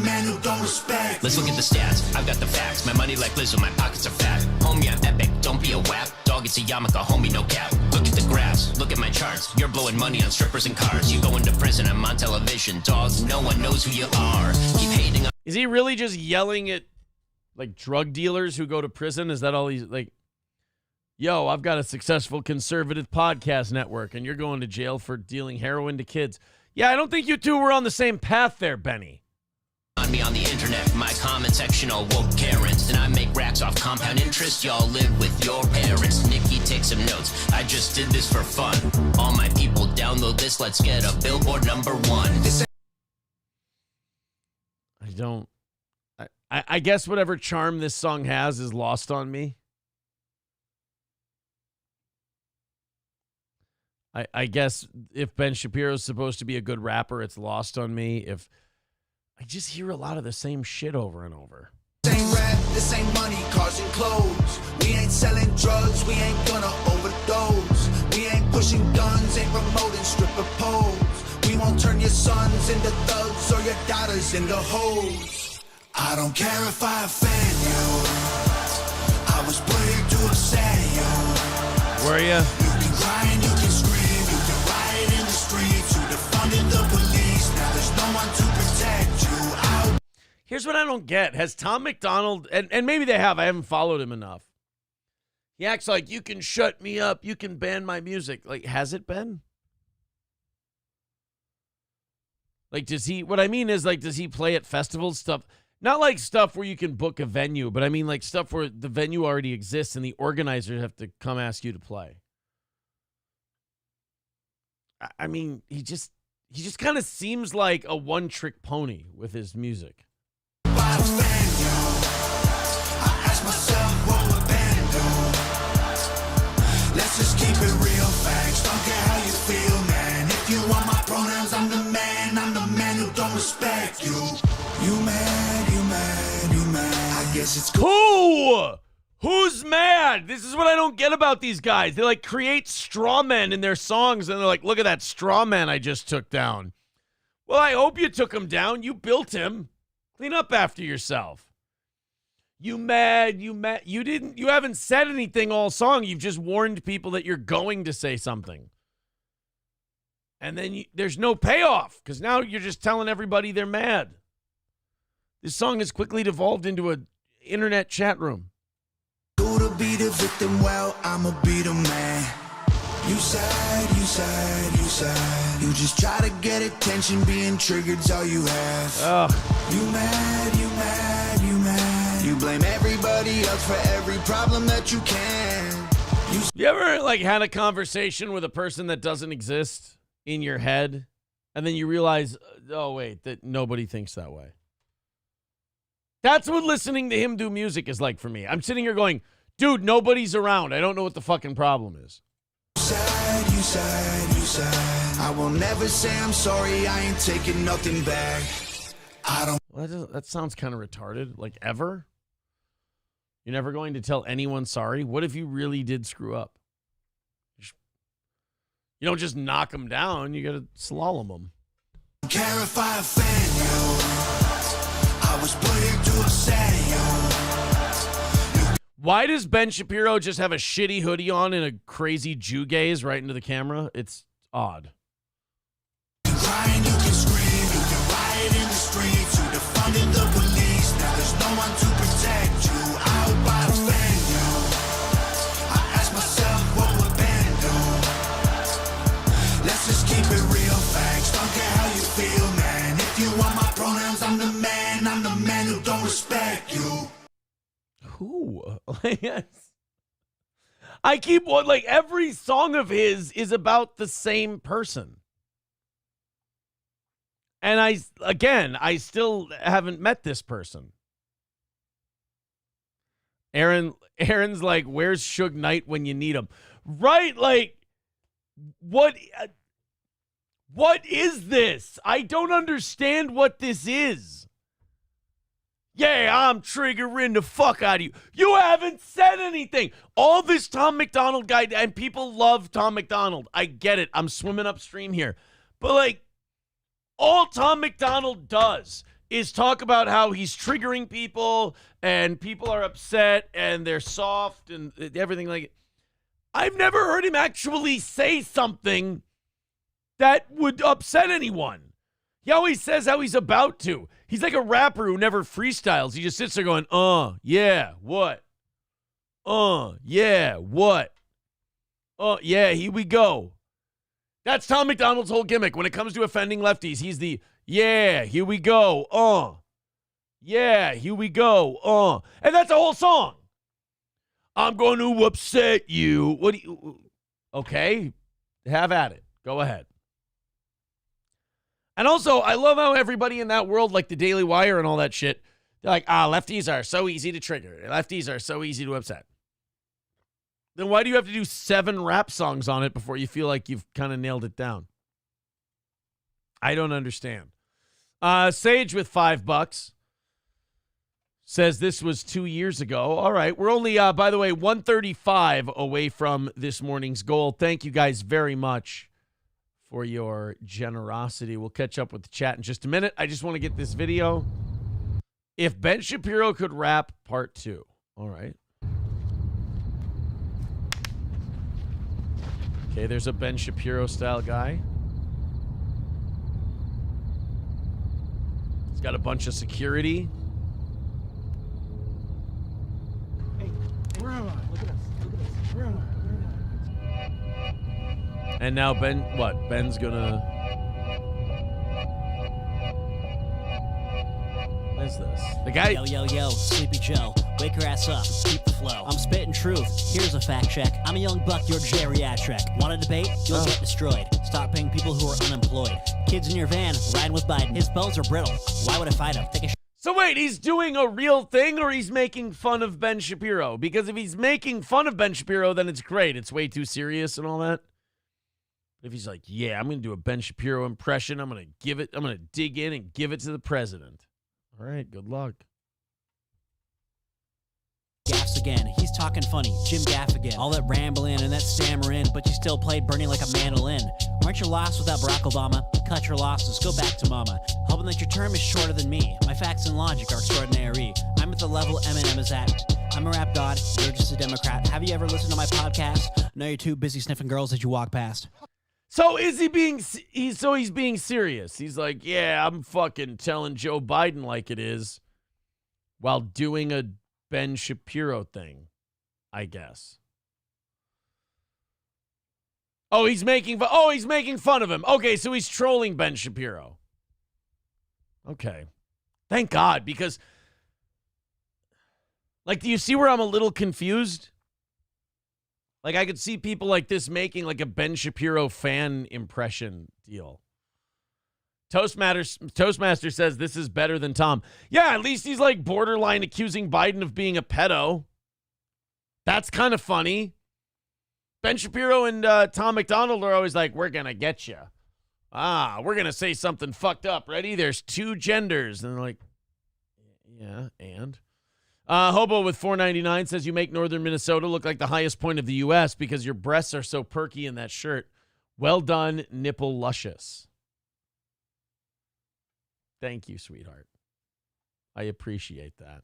[SPEAKER 6] man who don't respect. Let's look at the stats, I've got the facts. My money like Lizzo, my pockets are fat. Homie, I'm epic, don't be a whack. Dog, it's a yarmulke, homie, no cap. Look at the graphs, look at my charts. You're blowing money on strippers and cars. You going to prison, I'm on television. Dogs, no one knows who you are. Keep hating on.
[SPEAKER 2] Is he really just yelling at like drug dealers who go to prison? Is that all he's like? Yo, I've got a successful conservative podcast network and you're going to jail for dealing heroin to kids. Yeah, I don't think you two were on the same path there, Benny.
[SPEAKER 7] On me on the internet, my comment section all woke Karens. And I make racks off compound interest. Y'all live with your parents. Nikki, take some notes. I just did this for fun. All my people download this. Let's get a Billboard #1.
[SPEAKER 2] I guess whatever charm this song has is lost on me. I guess if Ben Shapiro is supposed to be a good rapper, it's lost on me. If I just hear a lot of the same shit over and over.
[SPEAKER 6] This ain't rap, this ain't money, cars and clothes. We ain't selling drugs, we ain't gonna overdose. We ain't pushing guns, ain't promoting stripper poles. We won't turn your sons into thugs or your daughters into hoes. I don't care if I offend you. I was put here to upset you.
[SPEAKER 2] Were ya?
[SPEAKER 6] You can cry and you can scream, you can riot in the streets. You defunded the police, now there's no one to protect you.
[SPEAKER 2] Here's what I don't get. Has Tom McDonald, and maybe they have, I haven't followed him enough. He acts like, you can shut me up, you can ban my music. Like, has it been? Like, does he, what I mean is, like, does he play at festivals, stuff? Not like stuff where you can book a venue, but I mean like stuff where the venue already exists and the organizers have to come ask you to play. I mean, he just kind of seems like a one-trick pony with his music.
[SPEAKER 6] Let's just keep it real facts. Don't care how you feel, man. If you want my pronouns, I'm the man who don't respect you. You mad, you mad, you mad. I guess it's
[SPEAKER 2] cool. Who's mad? This is what I don't get about these guys. They like create straw men in their songs and they're like, look at that straw man I just took down. Well, I hope you took him down. You built him. Clean up after yourself. You mad, you mad. You haven't said anything all song. You've just warned people that you're going to say something. And then there's no payoff because now you're just telling everybody they're mad. This song has quickly devolved into an internet chat room.
[SPEAKER 6] Go to be the victim, well, I'ma be the man. You sad, you sad, you sad. You just try to get attention, being triggered's all you have. You mad, you mad, you mad. You blame everybody else for every problem that you can.
[SPEAKER 2] You ever like had a conversation with a person that doesn't exist in your head, and then you realize, oh wait, that nobody thinks that way? That's what listening to him do music is like for me. I'm sitting here going, dude, nobody's around. I don't know what the fucking problem is.
[SPEAKER 6] Sad, you sad, you sad. I will never say I'm sorry, I ain't taking nothing back. I don't.
[SPEAKER 2] Well, that sounds kind of retarded. Like, ever? You're never going to tell anyone sorry? What if you really did screw up? You don't just knock them down. You got to slalom them.
[SPEAKER 6] Don't care if I offend you. I was put here to upset you.
[SPEAKER 2] Why does Ben Shapiro just have a shitty hoodie on and a crazy Jew gaze right into the camera? It's odd.
[SPEAKER 6] You can cry and you can scream. You can riot in the streets. You defunded the police. Now there's no one to protect you. I hope I offend you. I ask myself what would Ben do. Let's just keep it real facts. Don't care how you feel, man. If you want my pronouns, I'm the man who don't respect you.
[SPEAKER 2] Who? I keep like every song of his is about the same person. And I still haven't met this person. Aaron's like, where's Suge Knight when you need him? Right? Like, what is this? I don't understand what this is. Yeah, I'm triggering the fuck out of you. You haven't said anything. All this Tom McDonald guy, and people love Tom McDonald. I get it. I'm swimming upstream here. But, like, all Tom McDonald does is talk about how he's triggering people, and people are upset, and they're soft, and everything like it. I've never heard him actually say something that would upset anyone. He always says how he's about to. He's like a rapper who never freestyles. He just sits there going, yeah, what? Yeah, what? Yeah, here we go. That's Tom McDonald's whole gimmick. When it comes to offending lefties, he's the, yeah, here we go, yeah, here we go, and that's a whole song. I'm going to upset you. What do you, okay, have at it. Go ahead. And also, I love how everybody in that world, like the Daily Wire and all that shit, They're like, lefties are so easy to trigger. Lefties are so easy to upset. Then why do you have to do 7 rap songs on it before you feel like you've kind of nailed it down? I don't understand. Sage with $5 says this was 2 years ago. All right. We're only, by the way, 135 away from this morning's goal. Thank you guys very much for your generosity. We'll catch up with the chat in just a minute. I just want to get this video. If Ben Shapiro could rap, part 2. All right. Okay, there's a Ben Shapiro style guy. He's got a bunch of security.
[SPEAKER 8] Hey, where am I? Look at us. Where am I?
[SPEAKER 2] And now Ben's gonna... What is this? The guy...
[SPEAKER 9] Yo, Sleepy Joe, wake your ass up, keep the flow. I'm spitting truth, here's a fact check. I'm a young buck, you're geriatric. Want a debate? You'll get destroyed. Stop paying people who are unemployed. Kids in your van, riding with Biden. His bones are brittle. Why would I fight him? Take a
[SPEAKER 2] So wait, he's doing a real thing or he's making fun of Ben Shapiro? Because if he's making fun of Ben Shapiro, then it's great. It's way too serious and all that. If he's like, yeah, I'm going to do a Ben Shapiro impression. I'm going to dig in and give it to the president. All right, good luck.
[SPEAKER 9] gaffs again. He's talking funny, Jim Gaffigan. All that rambling and that stammering, but you still played Bernie like a mandolin. Aren't you lost without Barack Obama? Cut your losses, go back to mama. Hoping that your term is shorter than me. My facts and logic are extraordinary. I'm at the level Eminem is at. I'm a rap god, you're just a Democrat. Have you ever listened to my podcast? No, you're too busy sniffing girls as you walk past.
[SPEAKER 2] So is he being, he's being serious. He's like, yeah, I'm fucking telling Joe Biden like it is while doing a Ben Shapiro thing, I guess. He's making fun of him. Okay, so he's trolling Ben Shapiro. Okay. Thank God, because like, do you see where I'm a little confused? Like, I could see people like this making like a Ben Shapiro fan impression deal. Toastmaster says this is better than Tom. Yeah, at least he's like borderline accusing Biden of being a pedo. That's kind of funny. Ben Shapiro and Tom McDonald are always like, we're going to get you. We're going to say something fucked up. Ready? There's two genders. And they're like, yeah, and? Hobo with $4.99 says you make northern Minnesota look like the highest point of the U.S. because your breasts are so perky in that shirt. Well done, nipple luscious. Thank you, sweetheart. I appreciate that.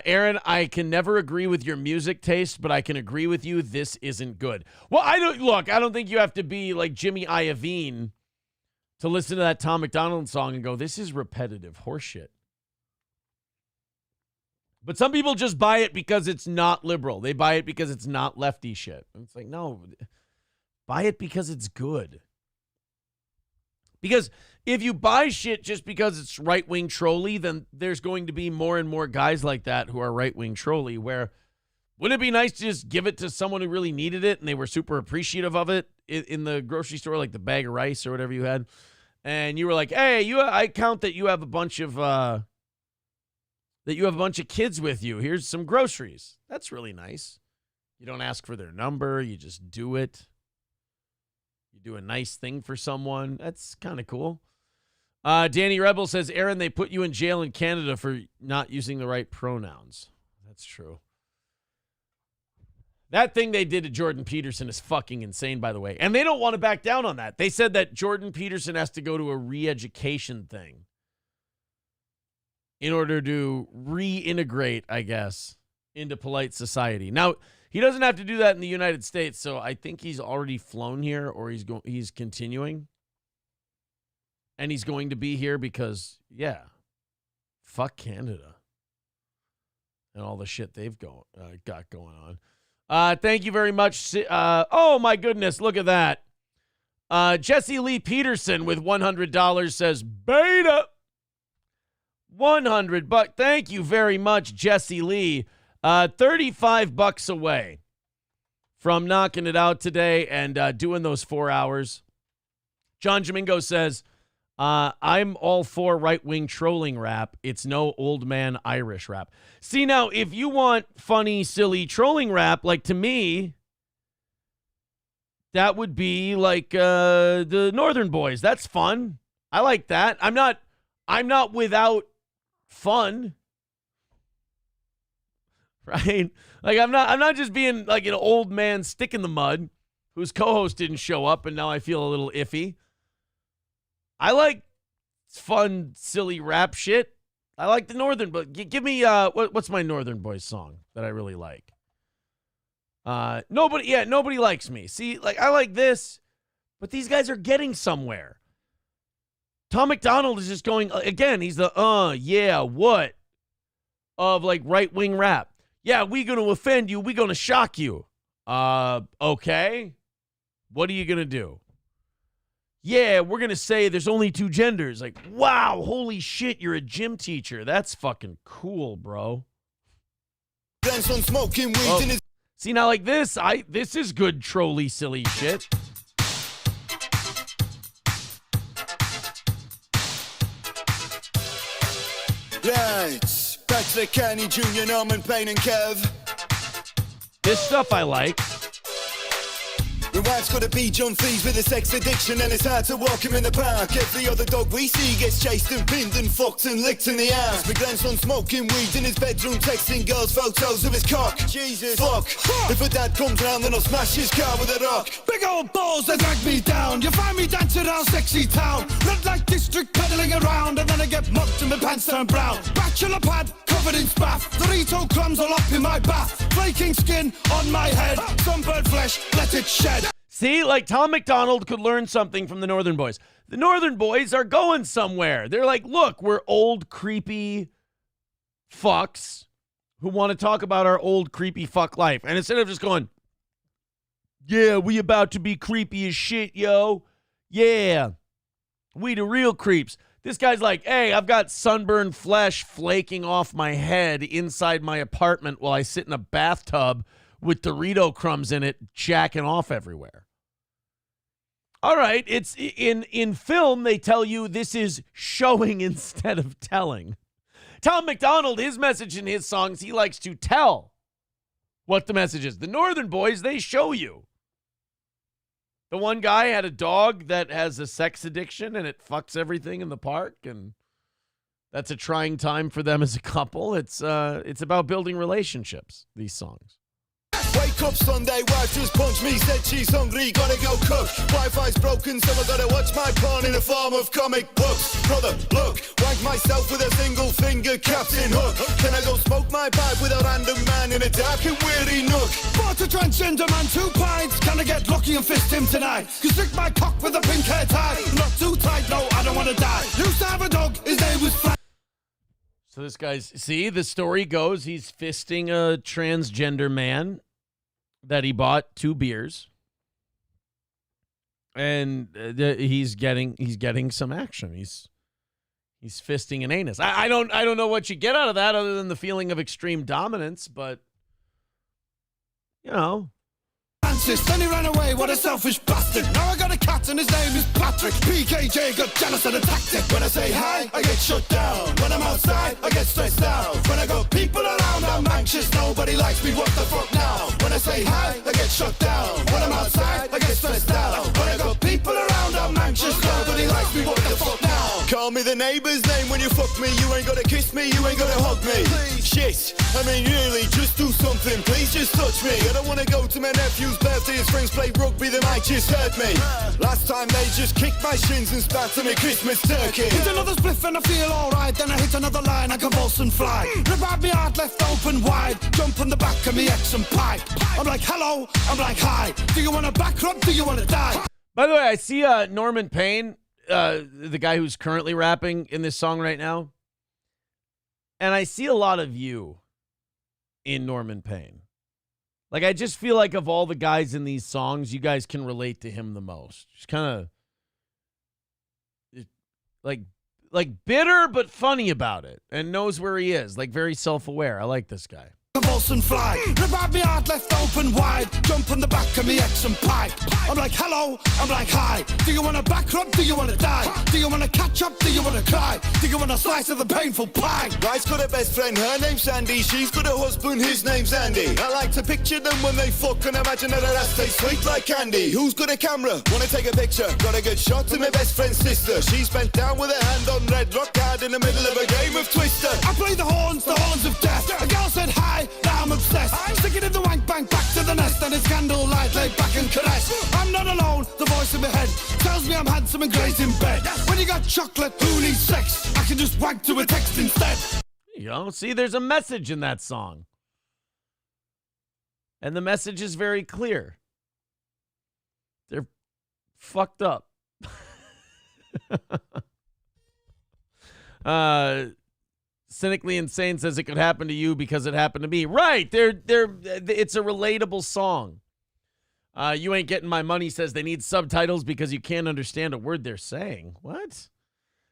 [SPEAKER 2] Aaron, I can never agree with your music taste, but I can agree with you this isn't good. Well, I don't think you have to be like Jimmy Iovine to listen to that Tom McDonald song and go, this is repetitive horseshit. But some people just buy it because it's not liberal. They buy it because it's not lefty shit. And it's like, no, buy it because it's good. Because if you buy shit just because it's right-wing trolly, then there's going to be more and more guys like that who are right-wing trolly, where wouldn't it be nice to just give it to someone who really needed it and they were super appreciative of it in the grocery store, like the bag of rice or whatever you had, and you were like, hey, I count that you have a bunch of kids with you. Here's some groceries. That's really nice. You don't ask for their number. You just do it. You do a nice thing for someone. That's kind of cool. Danny Rebel says, Aaron, they put you in jail in Canada for not using the right pronouns. That's true. That thing they did to Jordan Peterson is fucking insane, by the way. And they don't want to back down on that. They said that Jordan Peterson has to go to a re-education thing in order to reintegrate, I guess, into polite society. Now, he doesn't have to do that in the United States, so I think he's already flown here, or he's continuing. And he's going to be here because, yeah, fuck Canada and all the shit they've got going on. Thank you very much. Oh, my goodness, look at that. Jesse Lee Peterson with $100 says, beta. $100. Thank you very much, Jesse Lee. $35 away from knocking it out today and doing those 4 hours. John Domingo says, I'm all for right-wing trolling rap. It's no old man Irish rap. See, now, if you want funny, silly trolling rap, like, to me, that would be like the Northern Boys. That's fun. I like that. I'm not without fun. Right? Like, I'm not just being like an old man stick in the mud whose co-host didn't show up and now I feel a little iffy. I like fun, silly rap shit. I like the Northern, but give me what's my Northern Boys song that I really like? Nobody likes me. See, like, I like this, but these guys are getting somewhere. Tom McDonald is just going, again, he's the what of like right-wing rap. Yeah, we gonna offend you, we gonna shock you. Okay. What are you gonna do? Yeah, we're gonna say there's only two genders. Like, wow, holy shit, you're a gym teacher. That's fucking cool, bro. See, now, like this is good trolly silly shit.
[SPEAKER 6] Right, back to the Kenny Jr., Norman Payne and Kev.
[SPEAKER 2] This stuff I like.
[SPEAKER 6] My wife's got a beach on fees with a sex addiction, and it's hard to walk him in the park. Every other dog we see gets chased and pinned and fucked and licked in the ass. My grandson smoking weed in his bedroom, texting girls photos of his cock. Jesus, fuck. If a dad comes round, then I'll smash his car with a rock. Big old balls that drag me down. You find me dancing around sexy town. Red light district pedaling around, and then I get mugged and my pants turn brown. Bachelor pad covered in spaff. Dorito crumbs all up in my bath. Flaking skin on my head. Sunburned flesh, let it shed.
[SPEAKER 2] See, like, Tom McDonald could learn something from the Northern Boys. The Northern Boys are going somewhere. They're like, look, we're old, creepy fucks who want to talk about our old, creepy fuck life. And instead of just going, yeah, we about to be creepy as shit, yo. Yeah, we the real creeps. This guy's like, hey, I've got sunburned flesh flaking off my head inside my apartment while I sit in a bathtub with Dorito crumbs in it, jacking off everywhere. All right, it's in film, they tell you this is showing instead of telling. Tom McDonald, his message in his songs, he likes to tell what the message is. The Northern Boys, they show you. The one guy had a dog that has a sex addiction and it fucks everything in the park, and that's a trying time for them as a couple. It's about building relationships, these songs.
[SPEAKER 6] Wake up Sunday, wife just punched me, said she's hungry, gotta go cook. Wi-Fi's broken, so I gotta watch my porn in the form of comic books. Brother, look, wank myself with a single finger, Captain Hook. Can I go smoke my pipe with a random man in a dark and weary nook? Bought a transgender man 2 pints, can I get lucky and fist him tonight? Cause stick my cock with a pink hair tie, not too tight, no, I don't wanna die. Used to have a dog, his name was Flat.
[SPEAKER 2] So this guy's, see, the story goes, he's fisting a transgender man that he bought 2 beers, and he's getting some action. He's fisting an anus. I don't know what you get out of that other than the feeling of extreme dominance, but you know.
[SPEAKER 6] Then he ran away, what a selfish bastard. Now I got a cat and his name is Patrick. PKJ got jealous and attacked it. When I say hi, I get shut down. When I'm outside, I get stressed out. When I got people around, I'm anxious. Nobody likes me, what the fuck now? When I say hi, I get shut down. When I'm outside, I get stressed out. When I got people around, I'm anxious. Nobody likes me, what the fuck now? Call me the neighbor's name when you fuck me. You ain't gotta kiss me, you ain't gotta hug me. Shit, I mean really, just do something. Please just touch me. I don't wanna go to my nephew's birthday. His friends play rugby, they might just hurt me. Last time they just kicked my shins and spat on me Christmas turkey. Hit another spliff and I feel alright. Then I hit another line, I convulse and fly. Rip out me heart left open wide. Jump on the back of me ex and pipe. I'm like hello, I'm like hi. Do you wanna back rub, do you wanna die?
[SPEAKER 2] By the way, I see Norman Payne, the guy who's currently rapping in this song right now, and I see a lot of you in Norman Payne. Like, I just feel like of all the guys in these songs, you guys can relate to him the most. Just kind of like bitter but funny about it and knows where he is. Like, very self-aware. I like this guy.
[SPEAKER 6] Convulse and fly. Rip out me heart left open wide. Jump on the back of me ex and pipe. I'm like hello, I'm like hi. Do you wanna back rub, do you wanna die? Do you wanna catch chop? Do you wanna cry? Do you want a slice of the painful pie?
[SPEAKER 10] Guy's got a best friend, her name's Sandy. She's got a husband, his name's Andy. I like to picture them when they fuck and imagine that her ass tastes sweet like candy. Who's got a camera? Wanna take a picture? Got a good shot of my best friend's sister. She's bent down with her hand on red rock hard in the middle of a game of Twister.
[SPEAKER 6] I play the horns of death. A girl said hi, now I'm obsessed. Stick it in the wank bank, back to the nest, and it's candlelight, lay back and caress. I'm not alone, the voice in my head tells me I'm handsome and great in bed. When you got chocolate, who needs sex? I can just wank to a text instead.
[SPEAKER 2] You know, see, there's a message in that song. And the message is very clear. They're fucked up. Cynically Insane says it could happen to you because it happened to me. Right. It's a relatable song. You Ain't Getting My Money says they need subtitles because you can't understand a word they're saying. What?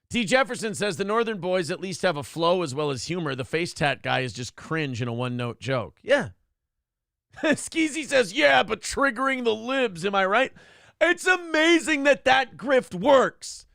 [SPEAKER 2] T. Jefferson says the Northern boys at least have a flow as well as humor. The face tat guy is just cringe in a one-note joke. Yeah. Skeezy says, yeah, but triggering the libs, am I right? It's amazing that grift works.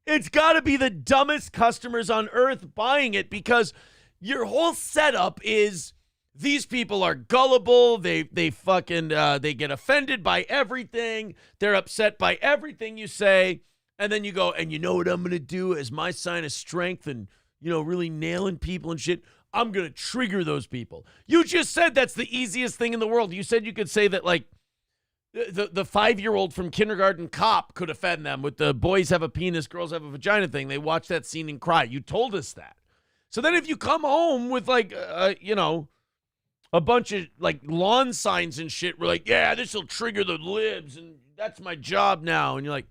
[SPEAKER 2] It's got to be the dumbest customers on earth buying it because your whole setup is these people are gullible. They fucking they get offended by everything. They're upset by everything you say. And then you go, and you know what I'm going to do as my sign of strength and, you know, really nailing people and shit? I'm going to trigger those people. You just said that's the easiest thing in the world. You said you could say that, like, the 5-year-old from Kindergarten Cop could offend them with the boys have a penis, girls have a vagina thing. They watch that scene and cry. You told us that. So then if you come home with, like, you know, a bunch of, like, lawn signs and shit, we're like, yeah, this will trigger the libs, and that's my job now. And you're like,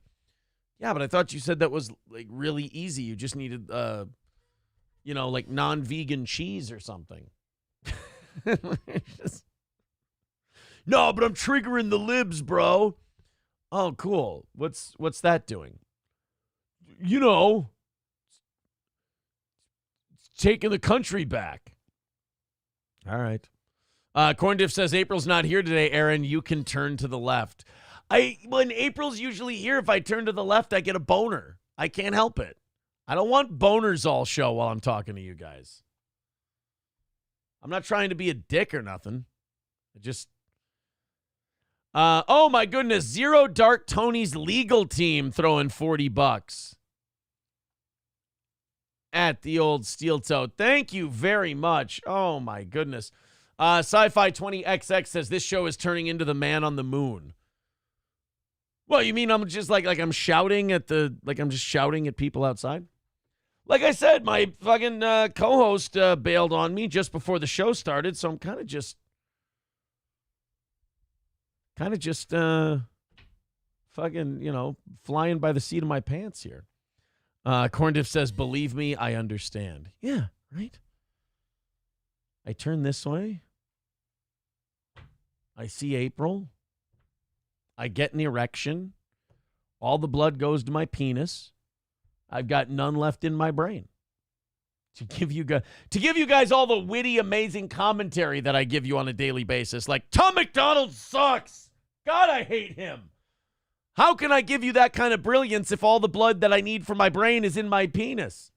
[SPEAKER 2] yeah, but I thought you said that was, like, really easy. You just needed, you know, like non-vegan cheese or something. No, but I'm triggering the libs, bro. Oh, cool. What's that doing? You know, it's taking the country back. All right. Corn Diff says April's not here today, Aaron. You can turn to the left. When April's usually here, if I turn to the left, I get a boner. I can't help it. I don't want boners all show while I'm talking to you guys. I'm not trying to be a dick or nothing. I just... oh, my goodness. Zero Dark Tony's legal team throwing $40 at the old steel toe. Thank you very much. Oh, my goodness. Sci-Fi 20XX says this show is turning into the Man on the Moon. Well, you mean I'm just like I'm shouting at I'm just shouting at people outside? Like I said, my fucking co-host bailed on me just before the show started, so I'm kind of just fucking, you know, flying by the seat of my pants here. Corndiff says, believe me, I understand. Yeah, right? I turn this way. I see April. I get an erection. All the blood goes to my penis. I've got none left in my brain. To give you guys all the witty, amazing commentary that I give you on a daily basis. Like, Tom McDonald sucks. God, I hate him. How can I give you that kind of brilliance if all the blood that I need for my brain is in my penis?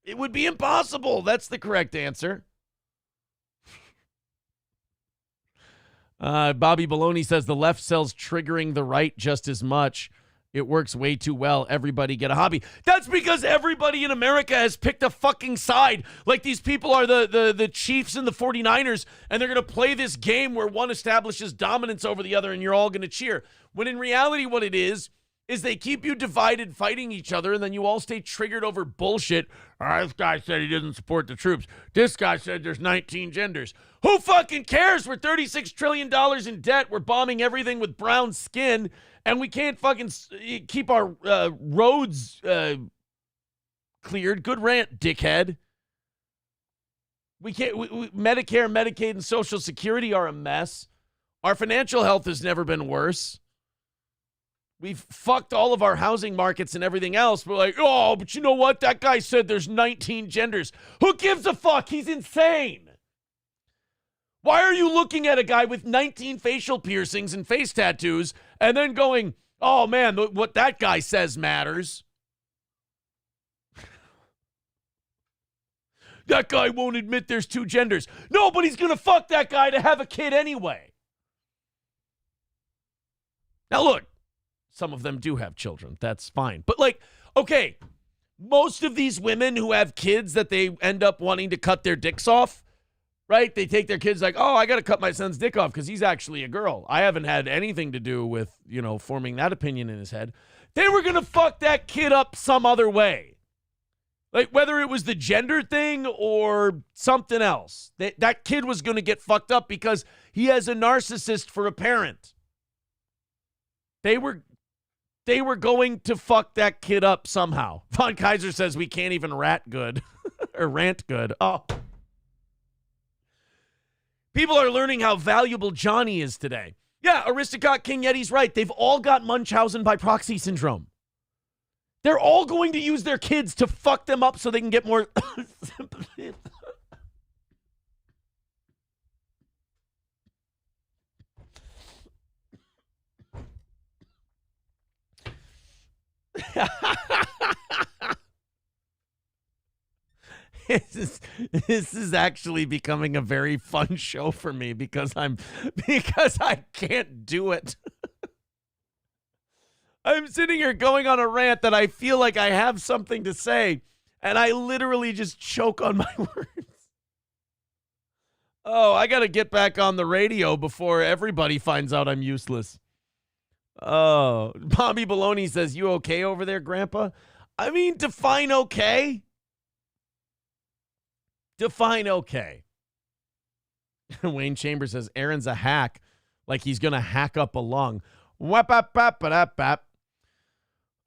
[SPEAKER 2] It would be impossible. That's the correct answer. Bobby Baloney says the left sells triggering the right just as much. It works way too well. Everybody get a hobby. That's because everybody in America has picked a fucking side. Like these people are the Chiefs and the 49ers, and they're going to play this game where one establishes dominance over the other, and you're all going to cheer. When in reality what it is they keep you divided fighting each other, and then you all stay triggered over bullshit. This guy said he doesn't support the troops. This guy said there's 19 genders. Who fucking cares? We're $36 trillion in debt. We're bombing everything with brown skin, and we can't fucking keep our roads cleared. Good rant, dickhead. We can't. Medicare, Medicaid, and Social Security are a mess. Our financial health has never been worse. We've fucked all of our housing markets and everything else. We're like, oh, but you know what? That guy said there's 19 genders. Who gives a fuck? He's insane. Why are you looking at a guy with 19 facial piercings and face tattoos and then going, oh, man, what that guy says matters? That guy won't admit there's two genders. No, but he's going to fuck that guy to have a kid anyway. Now, look, some of them do have children. That's fine. But, like, okay, most of these women who have kids that they end up wanting to cut their dicks off, right? They take their kids like, oh, I got to cut my son's dick off because he's actually a girl. I haven't had anything to do with, forming that opinion in his head. They were going to fuck that kid up some other way. Like, whether it was the gender thing or something else, that kid was going to get fucked up because he has a narcissist for a parent. They were going to fuck that kid up somehow. Von Kaiser says we can't even rat good or rant good. Oh. People are learning how valuable Johnny is today. Yeah, Aristocrat King Yeti's right. They've all got Munchausen by proxy syndrome. They're all going to use their kids to fuck them up so they can get more sympathy. This is actually becoming a very fun show for me because I can't do it. I'm sitting here going on a rant that I feel like I have something to say, and I literally just choke on my words. Oh, I got to get back on the radio before everybody finds out I'm useless. Oh, Bobby Baloney says, you okay over there, Grandpa? I mean, define okay. Define okay. Wayne Chambers says, Aaron's a hack, like he's going to hack up a lung. Wap-a-pap-a-pap-pap.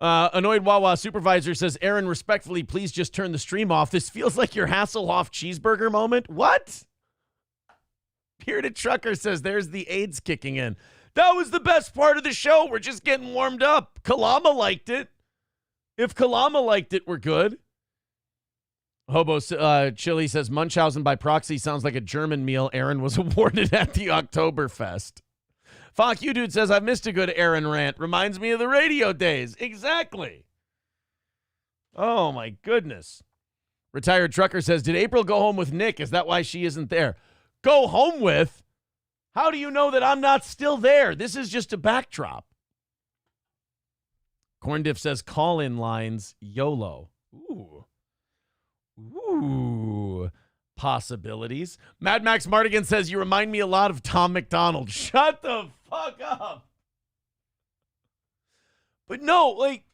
[SPEAKER 2] Annoyed Wawa supervisor says, Aaron, respectfully, please just turn the stream off. This feels like your Hasselhoff cheeseburger moment. What? Bearded Trucker says, there's the AIDS kicking in. That was the best part of the show. We're just getting warmed up. Kalama liked it. If Kalama liked it, we're good. Hobo Chili says, Munchausen by proxy sounds like a German meal Aaron was awarded at the Oktoberfest. Fuck you, dude says, I've missed a good Aaron rant. Reminds me of the radio days. Exactly. Oh, my goodness. Retired Trucker says, did April go home with Nick? Is that why she isn't there? Go home with? How do you know that I'm not still there? This is just a backdrop. Corndiff says, call-in lines, YOLO. Ooh. Possibilities. Mad Max Mardigan says, you remind me a lot of Tom McDonald. Shut the fuck up. But no, like,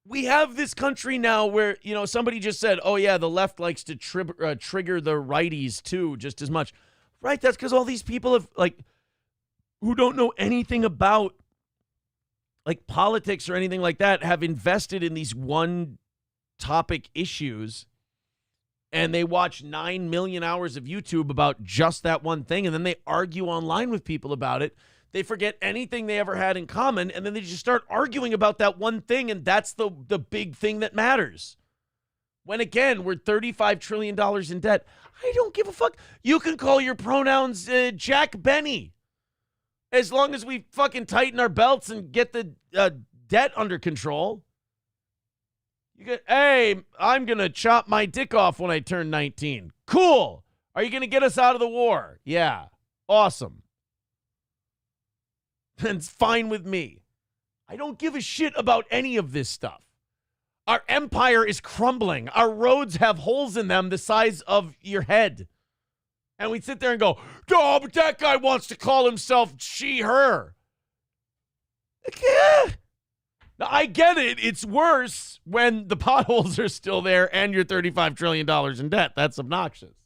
[SPEAKER 2] we have this country now where, somebody just said, oh yeah, the left likes to trigger the righties too, just as much. Right, that's because all these people have, who don't know anything about, politics or anything like that, have invested in these one topic issues. And they watch 9 million hours of YouTube about just that one thing, and then they argue online with people about it. They forget anything they ever had in common, and then they just start arguing about that one thing, and that's the big thing that matters. When, again, we're $35 trillion in debt. I don't give a fuck. You can call your pronouns Jack Benny. As long as we fucking tighten our belts and get the debt under control. Hey, I'm going to chop my dick off when I turn 19. Cool. Are you going to get us out of the war? Yeah. Awesome. It's fine with me. I don't give a shit about any of this stuff. Our empire is crumbling. Our roads have holes in them the size of your head. And we sit there and go, oh, but that guy wants to call himself she, her. Yeah. Now, I get it. It's worse when the potholes are still there and you're $35 trillion in debt. That's obnoxious.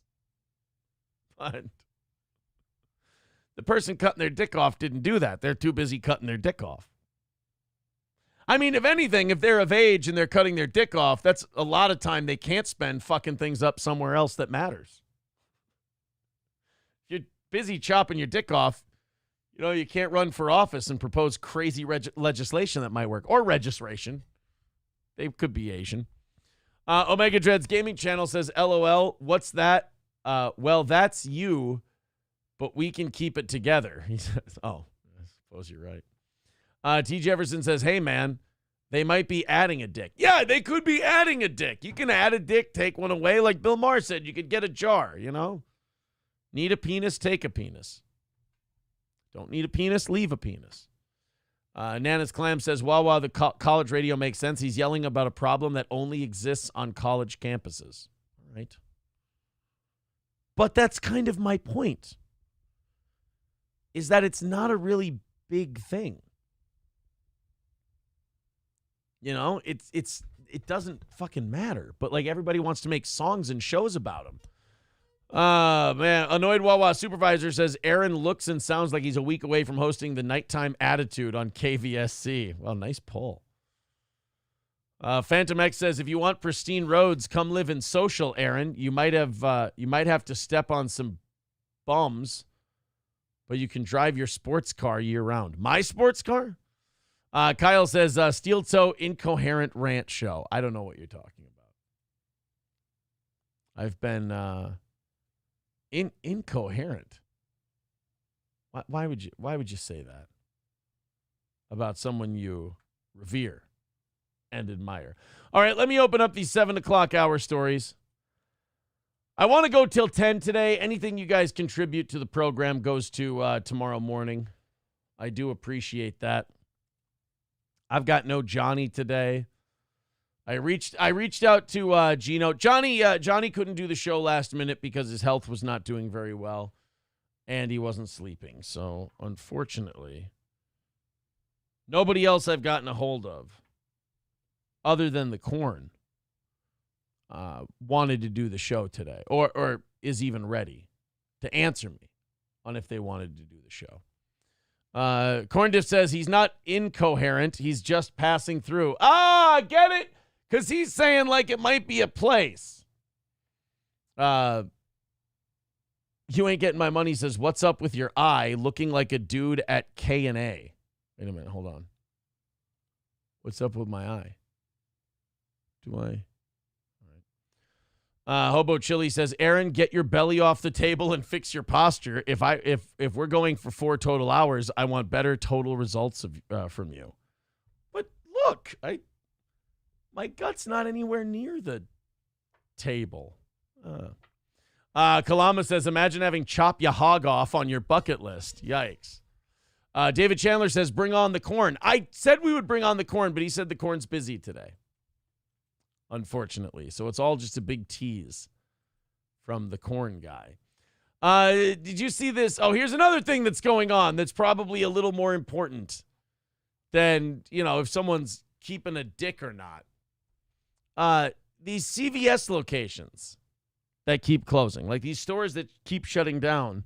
[SPEAKER 2] But the person cutting their dick off didn't do that. They're too busy cutting their dick off. I mean, if anything, if they're of age and they're cutting their dick off, that's a lot of time they can't spend fucking things up somewhere else that matters. If you're busy chopping your dick off, you can't run for office and propose crazy legislation that might work. Or registration. They could be Asian. Omega Dreads Gaming Channel says, LOL, what's that? Well, that's you, but we can keep it together. He says, oh, I suppose you're right. T. Jefferson says, hey, man, They might be adding a dick. Yeah, they could be adding a dick. You can add a dick, take one away. Like Bill Maher said, you could get a jar, you know? Need a penis, take a penis. Don't need a penis, leave a penis. Nana's Clam says, wow, the college radio makes sense. He's yelling about a problem that only exists on college campuses. All right. But that's kind of my point, is that it's not a really big thing. You know, it doesn't fucking matter. But, like, everybody wants to make songs and shows about him. Man. Annoyed Wawa Supervisor says, Aaron looks and sounds like he's a week away from hosting the Nighttime Attitude on KVSC. Well, nice pull. Phantom X says, if you want pristine roads, come live in Social, Aaron. You might have to step on some bums, but you can drive your sports car year-round. My sports car? Kyle says, Steel Toe Incoherent Rant Show. I don't know what you're talking about. I've been incoherent. Why would you say that about someone you revere and admire? All right, let me open up these 7 o'clock hour stories. I want to go till 10 today. Anything you guys contribute to the program goes to tomorrow morning. I do appreciate that. I've got no Johnny today. I reached out to Gino. Johnny couldn't do the show last minute because his health was not doing very well, and he wasn't sleeping. So, unfortunately, nobody else I've gotten a hold of, other than the Corn, wanted to do the show today, or is even ready to answer me on if they wanted to do the show. Corndiff says he's not incoherent. He's just passing through. Get it? Because he's saying like it might be a place. You ain't getting my money says, what's up with your eye looking like a dude at K&A? Wait a minute. Hold on. What's up with my eye? Do I? Hobo Chili says, Aaron, get your belly off the table and fix your posture. If we're going for 4 total hours, I want better total results from you. But look, my gut's not anywhere near the table. Kalama says, imagine having chop ya hog off on your bucket list. Yikes. David Chandler says, bring on the Corn. I said we would bring on the Corn, but he said the Corn's busy today. Unfortunately. So it's all just a big tease from the Corn guy. Did you see this? Oh, here's another thing that's going on that's probably a little more important than, if someone's keeping a dick or not. These CVS locations that keep closing, like these stores that keep shutting down,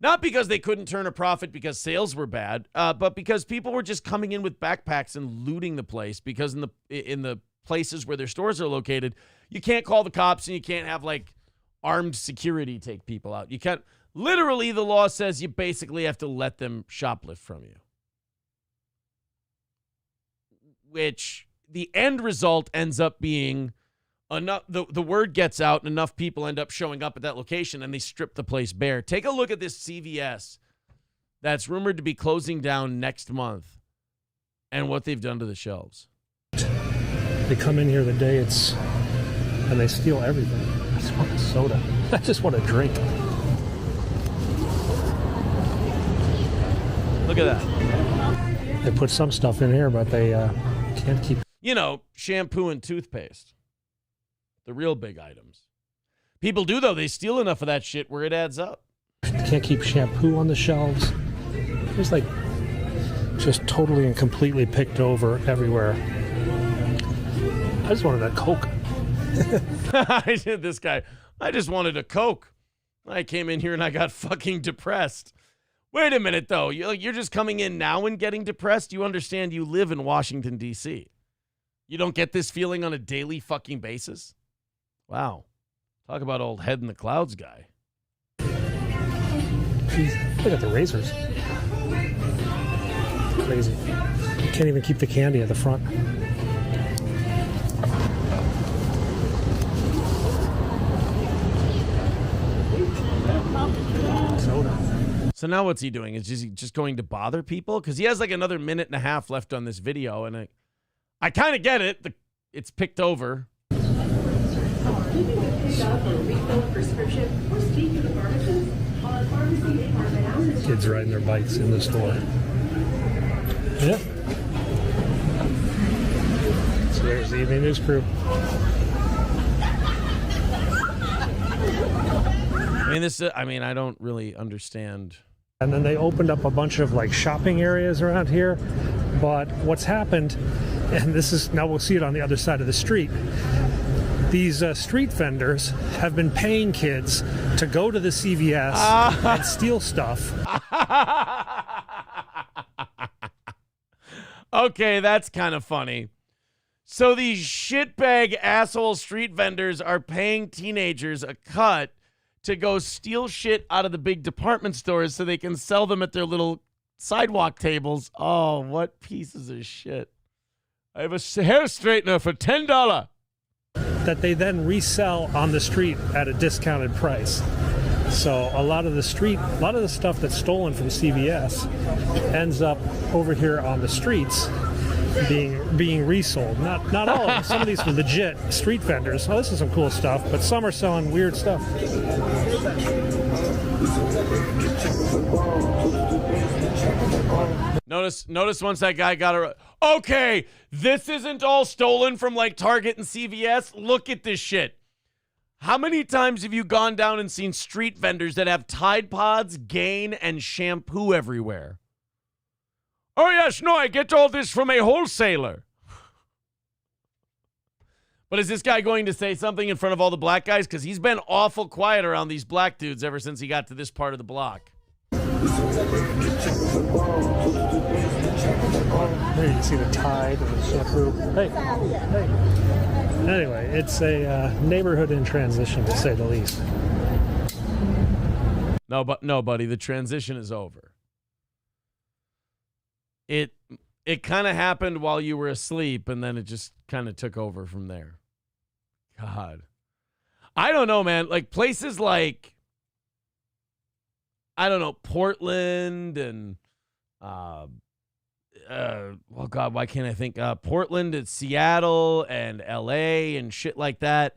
[SPEAKER 2] not because they couldn't turn a profit because sales were bad, but because people were just coming in with backpacks and looting the place because in the places where their stores are located, you can't call the cops and you can't have like armed security take people out. You can't, literally the law says you basically have to let them shoplift from you. Which the end result ends up being enough, the word gets out and enough people end up showing up at that location and they strip the place bare. Take a look at this CVS that's rumored to be closing down next month and what they've done to the shelves.
[SPEAKER 8] They come in here the day and they steal everything. I just want a soda. I just want a drink.
[SPEAKER 2] Look at that.
[SPEAKER 8] They put some stuff in here, but they can't keep.
[SPEAKER 2] Shampoo and toothpaste. The real big items. People do, though. They steal enough of that shit where it adds up.
[SPEAKER 8] Can't keep shampoo on the shelves. It's like just totally and completely picked over everywhere. I just wanted a Coke.
[SPEAKER 2] I did this guy. I just wanted a Coke. I came in here and I got fucking depressed. Wait a minute, though. You're just coming in now and getting depressed? You understand you live in Washington, D.C. You don't get this feeling on a daily fucking basis? Wow. Talk about old head in the clouds guy.
[SPEAKER 8] Jeez, look at the razors. Crazy. Can't even keep the candy at the front.
[SPEAKER 2] So now what's he doing? Is he just going to bother people? Because he has like another minute and a half left on this video, and I kind of get it. It's picked over.
[SPEAKER 8] Kids riding their bikes in the store. Yeah. So there's the evening news crew.
[SPEAKER 2] I don't really understand.
[SPEAKER 8] And then they opened up a bunch of like shopping areas around here. But what's happened, and this is, now we'll see it on the other side of the street. These street vendors have been paying kids to go to the CVS and steal stuff.
[SPEAKER 2] Okay, that's kind of funny. So these shitbag asshole street vendors are paying teenagers a cut to go steal shit out of the big department stores so they can sell them at their little sidewalk tables. Oh, what pieces of shit. I have a hair straightener for $10.
[SPEAKER 8] That they then resell on the street at a discounted price. So a lot of the stuff that's stolen from CVS ends up over here on the streets being resold. Not all of them. Some of these are legit street vendors. Oh, this is some cool stuff, but some are selling weird stuff.
[SPEAKER 2] Notice once that guy got okay, this isn't all stolen from like Target and CVS. Look at this shit. How many times have you gone down and seen street vendors that have Tide Pods, Gain, and shampoo everywhere? Oh, yes, no, I get all this from a wholesaler. But is this guy going to say something in front of all the black guys? Because he's been awful quiet around these black dudes ever since he got to this part of the block.
[SPEAKER 8] There you can see the Tide and the shampoo. Hey. Anyway, it's a neighborhood in transition, to say the least.
[SPEAKER 2] No, buddy, the transition is over. It kind of happened while you were asleep, and then it just kind of took over from there. God. I don't know, man. Like, places like, I don't know, Portland and, well, God, why can't I think? Portland and Seattle and LA and shit like that.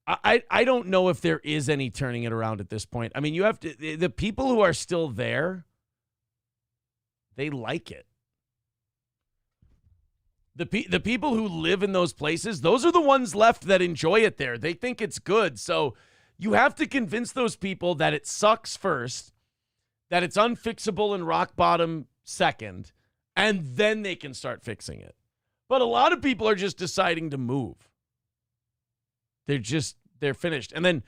[SPEAKER 2] I don't know if there is any turning it around at this point. I mean, you have to, the people who are still there, they like it. The people who live in those places, those are the ones left that enjoy it there. They think it's good. So you have to convince those people that it sucks first, that it's unfixable and rock bottom second, and then they can start fixing it. But a lot of people are just deciding to move. They're finished. And then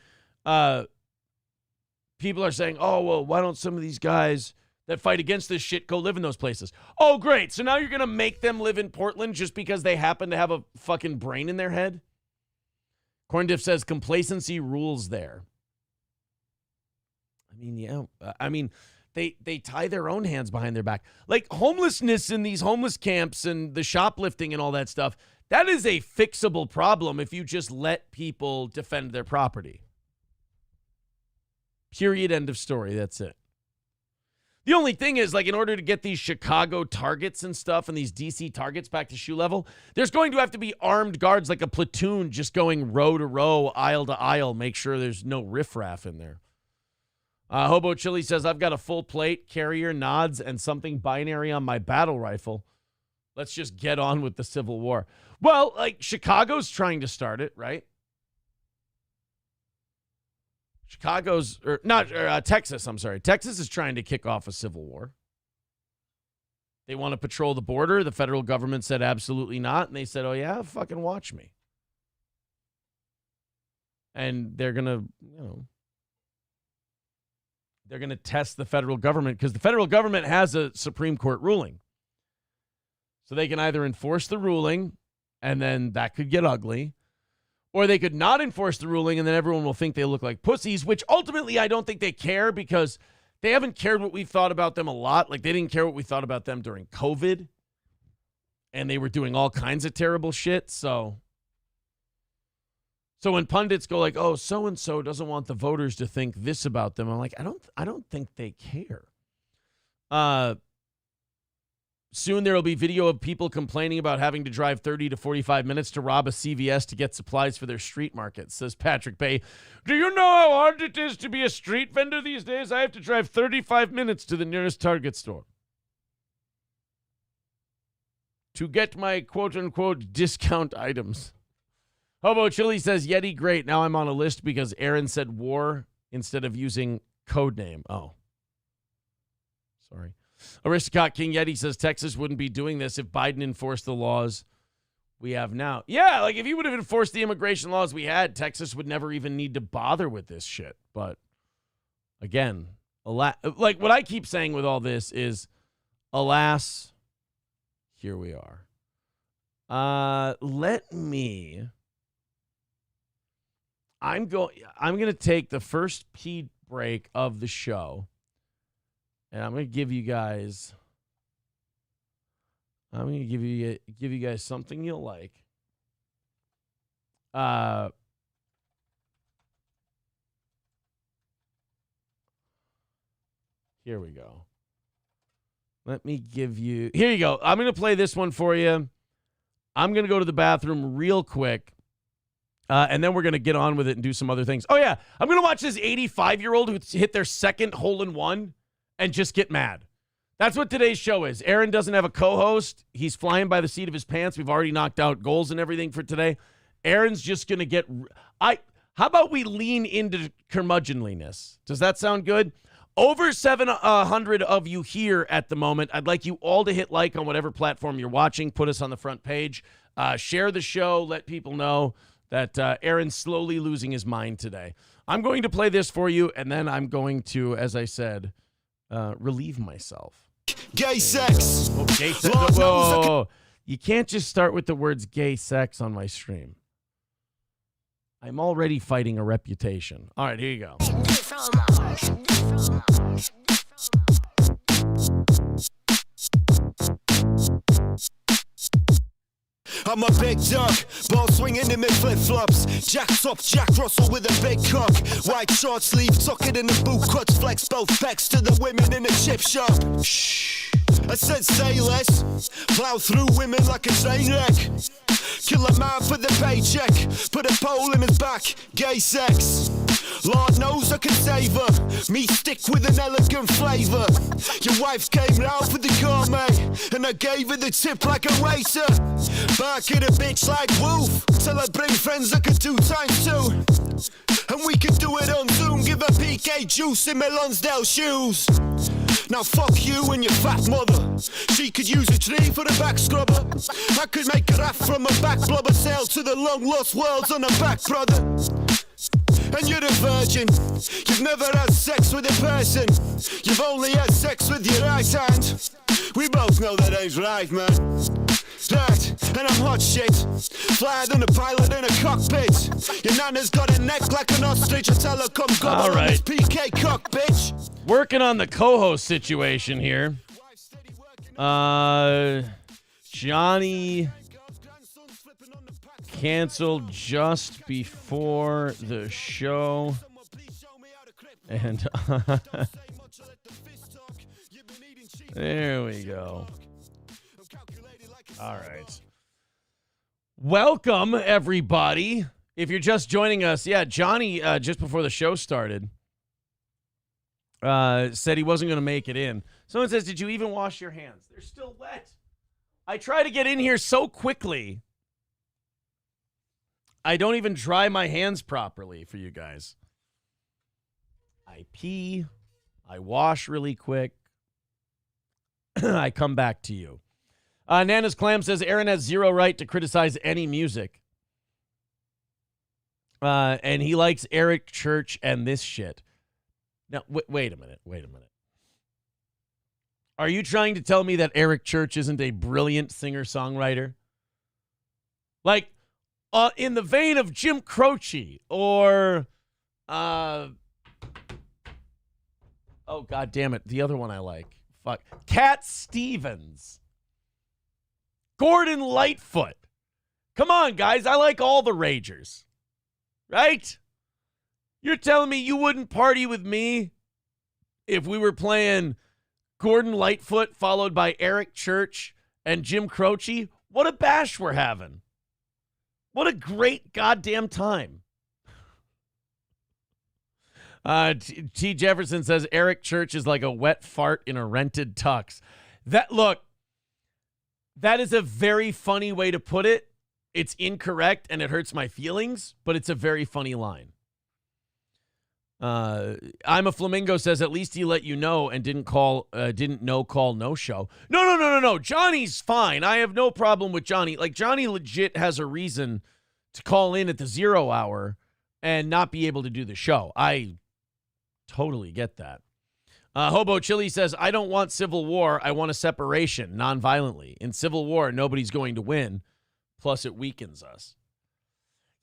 [SPEAKER 2] people are saying, oh, well, why don't some of these guys that fight against this shit go live in those places? Oh, great. So now you're going to make them live in Portland just because they happen to have a fucking brain in their head? Corndiff says complacency rules there. I mean, yeah. I mean, they tie their own hands behind their back. Like homelessness in these homeless camps and the shoplifting and all that stuff, that is a fixable problem if you just let people defend their property. Period. End of story. That's it. The only thing is, like, in order to get these Chicago targets and stuff and these DC targets back to shoe level, there's going to have to be armed guards, like a platoon just going row to row, aisle to aisle, make sure there's no riffraff in there. Hobo Chili says, I've got a full plate, carrier, nods, and something binary on my battle rifle. Let's just get on with the Civil War. Well, like, Chicago's trying to start it, right? Texas, I'm sorry. Texas is trying to kick off a civil war. They want to patrol the border. The federal government said absolutely not. And they said, oh, yeah, fucking watch me. And they're going to, they're going to test the federal government because the federal government has a Supreme Court ruling. So they can either enforce the ruling, and then that could get ugly, or they could not enforce the ruling, and then everyone will think they look like pussies, which ultimately I don't think they care because they haven't cared what we've thought about them a lot. Like, they didn't care what we thought about them during COVID, and they were doing all kinds of terrible shit. So when pundits go like, oh, so-and-so doesn't want the voters to think this about them, I'm like, I don't think they care. Soon there will be video of people complaining about having to drive 30 to 45 minutes to rob a CVS to get supplies for their street market, says Patrick Bay. Do you know how hard it is to be a street vendor these days? I have to drive 35 minutes to the nearest Target store to get my quote-unquote discount items. Hobo Chili says, Yeti, great. Now I'm on a list because Aaron said war instead of using code name. Oh. Sorry. Aristocrat King Yeti says Texas wouldn't be doing this if Biden enforced the laws we have now. Yeah, like if he would have enforced the immigration laws we had, Texas would never even need to bother with this shit. But again, like what I keep saying with all this is, alas, here we are. I'm going to take the first pee break of the show. And I'm going to give you guys something you'll like. Here we go. Here you go. I'm going to play this one for you. I'm going to go to the bathroom real quick. And then we're going to get on with it and do some other things. Oh, yeah. I'm going to watch this 85-year-old who hit their second hole-in-one and just get mad. That's what today's show is. Aaron doesn't have a co-host. He's flying by the seat of his pants. We've already knocked out goals and everything for today. Aaron's just going to get... How about we lean into curmudgeonliness? Does that sound good? Over 700 of you here at the moment. I'd like you all to hit like on whatever platform you're watching. Put us on the front page. Share the show. Let people know that Aaron's slowly losing his mind today. I'm going to play this for you, and then I'm going to, as I said, relieve myself.
[SPEAKER 10] Gay sex.
[SPEAKER 2] Oh, gay sex. Whoa. You can't just start with the words gay sex on my stream. I'm already fighting a reputation. All right, here you go.
[SPEAKER 10] I'm a big dog, ball swinging in my flip-flops. Jack top, Jack Russell with a big cock. White short sleeve, tuck it in the boot cuts. Flex both pecs to the women in the chip shop. Shh, I said say less. Plow through women like a train wreck. Kill a man for the paycheck. Put a pole in his back, gay sex. Lord knows I can save her. Me stick with an elegant flavor. Your wife came round for the gourmet, and I gave her the tip like a waiter. Back at a bitch like woof. Till I bring friends I could do times two. And we could do it on Zoom. Give her PK juice in my Lonsdale shoes. Now fuck you and your fat mother. She could use a tree for a back scrubber. I could make her half from a back blubber. Sail to the long lost worlds on her back, brother. And you're a virgin. You've never had sex with a person. You've only had sex with your right hand. We both know that ain't right, man. That, and I'm hot shit. Flyer than a pilot in a cockpit. Your nana's got a neck like an ostrich. I tell her come go on this PK cock, bitch.
[SPEAKER 2] Working on the co-host situation here. Johnny canceled just before the show. And there we go. All right. Welcome, everybody. If you're just joining us, yeah, Johnny, just before the show started, said he wasn't going to make it in. Someone says, did you even wash your hands? They're still wet. I try to get in here so quickly. I don't even dry my hands properly for you guys. I pee. I wash really quick. I come back to you. Nana's Clam says, Aaron has zero right to criticize any music. And he likes Eric Church and this shit. Now, wait a minute. Are you trying to tell me that Eric Church isn't a brilliant singer-songwriter? Like, in the vein of Jim Croce or, oh, God damn it, the other one I like. Fuck. Cat Stevens. Gordon Lightfoot. Come on, guys. I like all the Ragers. Right? You're telling me you wouldn't party with me if we were playing Gordon Lightfoot followed by Eric Church and Jim Croce. What a bash we're having. What a great goddamn time. T. Jefferson says Eric Church is like a wet fart in a rented tux. That is a very funny way to put it. It's incorrect and it hurts my feelings, but it's a very funny line. I'm a Flamingo says at least he let you know and didn't call no show. No. Johnny's fine. I have no problem with Johnny. Like, Johnny legit has a reason to call in at the 0 hour and not be able to do the show. I totally get that. Hobo Chili says, I don't want civil war. I want a separation non-violently. In civil war, nobody's going to win. Plus, it weakens us.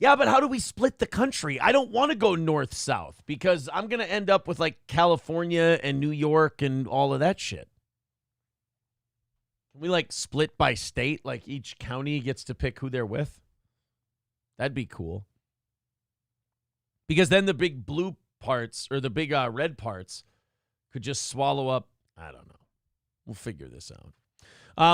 [SPEAKER 2] Yeah, but how do we split the country? I don't want to go north-south because I'm going to end up with, like, California and New York and all of that shit. Can we, like, split by state? Like, each county gets to pick who they're with? That'd be cool. Because then the big blue parts or the big red parts could just swallow up. I don't know. We'll figure this out.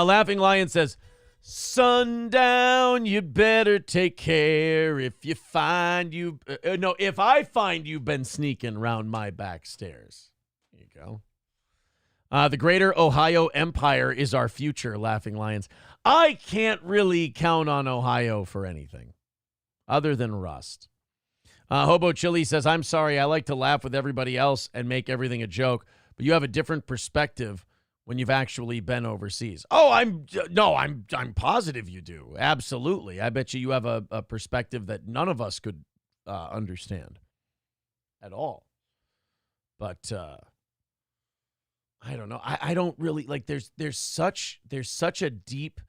[SPEAKER 2] Laughing Lion says, sundown, you better take care if I find you've been sneaking around my back stairs. There you go. The greater Ohio Empire is our future, Laughing Lions. I can't really count on Ohio for anything other than rust. Hobo Chili says, I'm sorry, I like to laugh with everybody else and make everything a joke, but you have a different perspective when you've actually been overseas. Oh, I'm positive you do. Absolutely. I bet you have a perspective that none of us could understand at all. But I don't know. I don't really like. There's such a deep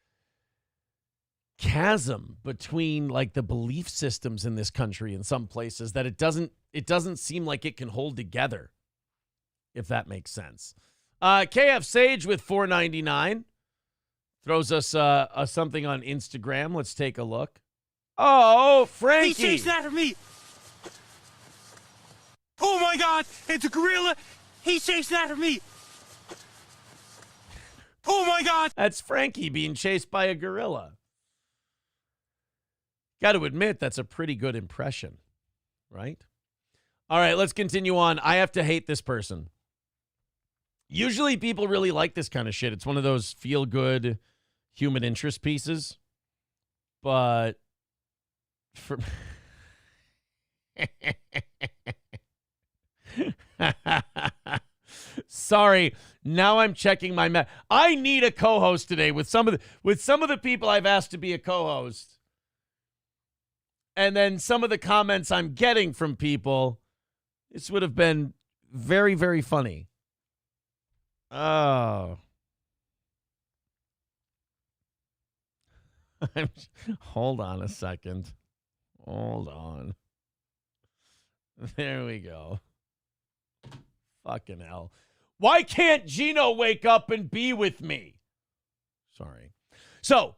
[SPEAKER 2] chasm between like the belief systems in this country in some places that it doesn't seem like it can hold together, if that makes sense. KF Sage with $4.99 throws us something on Instagram. Let's take a look. Oh, Frankie!
[SPEAKER 11] He chased after me. Oh my God! It's a gorilla. He's chasing after me. Oh my God!
[SPEAKER 2] That's Frankie being chased by a gorilla. Got to admit, that's a pretty good impression, right? All right, let's continue on. I have to hate this person. Usually people really like this kind of shit. It's one of those feel-good human interest pieces. But for sorry, now I'm checking my I need a co-host today with some of the people I've asked to be a co-host. And then some of the comments I'm getting from people, this would have been very, very funny. Oh. Hold on a second. Hold on. There we go. Fucking hell. Why can't Gino wake up and be with me? Sorry. So,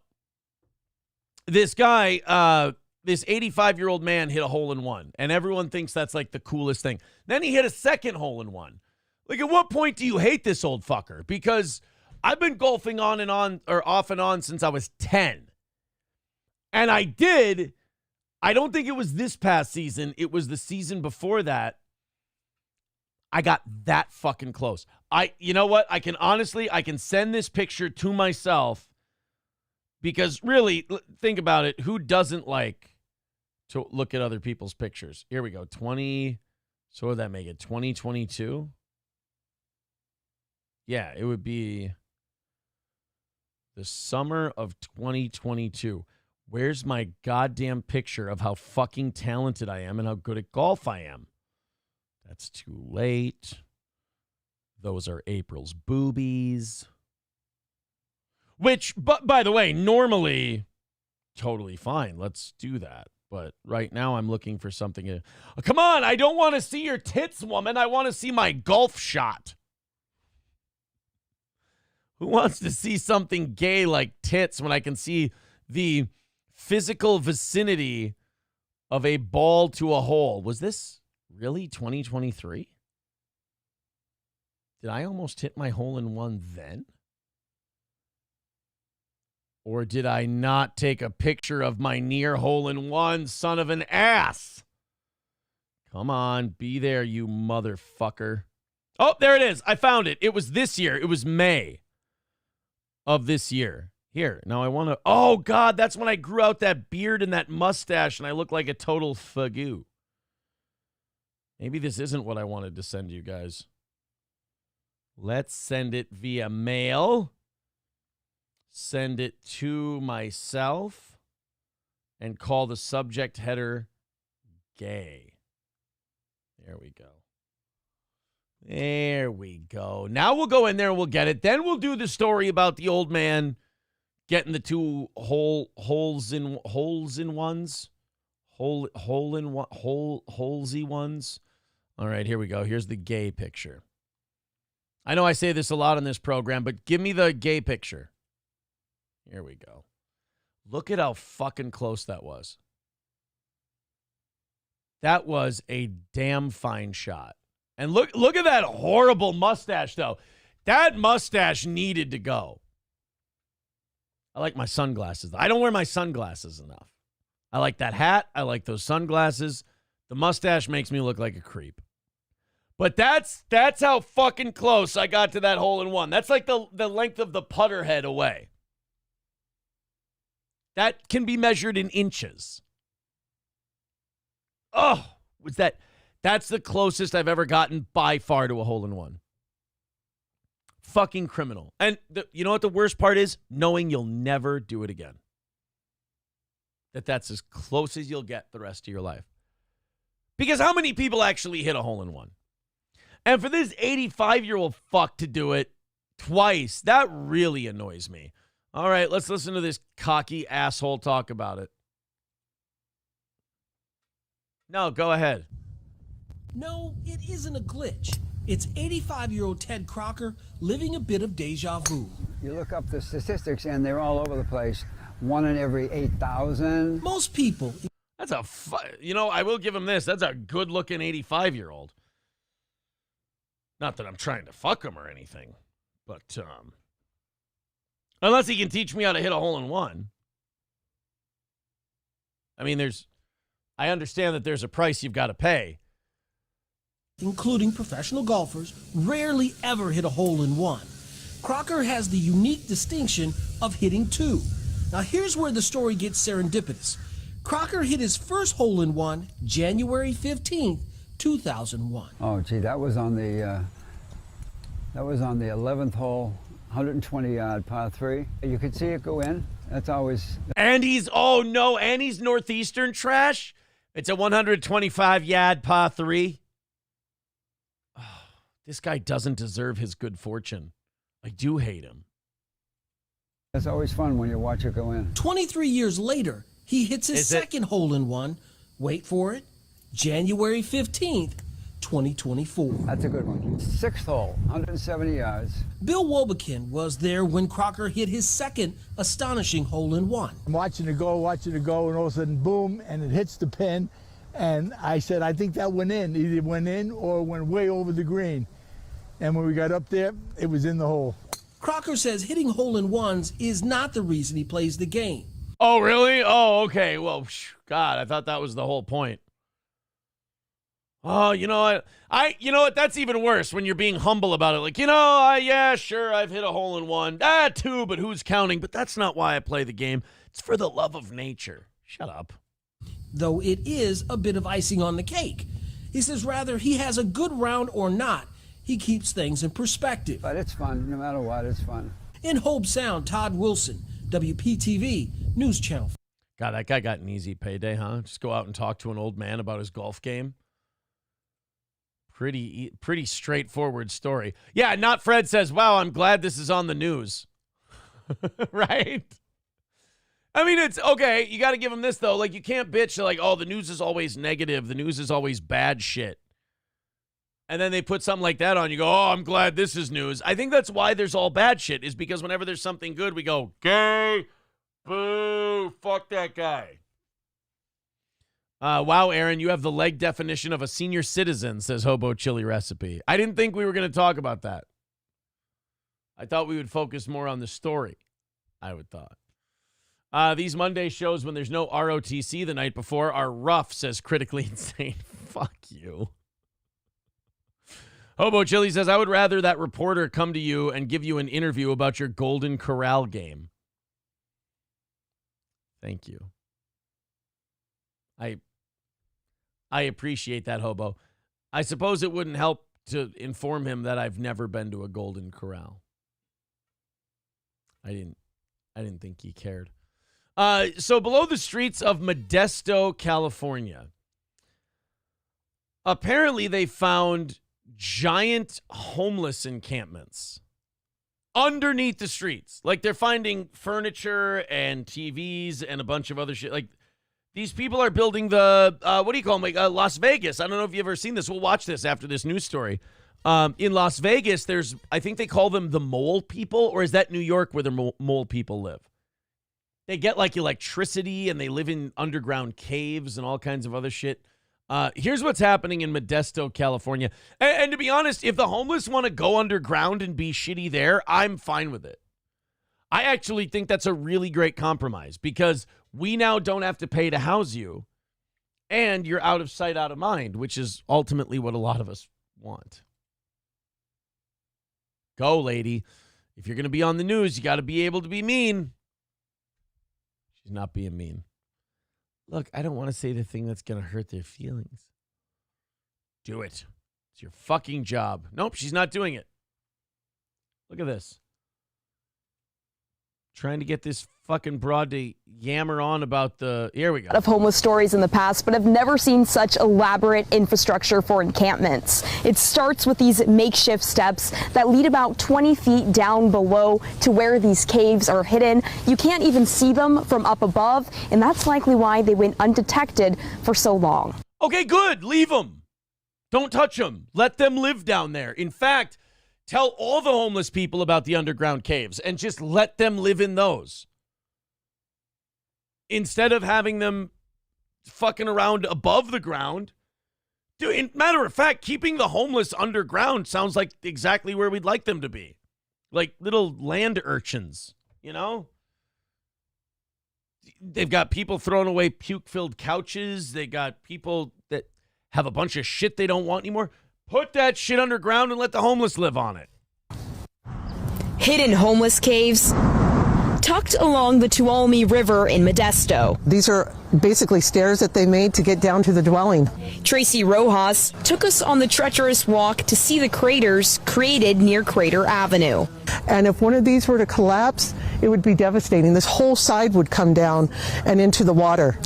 [SPEAKER 2] this guy, this 85-year-old man hit a hole-in-one, and everyone thinks that's like the coolest thing. Then he hit a second hole-in-one. Like, at what point do you hate this old fucker? Because I've been golfing on and on, or off and on, since I was 10. And I don't think it was this past season. It was the season before that. I got that fucking close. You know what? I can send this picture to myself because really, think about it. Who doesn't like to look at other people's pictures? Here we go. So what would that make it? 2022? Yeah, it would be the summer of 2022. Where's my goddamn picture of how fucking talented I am and how good at golf I am? That's too late. Those are April's boobies. Which, but by the way, normally, totally fine. Let's do that. But right now I'm looking for something. Come on, I don't want to see your tits, woman. I want to see my golf shot. Who wants to see something gay like tits when I can see the physical vicinity of a ball to a hole? Was this really 2023? Did I almost hit my hole-in-one then? Or did I not take a picture of my near hole-in-one, son of an ass? Come on, be there, you motherfucker. Oh, there it is. I found it. It was this year. It was May of this year. Here, now I want to... Oh, God, that's when I grew out that beard and that mustache, and I look like a total fagoo. Maybe this isn't what I wanted to send you guys. Let's send it via mail. Send it to myself. And call the subject header gay. There we go. There we go. Now we'll go in there and we'll get it. Then we'll do the story about the old man getting the two holesy ones. All right, here we go. Here's the gay picture. I know I say this a lot on this program, but give me the gay picture. Here we go. Look at how fucking close that was. That was a damn fine shot. And look at that horrible mustache, though. That mustache needed to go. I like my sunglasses. I don't wear my sunglasses enough. I like that hat. I like those sunglasses. The mustache makes me look like a creep. But that's how fucking close I got to that hole-in-one. That's like the length of the putter head away. That can be measured in inches. Oh, that's the closest I've ever gotten by far to a hole-in-one. Fucking criminal. And you know what the worst part is? Knowing you'll never do it again. That's as close as you'll get the rest of your life. Because how many people actually hit a hole-in-one? And for this 85-year-old fuck to do it twice, that really annoys me. All right, let's listen to this cocky asshole talk about it. No, go ahead.
[SPEAKER 12] No, it isn't a glitch. It's 85-year-old Ted Crocker living a bit of deja vu.
[SPEAKER 13] You look up the statistics, and they're all over the place. 1 in every 8,000.
[SPEAKER 12] Most people...
[SPEAKER 2] That's I will give him this. That's a good-looking 85-year-old. Not that I'm trying to fuck him or anything, but unless he can teach me how to hit a hole-in-one. I mean, I understand that there's a price you've got to pay.
[SPEAKER 12] Including professional golfers, rarely ever hit a hole-in-one. Crocker has the unique distinction of hitting two. Now here's where the story gets serendipitous. Crocker hit his first hole-in-one January 15th, 2001.
[SPEAKER 13] Oh, gee, that was on the 11th hole, 120-yard par 3. You could see it go in. That's always...
[SPEAKER 2] And he's Northeastern trash? It's a 125-yard par 3. Oh, this guy doesn't deserve his good fortune. I do hate him.
[SPEAKER 13] It's always fun when you watch it go in.
[SPEAKER 12] 23 years later, he hits his second hole-in-one. Wait for it. January 15th, 2024.
[SPEAKER 13] That's a good one. 6th hole, 170 yards.
[SPEAKER 12] Bill Wobekin was there when Crocker hit his second astonishing hole-in-one.
[SPEAKER 14] I'm watching it go, and all of a sudden, boom, and it hits the pin. And I said, I think that went in. Either went in or went way over the green. And when we got up there, it was in the hole.
[SPEAKER 12] Crocker says hitting hole-in-ones is not the reason he plays the game.
[SPEAKER 2] Oh, really? Oh, okay. Well, God, I thought that was the whole point. Oh, you know what? You know what? That's even worse when you're being humble about it. Like, yeah, sure, I've hit a hole-in-one. 2, but who's counting? But that's not why I play the game. It's for the love of nature. Shut up.
[SPEAKER 12] Though it is a bit of icing on the cake. He says rather he has a good round or not, he keeps things in perspective.
[SPEAKER 13] But it's fun. No matter what, it's fun.
[SPEAKER 12] In Hobe Sound, Todd Wilson, WPTV News Channel.
[SPEAKER 2] God, that guy got an easy payday, huh? Just go out and talk to an old man about his golf game. Pretty straightforward story. Yeah, Not Fred says, wow, I'm glad this is on the news. Right? I mean, it's okay. You got to give him this, though. Like, you can't bitch like, oh, the news is always negative. The news is always bad shit. And then they put something like that on. You go, oh, I'm glad this is news. I think that's why there's all bad shit, is because whenever there's something good, we go, gay, boo, fuck that guy. Wow, Aaron, you have the leg definition of a senior citizen, says Hobo Chili Recipe. I didn't think we were going to talk about that. I thought we would focus more on the story, I would thought. These Monday shows when there's no ROTC the night before are rough, says Critically Insane. Fuck you. Hobo Chili says, I would rather that reporter come to you and give you an interview about your Golden Corral game. Thank you. I appreciate that, Hobo. I suppose it wouldn't help to inform him that I've never been to a Golden Corral. I didn't think he cared. So below the streets of Modesto, California, apparently they found giant homeless encampments underneath the streets. Like, they're finding furniture and TVs and a bunch of other shit. Like, these people are building the, what do you call them? Like, Las Vegas. I don't know if you've ever seen this. We'll watch this after this news story. In Las Vegas, there's, I think they call them the mole people, or is that New York where the mole people live? They get, like, electricity, and they live in underground caves and all kinds of other shit. Here's what's happening in Modesto, California. And to be honest, if the homeless want to go underground and be shitty there, I'm fine with it. I actually think that's a really great compromise because we now don't have to pay to house you, and you're out of sight, out of mind, which is ultimately what a lot of us want. Go, lady. If you're going to be on the news, you got to be able to be mean. She's not being mean. Look, I don't want to say the thing that's going to hurt their feelings. Do it. It's your fucking job. Nope, she's not doing it. Look at this. Trying to get this fucking broad to yammer on about the... Here we go.
[SPEAKER 15] Of homeless stories in the past, but have never seen such elaborate infrastructure for encampments. It starts with these makeshift steps that lead about 20 feet down below to where these caves are hidden. You can't even see them from up above, and that's likely why they went undetected for so long.
[SPEAKER 2] Okay, good. Leave them. Don't touch them. Let them live down there. In fact, tell all the homeless people about the underground caves and just let them live in those. Instead of having them fucking around above the ground. Dude, matter of fact, keeping the homeless underground sounds like exactly where we'd like them to be. Like little land urchins, you know? They've got people throwing away puke-filled couches. They got people that have a bunch of shit they don't want anymore. Put that shit underground and let the homeless live on it.
[SPEAKER 15] Hidden homeless caves tucked along the Tuolumne River in Modesto.
[SPEAKER 16] These are basically stairs that they made to get down to the dwelling.
[SPEAKER 15] Tracy Rojas took us on the treacherous walk to see the craters created near Crater Avenue.
[SPEAKER 16] And if one of these were to collapse, it would be devastating. This whole side would come down and into the water.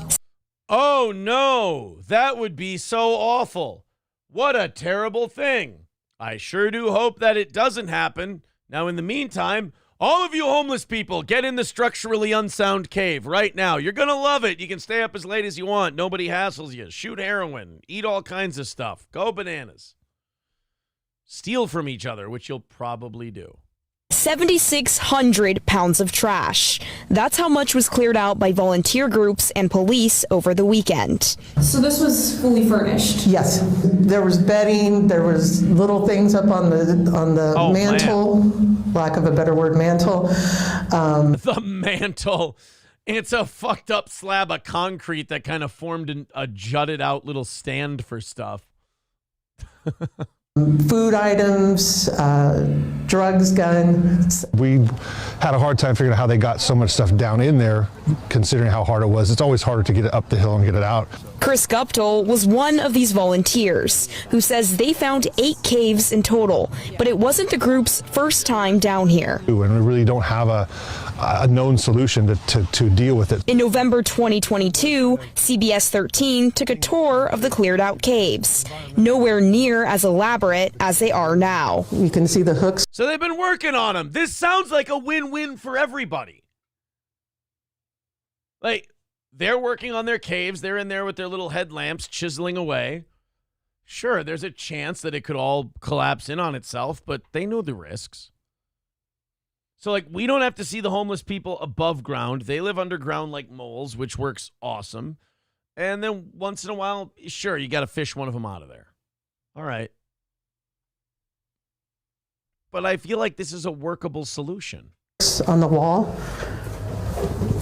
[SPEAKER 2] Oh no, that would be so awful. What a terrible thing. I sure do hope that it doesn't happen. Now, in the meantime, all of you homeless people, get in the structurally unsound cave right now. You're going to love it. You can stay up as late as you want. Nobody hassles you. Shoot heroin. Eat all kinds of stuff. Go bananas. Steal from each other, which you'll probably do.
[SPEAKER 15] 7,600 pounds of trash. That's how much was cleared out by volunteer groups and police over the weekend. So this was fully furnished?
[SPEAKER 16] Yes. There was bedding, there was little things up on the mantle, lack of a better word, mantle.
[SPEAKER 2] The mantle. It's a fucked up slab of concrete that kind of formed a jutted out little stand for stuff.
[SPEAKER 16] Food items, drugs, guns.
[SPEAKER 17] We had a hard time figuring out how they got so much stuff down in there, considering how hard it was. It's always harder to get it up the hill and get it out.
[SPEAKER 15] Chris Guptill was one of these volunteers who says they found 8 caves in total, but it wasn't the group's first time down here.
[SPEAKER 17] And we really don't have a known solution to deal with it.
[SPEAKER 15] In November 2022, CBS 13 took a tour of the cleared out caves. Nowhere near as elaborate as they are now.
[SPEAKER 16] You can see the hooks.
[SPEAKER 2] So they've been working on them. This sounds like a win-win for everybody. Like, they're working on their caves. They're in there with their little headlamps chiseling away. Sure, there's a chance that it could all collapse in on itself, but they know the risks. So, like, we don't have to see the homeless people above ground. They live underground like moles, which works awesome. And then once in a while, sure, you got to fish one of them out of there. All right. but I feel like this is a workable solution.
[SPEAKER 16] On the wall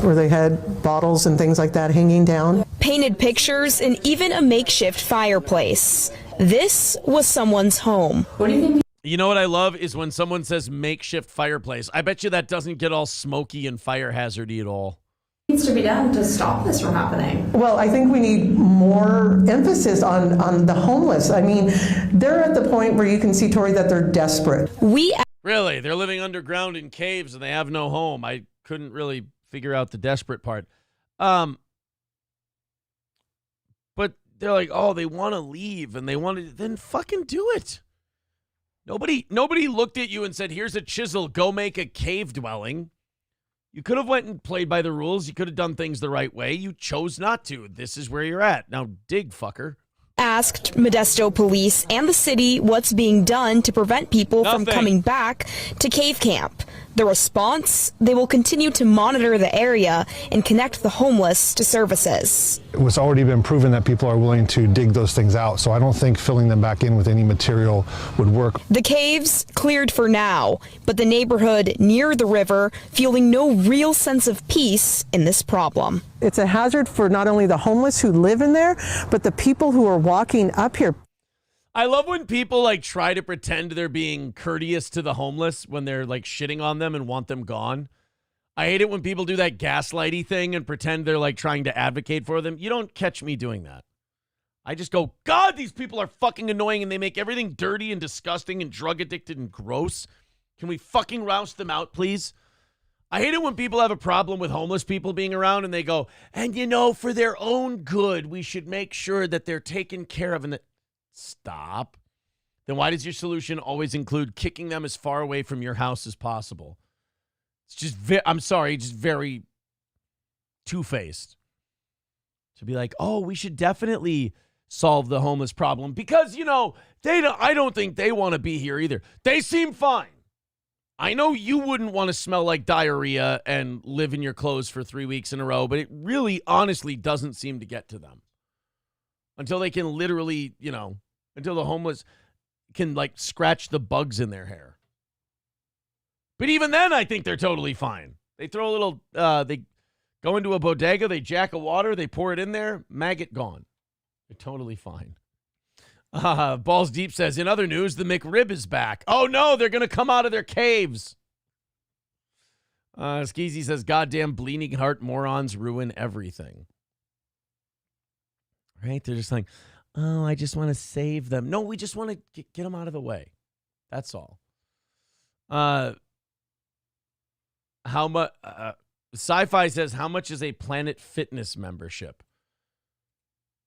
[SPEAKER 16] where they had bottles and things like that hanging down.
[SPEAKER 15] Painted pictures and even a makeshift fireplace. This was someone's home. What do you think?
[SPEAKER 2] You know what I love is when someone says makeshift fireplace. I bet you that doesn't get all smoky and fire hazardy at all.
[SPEAKER 18] Needs to be done to stop this from happening?
[SPEAKER 16] Well, I think we need more emphasis on the homeless. I mean, they're at the point where you can see, Tori, that they're desperate.
[SPEAKER 2] Really? They're living underground in caves and they have no home. I couldn't really figure out the desperate part. But they're like, oh, they want to leave and they want to, then fucking do it. Nobody looked at you and said, here's a chisel, go make a cave dwelling. You could have went and played by the rules. You could have done things the right way. You chose not to. This is where you're at. Now dig, fucker.
[SPEAKER 15] Asked Modesto police and the city what's being done to prevent people from coming back to cave camp. The response, they will continue to monitor the area and connect the homeless to services.
[SPEAKER 17] It was already been proven that people are willing to dig those things out, so I don't think filling them back in with any material would work.
[SPEAKER 15] The caves cleared for now, but the neighborhood near the river feeling no real sense of peace in this problem.
[SPEAKER 16] It's a hazard for not only the homeless who live in there, but the people who are walking up here.
[SPEAKER 2] I love when people like try to pretend they're being courteous to the homeless when they're like shitting on them and want them gone. I hate it when people do that gaslighty thing and pretend they're like trying to advocate for them. You don't catch me doing that. I just go, God, these people are fucking annoying and they make everything dirty and disgusting and drug addicted and gross. Can we fucking rouse them out, please? I hate it when people have a problem with homeless people being around and they go, and you know, for their own good, we should make sure that they're taken care of and that. Stop. Then why does your solution always include kicking them as far away from your house as possible? It's just, I'm sorry, just very two-faced. To be like, oh, we should definitely solve the homeless problem because, you know, I don't think they want to be here either. They seem fine. I know you wouldn't want to smell like diarrhea and live in your clothes for 3 weeks in a row, but it really honestly doesn't seem to get to them. Until they can literally, you know, until the homeless can like scratch the bugs in their hair. But even then, I think they're totally fine. They throw a little, they go into a bodega, they jack of water, they pour it in there, maggot gone. They're totally fine. Balls Deep says, in other news, the McRib is back. Oh no, they're going to come out of their caves. Skeezy says, goddamn bleeding heart morons ruin everything. Right? They're just like, oh, I just want to save them. No, we just want to get them out of the way. That's all. How much? Sci-Fi says, how much is a Planet Fitness membership?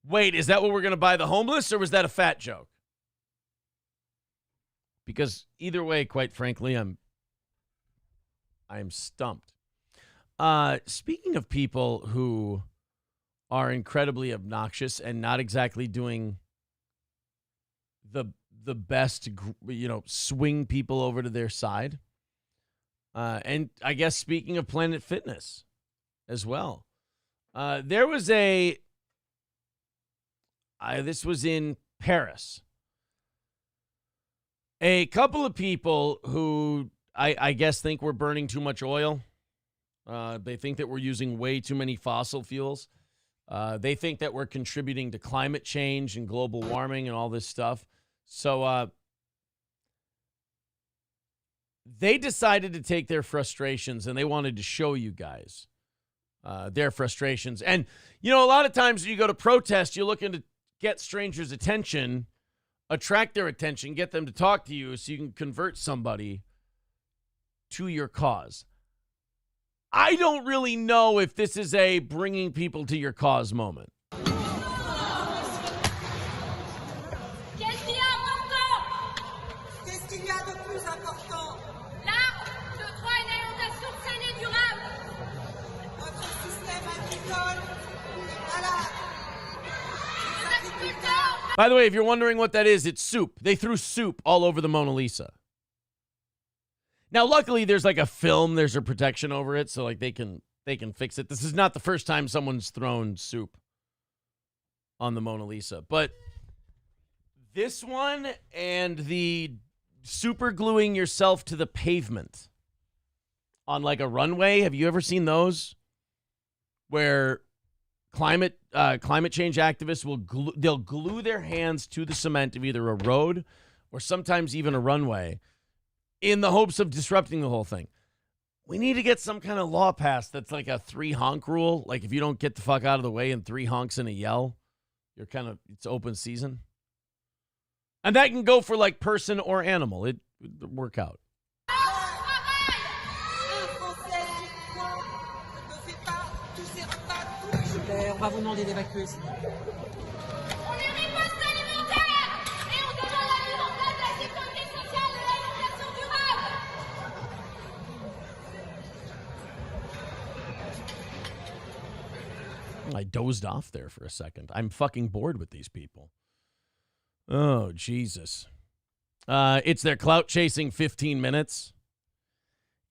[SPEAKER 2] Wait, is that what we're going to buy the homeless, or was that a fat joke? Because either way, quite frankly, I'm stumped. Speaking of people who are incredibly obnoxious and not exactly doing the best to, you know, swing people over to their side. And I guess speaking of Planet Fitness as well, there was this was in Paris. A couple of people who I guess think we're burning too much oil. They think that we're using way too many fossil fuels. They think that we're contributing to climate change and global warming and all this stuff. So they decided to take their frustrations and they wanted to show you guys their frustrations. And, you know, a lot of times when you go to protest, you're looking to get strangers' attention, attract their attention, get them to talk to you so you can convert somebody to your cause. I don't really know if this is a bringing people to your cause moment. By the way, if you're wondering what that is, it's soup. They threw soup all over the Mona Lisa. Now, luckily, there's like a film. There's a protection over it, so like they can fix it. This is not the first time someone's thrown soup on the Mona Lisa. But this one and the super gluing yourself to the pavement on like a runway. Have you ever seen those where climate change activists will glue their hands to the cement of either a road or sometimes even a runway in the hopes of disrupting the whole thing? We need to get some kind of law passed that's like a 3 honk rule. Like if you don't get the fuck out of the way in 3 honks and a yell, it's open season. And that can go for like person or animal. It would work out. I dozed off there for a second. I'm fucking bored with these people. Oh, Jesus. It's their clout chasing 15 minutes.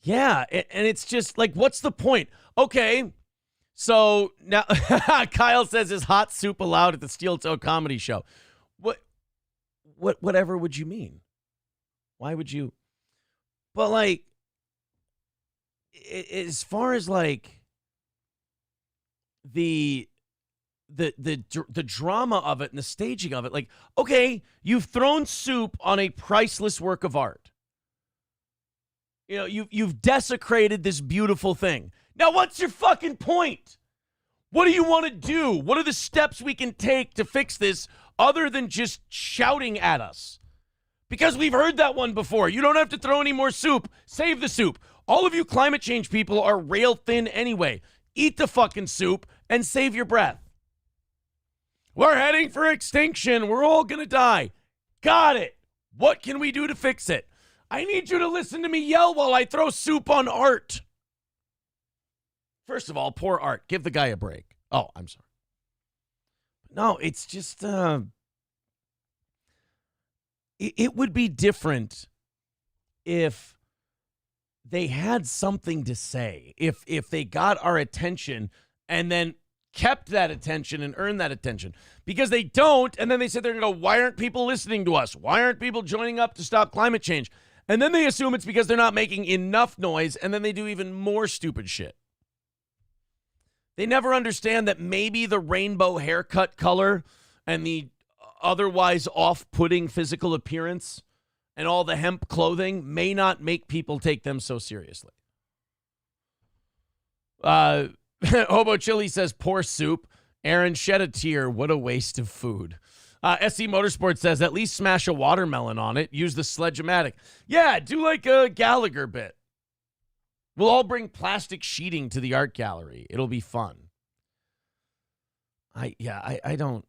[SPEAKER 2] Yeah, and it's just like, what's the point? Okay, so now Kyle says, is hot soup allowed at the Steel Toe Comedy Show? Whatever would you mean? Why would you? But like, as far as like, the drama of it and the staging of it, like, okay, you've thrown soup on a priceless work of art. You know, you've desecrated this beautiful thing. Now, what's your fucking point? What do you want to do? What are the steps we can take to fix this other than just shouting at us? Because we've heard that one before. You don't have to throw any more soup. Save the soup. All of you climate change people are rail thin anyway. Eat the fucking soup and save your breath. We're heading for extinction. We're all going to die. Got it. What can we do to fix it? I need you to listen to me yell while I throw soup on Art. First of all, poor Art. Give the guy a break. Oh, I'm sorry. No, it's just, it would be different if they had something to say, if they got our attention and then kept that attention and earned that attention. Because they don't, and then they sit there and go, why aren't people listening to us? Why aren't people joining up to stop climate change? And then they assume it's because they're not making enough noise, and then they do even more stupid shit. They never understand that maybe the rainbow haircut color and the otherwise off-putting physical appearance and all the hemp clothing may not make people take them so seriously. Hobo Chili says, poor soup. Aaron, shed a tear. What a waste of food. SC Motorsport says, at least smash a watermelon on it. Use the Sledge-O-Matic. Yeah, do like a Gallagher bit. We'll all bring plastic sheeting to the art gallery. It'll be fun. I don't.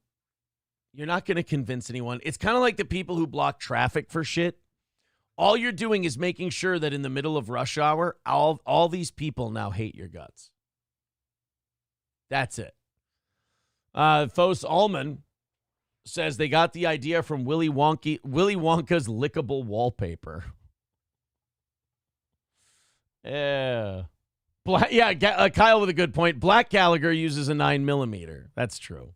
[SPEAKER 2] You're not going to convince anyone. It's kind of like the people who block traffic for shit. All you're doing is making sure that in the middle of rush hour, all these people now hate your guts. That's it. Fos Allman says they got the idea from Willy Wonka's lickable wallpaper. Yeah. Kyle with a good point. Black Gallagher uses a 9mm. That's true.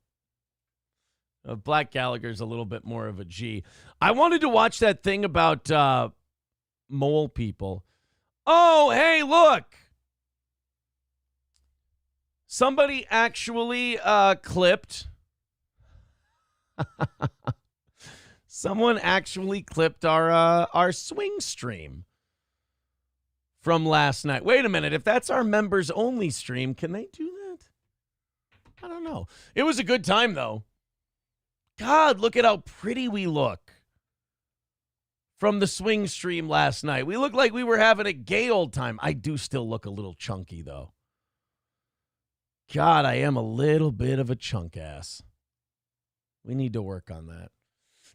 [SPEAKER 2] Black Gallagher's a little bit more of a G. I wanted to watch that thing about mole people. Oh, hey, look. Somebody actually clipped. Someone actually clipped our swing stream from last night. Wait a minute. If that's our members only stream, can they do that? I don't know. It was a good time, though. God, look at how pretty we look from the swing stream last night. We look like we were having a gay old time. I do still look a little chunky, though. God, I am a little bit of a chunk ass. We need to work on that.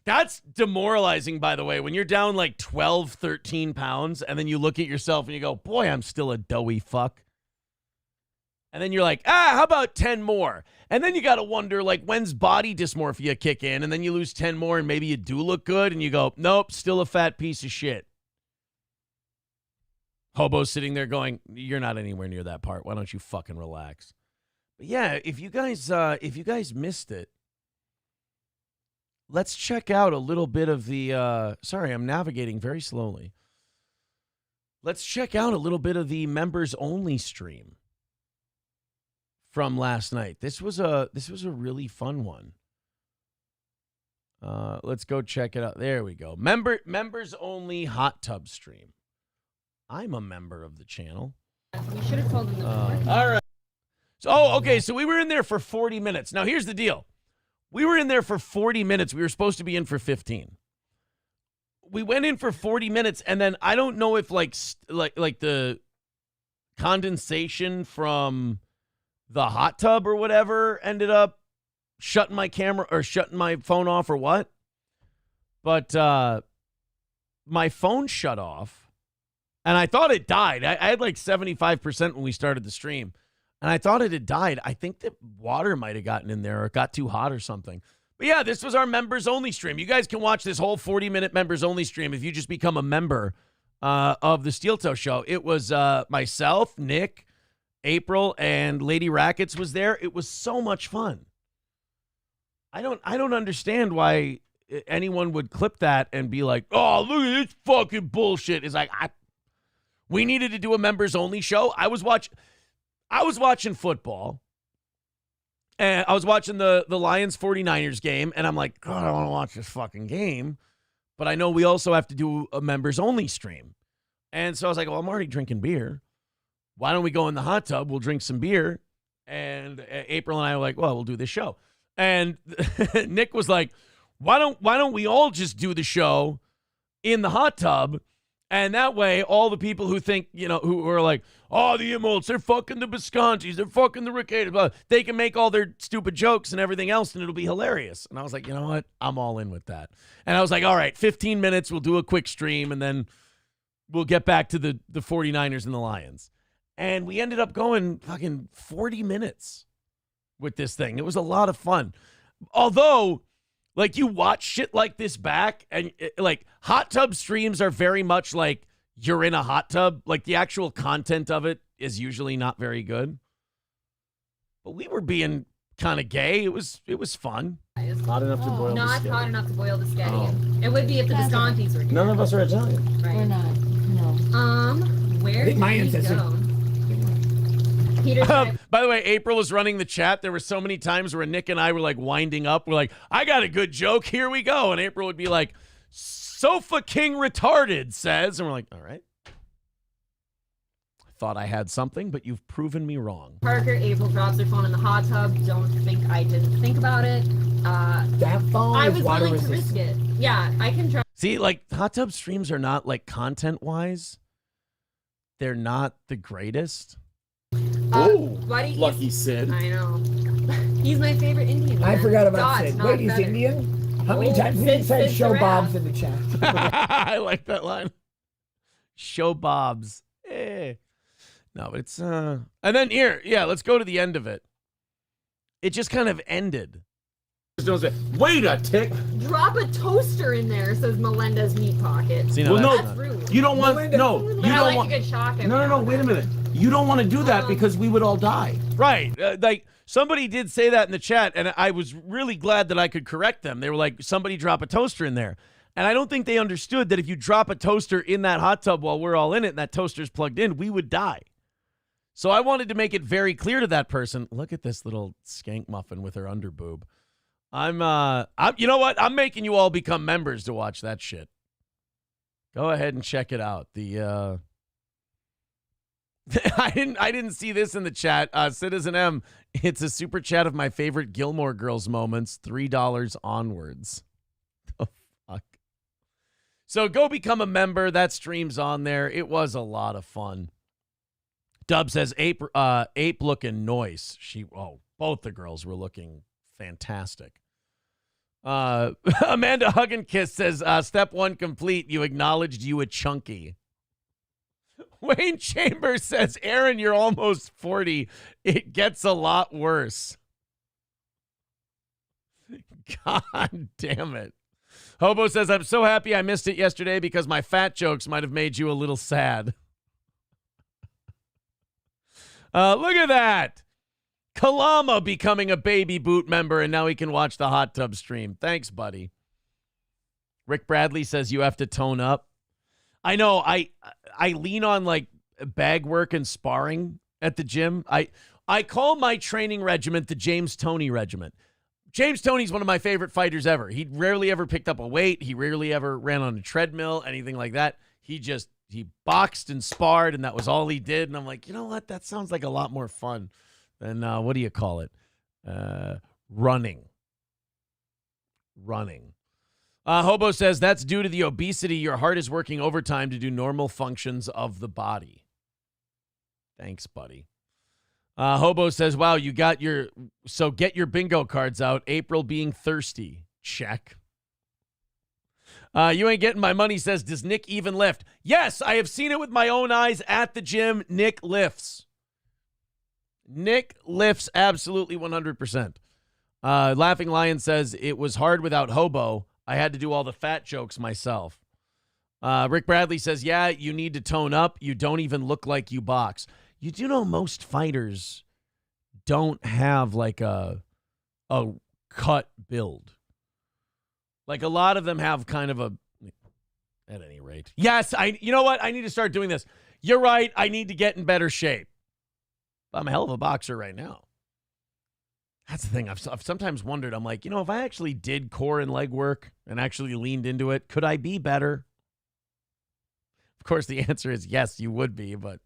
[SPEAKER 2] That's demoralizing, by the way, when you're down like 12, 13 pounds, and then you look at yourself and you go, boy, I'm still a doughy fuck. And then you're like, how about 10 more? And then you got to wonder, like, when's body dysmorphia kick in? And then you lose 10 more and maybe you do look good. And you go, nope, still a fat piece of shit. Hobo's sitting there going, you're not anywhere near that part. Why don't you fucking relax? But yeah, if you guys missed it, let's check out a little bit of the, sorry, I'm navigating very slowly. Let's check out a little bit of the members only stream from last night. This was a really fun one. Let's go check it out. There we go. Members only hot tub stream. I'm a member of the channel.
[SPEAKER 18] You should have told them.
[SPEAKER 2] All right. So, okay. So we were in there for 40 minutes. Now here's the deal. We were in there for 40 minutes. We were supposed to be in for 15. We went in for 40 minutes, and then I don't know if like the condensation from the hot tub or whatever ended up shutting my camera or shutting my phone off or what. But my phone shut off, and I thought it died. I had like 75% when we started the stream, and I thought it had died. I think that water might have gotten in there or it got too hot or something. But yeah, this was our members-only stream. You guys can watch this whole 40-minute members-only stream if you just become a member of the Steel Toe Show. It was myself, Nick, April, and Lady Rackets was there. It was so much fun. I don't understand why anyone would clip that and be like, oh, look at this fucking bullshit. It's like, we needed to do a members-only show. I was watching football. And I was watching the Lions 49ers game, and I'm like, God, I want to watch this fucking game. But I know we also have to do a members-only stream. And so I was like, well, I'm already drinking beer. Why don't we go in the hot tub? We'll drink some beer. And April and I were like, well, we'll do this show. And Nick was like, why don't we all just do the show in the hot tub? And that way, all the people who think, who are like, oh, the Immolts, they're fucking the Viscontis, they're fucking the Ricciardi, they can make all their stupid jokes and everything else, and it'll be hilarious. And I was like, you know what? I'm all in with that. And I was like, all right, 15 minutes, we'll do a quick stream, and then we'll get back to the 49ers and the Lions. And we ended up going fucking 40 minutes with this thing. It was a lot of fun. Although, like, you watch shit like this back, and like hot tub streams are very much like you're in a hot tub. Like, the actual content of it is usually not very good. But we were being kind of gay. It was fun.
[SPEAKER 19] Hot enough to boil
[SPEAKER 18] Not
[SPEAKER 19] the
[SPEAKER 18] hot enough to boil the spaghetti. Oh. It would be if the Viscontis were here.
[SPEAKER 19] None of us are Italian.
[SPEAKER 18] Right.
[SPEAKER 20] We're not. No.
[SPEAKER 18] Where did
[SPEAKER 19] my
[SPEAKER 18] we
[SPEAKER 19] ancestors-
[SPEAKER 18] go? Peter
[SPEAKER 2] By the way, April was running the chat. There were so many times where Nick and I were like winding up. We're like, I got a good joke. Here we go. And April would be like, Sofa King retarded says. And we're like, all right. I thought I had something, but you've proven me wrong.
[SPEAKER 18] Parker, April drops her phone in the hot tub. Don't think I didn't think about it.
[SPEAKER 19] That phone
[SPEAKER 18] I
[SPEAKER 19] is
[SPEAKER 18] was
[SPEAKER 19] water
[SPEAKER 18] willing to risk it. Yeah, I can try.
[SPEAKER 2] See, like, hot tub streams are not, like, content-wise, they're not the greatest.
[SPEAKER 18] Buddy,
[SPEAKER 19] lucky Sid.
[SPEAKER 18] I know. He's my favorite Indian.
[SPEAKER 19] I
[SPEAKER 18] man.
[SPEAKER 19] forgot about
[SPEAKER 18] Dots,
[SPEAKER 19] Sid.
[SPEAKER 18] not
[SPEAKER 19] Wait, he's
[SPEAKER 18] feathers.
[SPEAKER 19] Indian? How many
[SPEAKER 18] Oh,
[SPEAKER 19] times did he say
[SPEAKER 18] Sid's
[SPEAKER 19] show
[SPEAKER 18] the
[SPEAKER 19] Bob's
[SPEAKER 18] rat.
[SPEAKER 19] in the chat?
[SPEAKER 2] I like that line. Show Bob's. No, but it's and then here, yeah, let's go to the end of it. It just kind of ended.
[SPEAKER 19] Don't say, wait a tick.
[SPEAKER 18] Drop a toaster in there, says Melinda's meat pocket.
[SPEAKER 2] See, no,
[SPEAKER 19] Well,
[SPEAKER 2] that's
[SPEAKER 19] no,
[SPEAKER 2] not-
[SPEAKER 18] rude.
[SPEAKER 19] you don't want
[SPEAKER 18] Melinda,
[SPEAKER 19] no.
[SPEAKER 18] but
[SPEAKER 19] You
[SPEAKER 18] I
[SPEAKER 19] don't
[SPEAKER 18] like
[SPEAKER 19] want.
[SPEAKER 18] a good shock.
[SPEAKER 19] No. Wait a minute. You don't want to do that because we would all die.
[SPEAKER 2] Right. Like, somebody did say that in the chat, and I was really glad that I could correct them. They were like, somebody drop a toaster in there. And I don't think they understood that if you drop a toaster in that hot tub while we're all in it and that toaster's plugged in, we would die. So I wanted to make it very clear to that person, look at this little skank muffin with her underboob. I'm you know what? I'm making you all become members to watch that shit. Go ahead and check it out. The I didn't see this in the chat. Citizen M, it's a super chat of my favorite Gilmore Girls moments, $3 onwards. Oh, fuck. So go become a member. That stream's on there. It was a lot of fun. Dub says Ape looking nice. Both the girls were looking fantastic. Amanda Hug and Kiss says, step one complete. You acknowledged you a chunky. Wayne Chambers says, Aaron, you're almost 40. It gets a lot worse. God damn it. Hobo says, I'm so happy I missed it yesterday because my fat jokes might have made you a little sad. Look at that. Kalama becoming a baby boot member, and now he can watch the hot tub stream. Thanks, buddy. Rick Bradley says you have to tone up. I know. I lean on like bag work and sparring at the gym. I call my training regiment the James Toney regiment. James Toney's one of my favorite fighters ever. He rarely ever picked up a weight. He rarely ever ran on a treadmill, anything like that. He boxed and sparred, and that was all he did. And I'm like, you know what? That sounds like a lot more fun than, what do you call it? Running. Hobo says, that's due to the obesity. Your heart is working overtime to do normal functions of the body. Thanks, buddy. Hobo says, wow, get your bingo cards out. April being thirsty. Check. You ain't getting my money says, does Nick even lift? Yes, I have seen it with my own eyes at the gym. Nick lifts. Nick lifts absolutely 100%. Laughing Lion says, it was hard without Hobo. I had to do all the fat jokes myself. Rick Bradley says, yeah, you need to tone up. You don't even look like you box. You do know most fighters don't have like a cut build. Like a lot of them have kind of at any rate. Yes, you know what? I need to start doing this. You're right. I need to get in better shape. I'm a hell of a boxer right now. That's the thing. I've sometimes wondered. I'm like, if I actually did core and leg work and actually leaned into it, could I be better? Of course, the answer is yes, you would be, but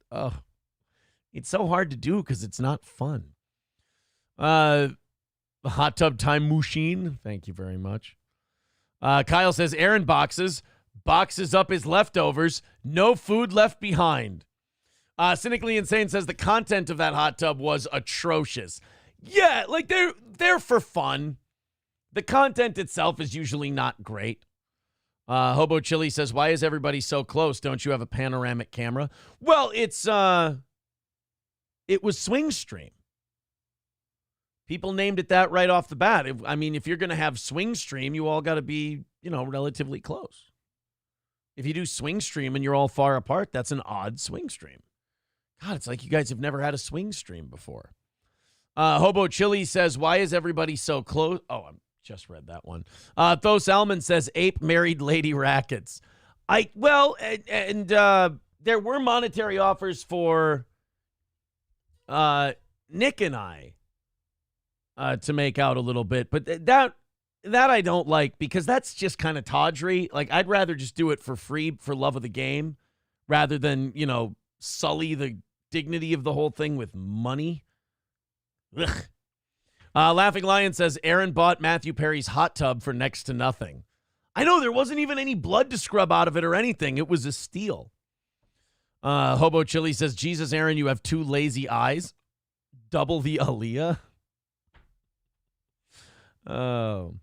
[SPEAKER 2] it's so hard to do because it's not fun. The hot tub time machine. Thank you very much. Kyle says Aaron boxes up his leftovers. No food left behind. Cynically Insane says the content of that hot tub was atrocious. Yeah, like they're for fun. The content itself is usually not great. Hobo Chili says, why is everybody so close? Don't you have a panoramic camera? Well, it was Swing Stream. People named it that right off the bat. If you're going to have Swing Stream, you all got to be, relatively close. If you do Swing Stream and you're all far apart, that's an odd Swing Stream. God, it's like you guys have never had a Swing Stream before. Hobo Chili says, why is everybody so close? Oh, I just read that one. Thos Alman says, Ape married Lady Rackets. There were monetary offers for Nick and I to make out a little bit, but that I don't like because that's just kind of tawdry. Like, I'd rather just do it for free for love of the game rather than, sully the dignity of the whole thing with money. Ugh. Laughing Lion says Aaron bought Matthew Perry's hot tub for next to nothing. I know there wasn't even any blood to scrub out of it or anything. It was a steal. Hobo Chili says, Jesus, Aaron, you have two lazy eyes. Double the Aaliyah. Oh.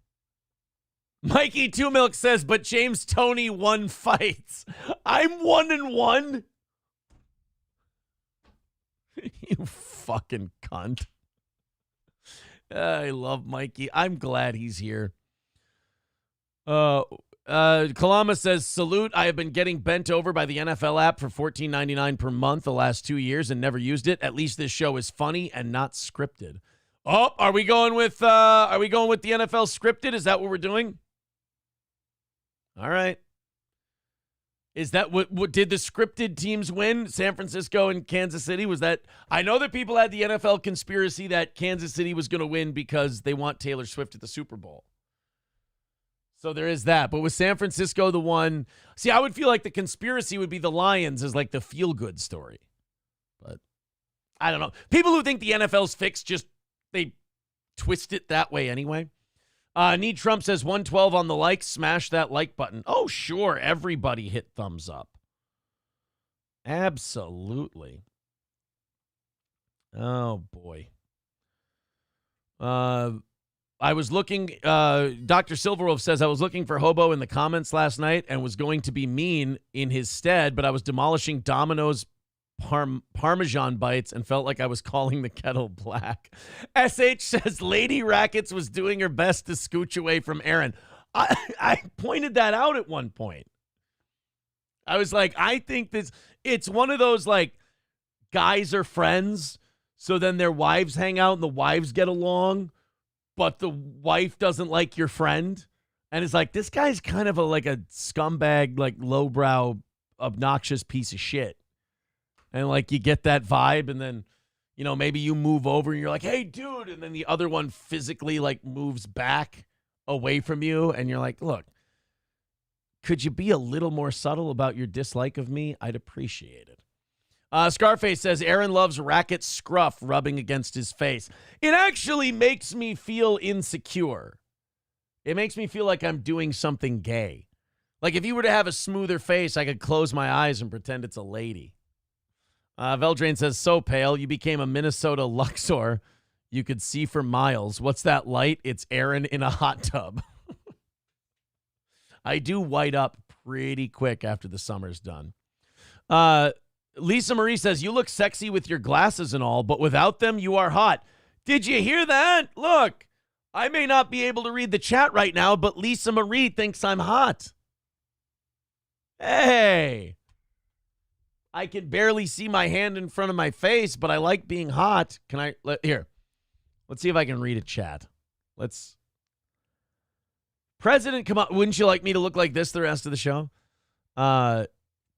[SPEAKER 2] Mikey Two Milk says, but James Toney won fights. I'm 1-1. You fucking cunt. I love Mikey. I'm glad he's here. Kalama says, salute. I have been getting bent over by the NFL app for $14.99 per month the last 2 years and never used it. At least this show is funny and not scripted. Oh, are we going with the NFL scripted? Is that what we're doing? All right. Is that what did the scripted teams win? San Francisco and Kansas City? Was that? I know that people had the NFL conspiracy that Kansas City was going to win because they want Taylor Swift at the Super Bowl. So there is that. But was San Francisco the one? See, I would feel like the conspiracy would be the Lions as like the feel-good story. But I don't know. People who think the NFL's fixed they twist it that way anyway. Need Trump says 112 on the like. Smash that like button. Oh, sure. Everybody hit thumbs up. Absolutely. Oh, boy. I was looking. Dr. Silverwolf says I was looking for Hobo in the comments last night and was going to be mean in his stead, but I was demolishing Domino's Parmesan bites and felt like I was calling the kettle black. SH says Lady Rackets was doing her best to scooch away from Aaron. I pointed that out at one point. I was like, I think it's one of those like guys are friends, so then their wives hang out and the wives get along, but the wife doesn't like your friend. And it's like, this guy's kind of like a scumbag, like lowbrow, obnoxious piece of shit. And like you get that vibe, and then, you know, maybe you move over and you're like, hey, dude. And then the other one physically like moves back away from you. And you're like, look, could you be a little more subtle about your dislike of me? I'd appreciate it. Scarface says, Aaron loves racket scruff rubbing against his face. It actually makes me feel insecure. It makes me feel like I'm doing something gay. Like if you were to have a smoother face, I could close my eyes and pretend it's a lady. Veldrain says, so pale, you became a Minnesota Luxor. You could see for miles. What's that light? It's Aaron in a hot tub. I do white up pretty quick after the summer's done. Lisa Marie says, you look sexy with your glasses and all, but without them, you are hot. Did you hear that? Look, I may not be able to read the chat right now, but Lisa Marie thinks I'm hot. Hey, I can barely see my hand in front of my face, but I like being hot. Can I, here, let's see if I can read a chat. President Camacho, wouldn't you like me to look like this the rest of the show?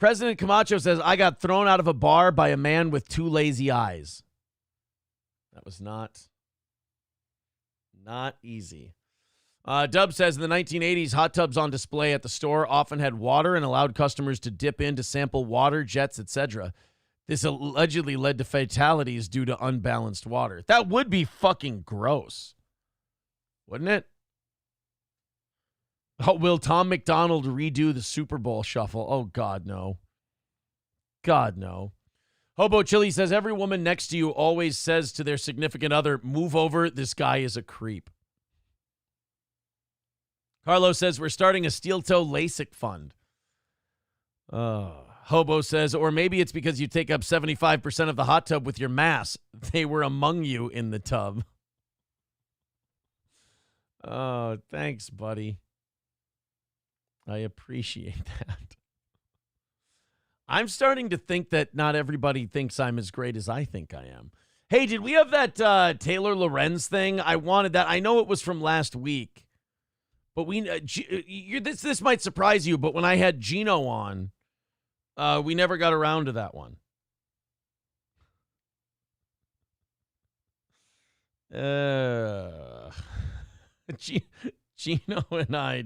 [SPEAKER 2] President Camacho says, I got thrown out of a bar by a man with 2 lazy eyes. That was not easy. Dub says, in the 1980s, hot tubs on display at the store often had water and allowed customers to dip in to sample water, jets, etc. This allegedly led to fatalities due to unbalanced water. That would be fucking gross, wouldn't it? Oh, will Tom McDonald redo the Super Bowl shuffle? Oh, God, no. God, no. Hobo Chili says, every woman next to you always says to their significant other, move over, this guy is a creep. Carlos says, we're starting a steel-toe LASIK fund. Hobo says, or maybe it's because you take up 75% of the hot tub with your mass. They were among you in the tub. Oh, thanks, buddy. I appreciate that. I'm starting to think that not everybody thinks I'm as great as I think I am. Hey, did we have that Taylor Lorenz thing? I wanted that. I know it was from last week, but this might surprise you, but when I had Gino on, we never got around to that one. Gino and I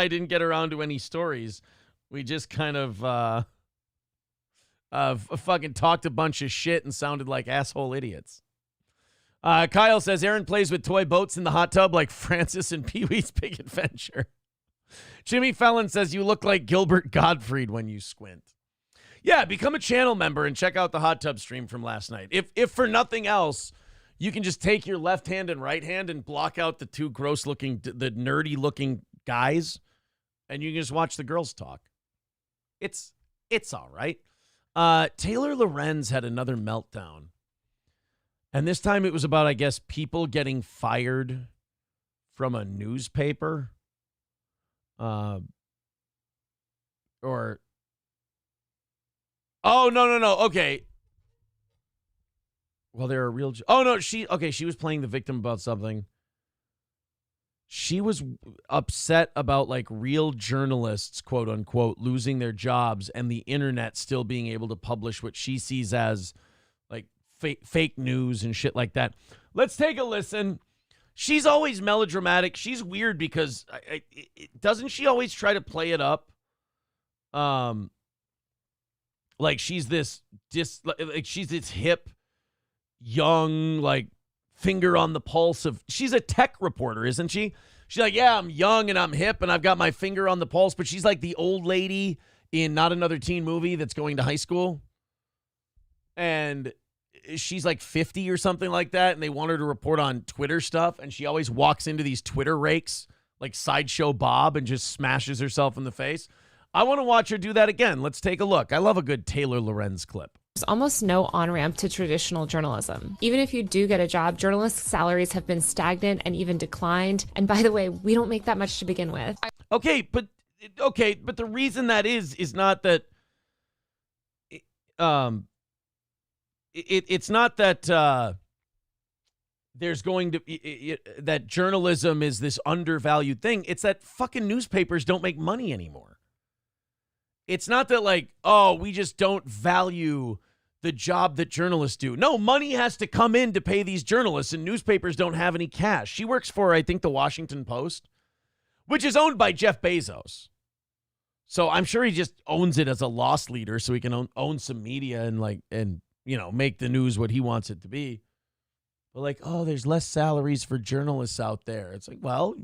[SPEAKER 2] didn't get around to any stories. We just kind of fucking talked a bunch of shit and sounded like asshole idiots. Kyle says, Aaron plays with toy boats in the hot tub like Francis and Pee-wee's Big Adventure. Jimmy Fallon says, you look like Gilbert Gottfried when you squint. Yeah, become a channel member and check out the hot tub stream from last night. If for nothing else, you can just take your left hand and right hand and block out the 2 gross-looking, the nerdy-looking guys, and you can just watch the girls talk. It's all right. Taylor Lorenz had another meltdown, and this time it was about, I guess, people getting fired from a newspaper, oh, no. Okay. Well, they're a real... Oh, no, she was playing the victim about something. She was upset about, like, real journalists, quote unquote, losing their jobs and the internet still being able to publish what she sees as, like, fake news and shit like that. Let's take a listen. She's always melodramatic. She's weird because doesn't she always try to play it up? Like she's this hip, young, like, finger on the pulse of... She's a tech reporter, isn't she? She's like, yeah, I'm young and I'm hip and I've got my finger on the pulse, but she's like the old lady in Not Another Teen Movie that's going to high school. And she's like 50 or something like that, and they want her to report on Twitter stuff, and she always walks into these Twitter rakes like Sideshow Bob and just smashes herself in the face. I want to watch her do that again. Let's take a look. I love a good Taylor Lorenz clip.
[SPEAKER 21] There's almost no on-ramp to traditional journalism. Even if you do get a job, journalists' salaries have been stagnant and even declined. And by the way, we don't make that much to begin with.
[SPEAKER 2] Okay, but the reason that is not that it's not that there's going to that journalism is this undervalued thing. It's that fucking newspapers don't make money anymore. It's not that like, oh, we just don't value the job that journalists do. No, money has to come in to pay these journalists, and newspapers don't have any cash. She works for, I think, the Washington Post, which is owned by Jeff Bezos. So I'm sure he just owns it as a loss leader so he can own some media and make the news what he wants it to be. But like, oh, there's less salaries for journalists out there. It's like, well,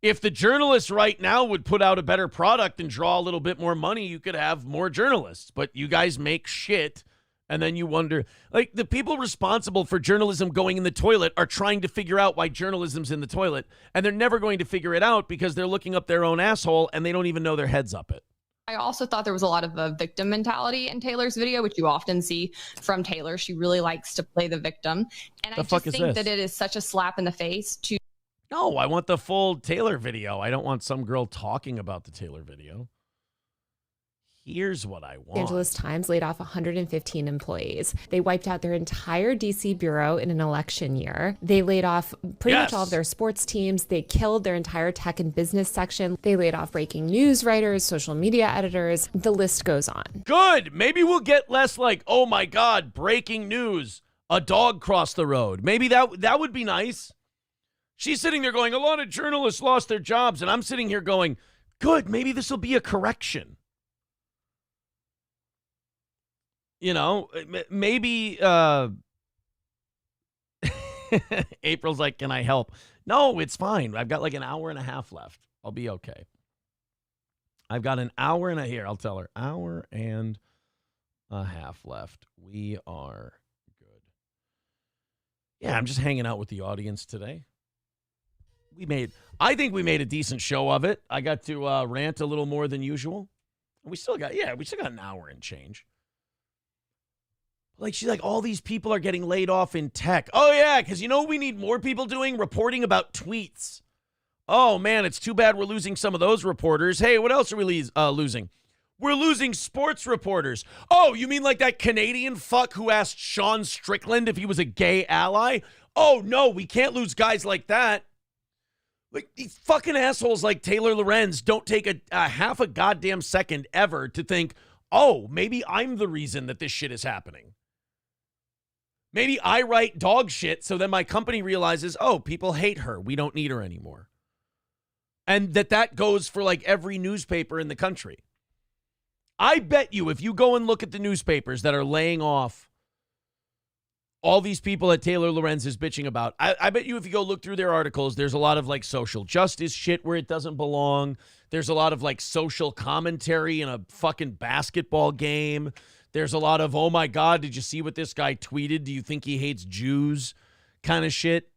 [SPEAKER 2] if the journalists right now would put out a better product and draw a little bit more money, you could have more journalists. But you guys make shit, and then you wonder, like, the people responsible for journalism going in the toilet are trying to figure out why journalism's in the toilet, and they're never going to figure it out because they're looking up their own asshole, and they don't even know their head's up it.
[SPEAKER 18] I also thought there was a lot of a victim mentality in Taylor's video, which you often see from Taylor. She really likes to play the victim. And I just think that it is such a slap in the face to...
[SPEAKER 2] No, I want the full Taylor video. I don't want some girl talking about the Taylor video. Here's what I want.
[SPEAKER 21] Los Angeles Times laid off 115 employees. They wiped out their entire DC bureau in an election year. They laid off pretty much all of their sports teams. They killed their entire tech and business section. They laid off breaking news writers, social media editors. The list goes on.
[SPEAKER 2] Good. Maybe we'll get less like, oh my God, breaking news. A dog crossed the road. Maybe that would be nice. She's sitting there going, a lot of journalists lost their jobs. And I'm sitting here going, good, maybe this will be a correction. You know, maybe April's like, can I help? No, it's fine. I've got like an hour and a half left. I'll be okay. I've got an hour and I'll tell her, hour and a half left. We are good. Yeah, I'm just hanging out with the audience today. I think we made a decent show of it. I got to rant a little more than usual. We still got an hour and change. Like, she's like, all these people are getting laid off in tech. Oh, yeah, because you know what we need more people doing? Reporting about tweets. Oh, man, it's too bad we're losing some of those reporters. Hey, what else are we losing? We're losing sports reporters. Oh, you mean like that Canadian fuck who asked Sean Strickland if he was a gay ally? Oh, no, we can't lose guys like that. Like, these fucking assholes like Taylor Lorenz don't take a half a goddamn second ever to think, oh, maybe I'm the reason that this shit is happening. Maybe I write dog shit so then my company realizes, oh, people hate her. We don't need her anymore. And that goes for like every newspaper in the country. I bet you if you go and look at the newspapers that are laying off all these people that Taylor Lorenz is bitching about, I bet you if you go look through their articles, there's a lot of like social justice shit where it doesn't belong. There's a lot of like social commentary in a fucking basketball game. There's a lot of, oh my God, did you see what this guy tweeted? Do you think he hates Jews? Kind of shit.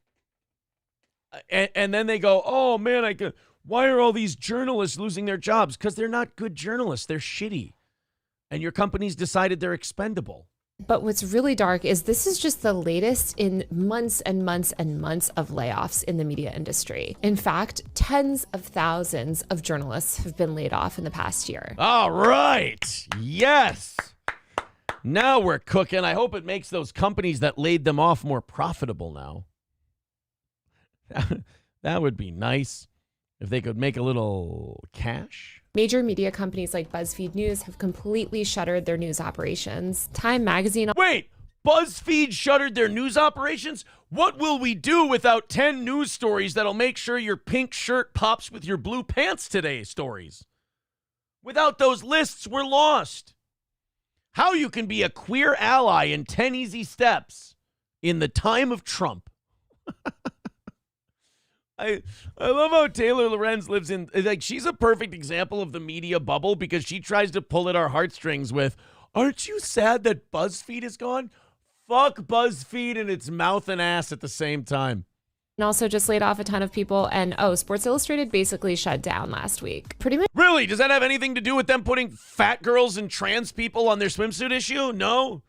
[SPEAKER 2] And then they go, oh man, why are all these journalists losing their jobs? Because they're not good journalists. They're shitty. And your company's decided they're expendable.
[SPEAKER 21] But what's really dark is this is just the latest in months and months and months of layoffs in the media industry. In fact, tens of thousands of journalists have been laid off in the past year.
[SPEAKER 2] All right. Yes. Now we're cooking. I hope it makes those companies that laid them off more profitable now. That would be nice if they could make a little cash.
[SPEAKER 21] Major media companies like BuzzFeed News have completely shuttered their news operations. Time magazine...
[SPEAKER 2] Wait! BuzzFeed shuttered their news operations? What will we do without 10 news stories that'll make sure your pink shirt pops with your blue pants today stories? Without those lists, we're lost. How you can be a queer ally in 10 easy steps in the time of Trump. I love how Taylor Lorenz lives in, like, she's a perfect example of the media bubble because she tries to pull at our heartstrings with, aren't you sad that BuzzFeed is gone? Fuck BuzzFeed and its mouth and ass at the same time.
[SPEAKER 21] And also just laid off a ton of people. And Sports Illustrated basically shut down last week. Pretty much.
[SPEAKER 2] Really? Does that have anything to do with them putting fat girls and trans people on their swimsuit issue? No.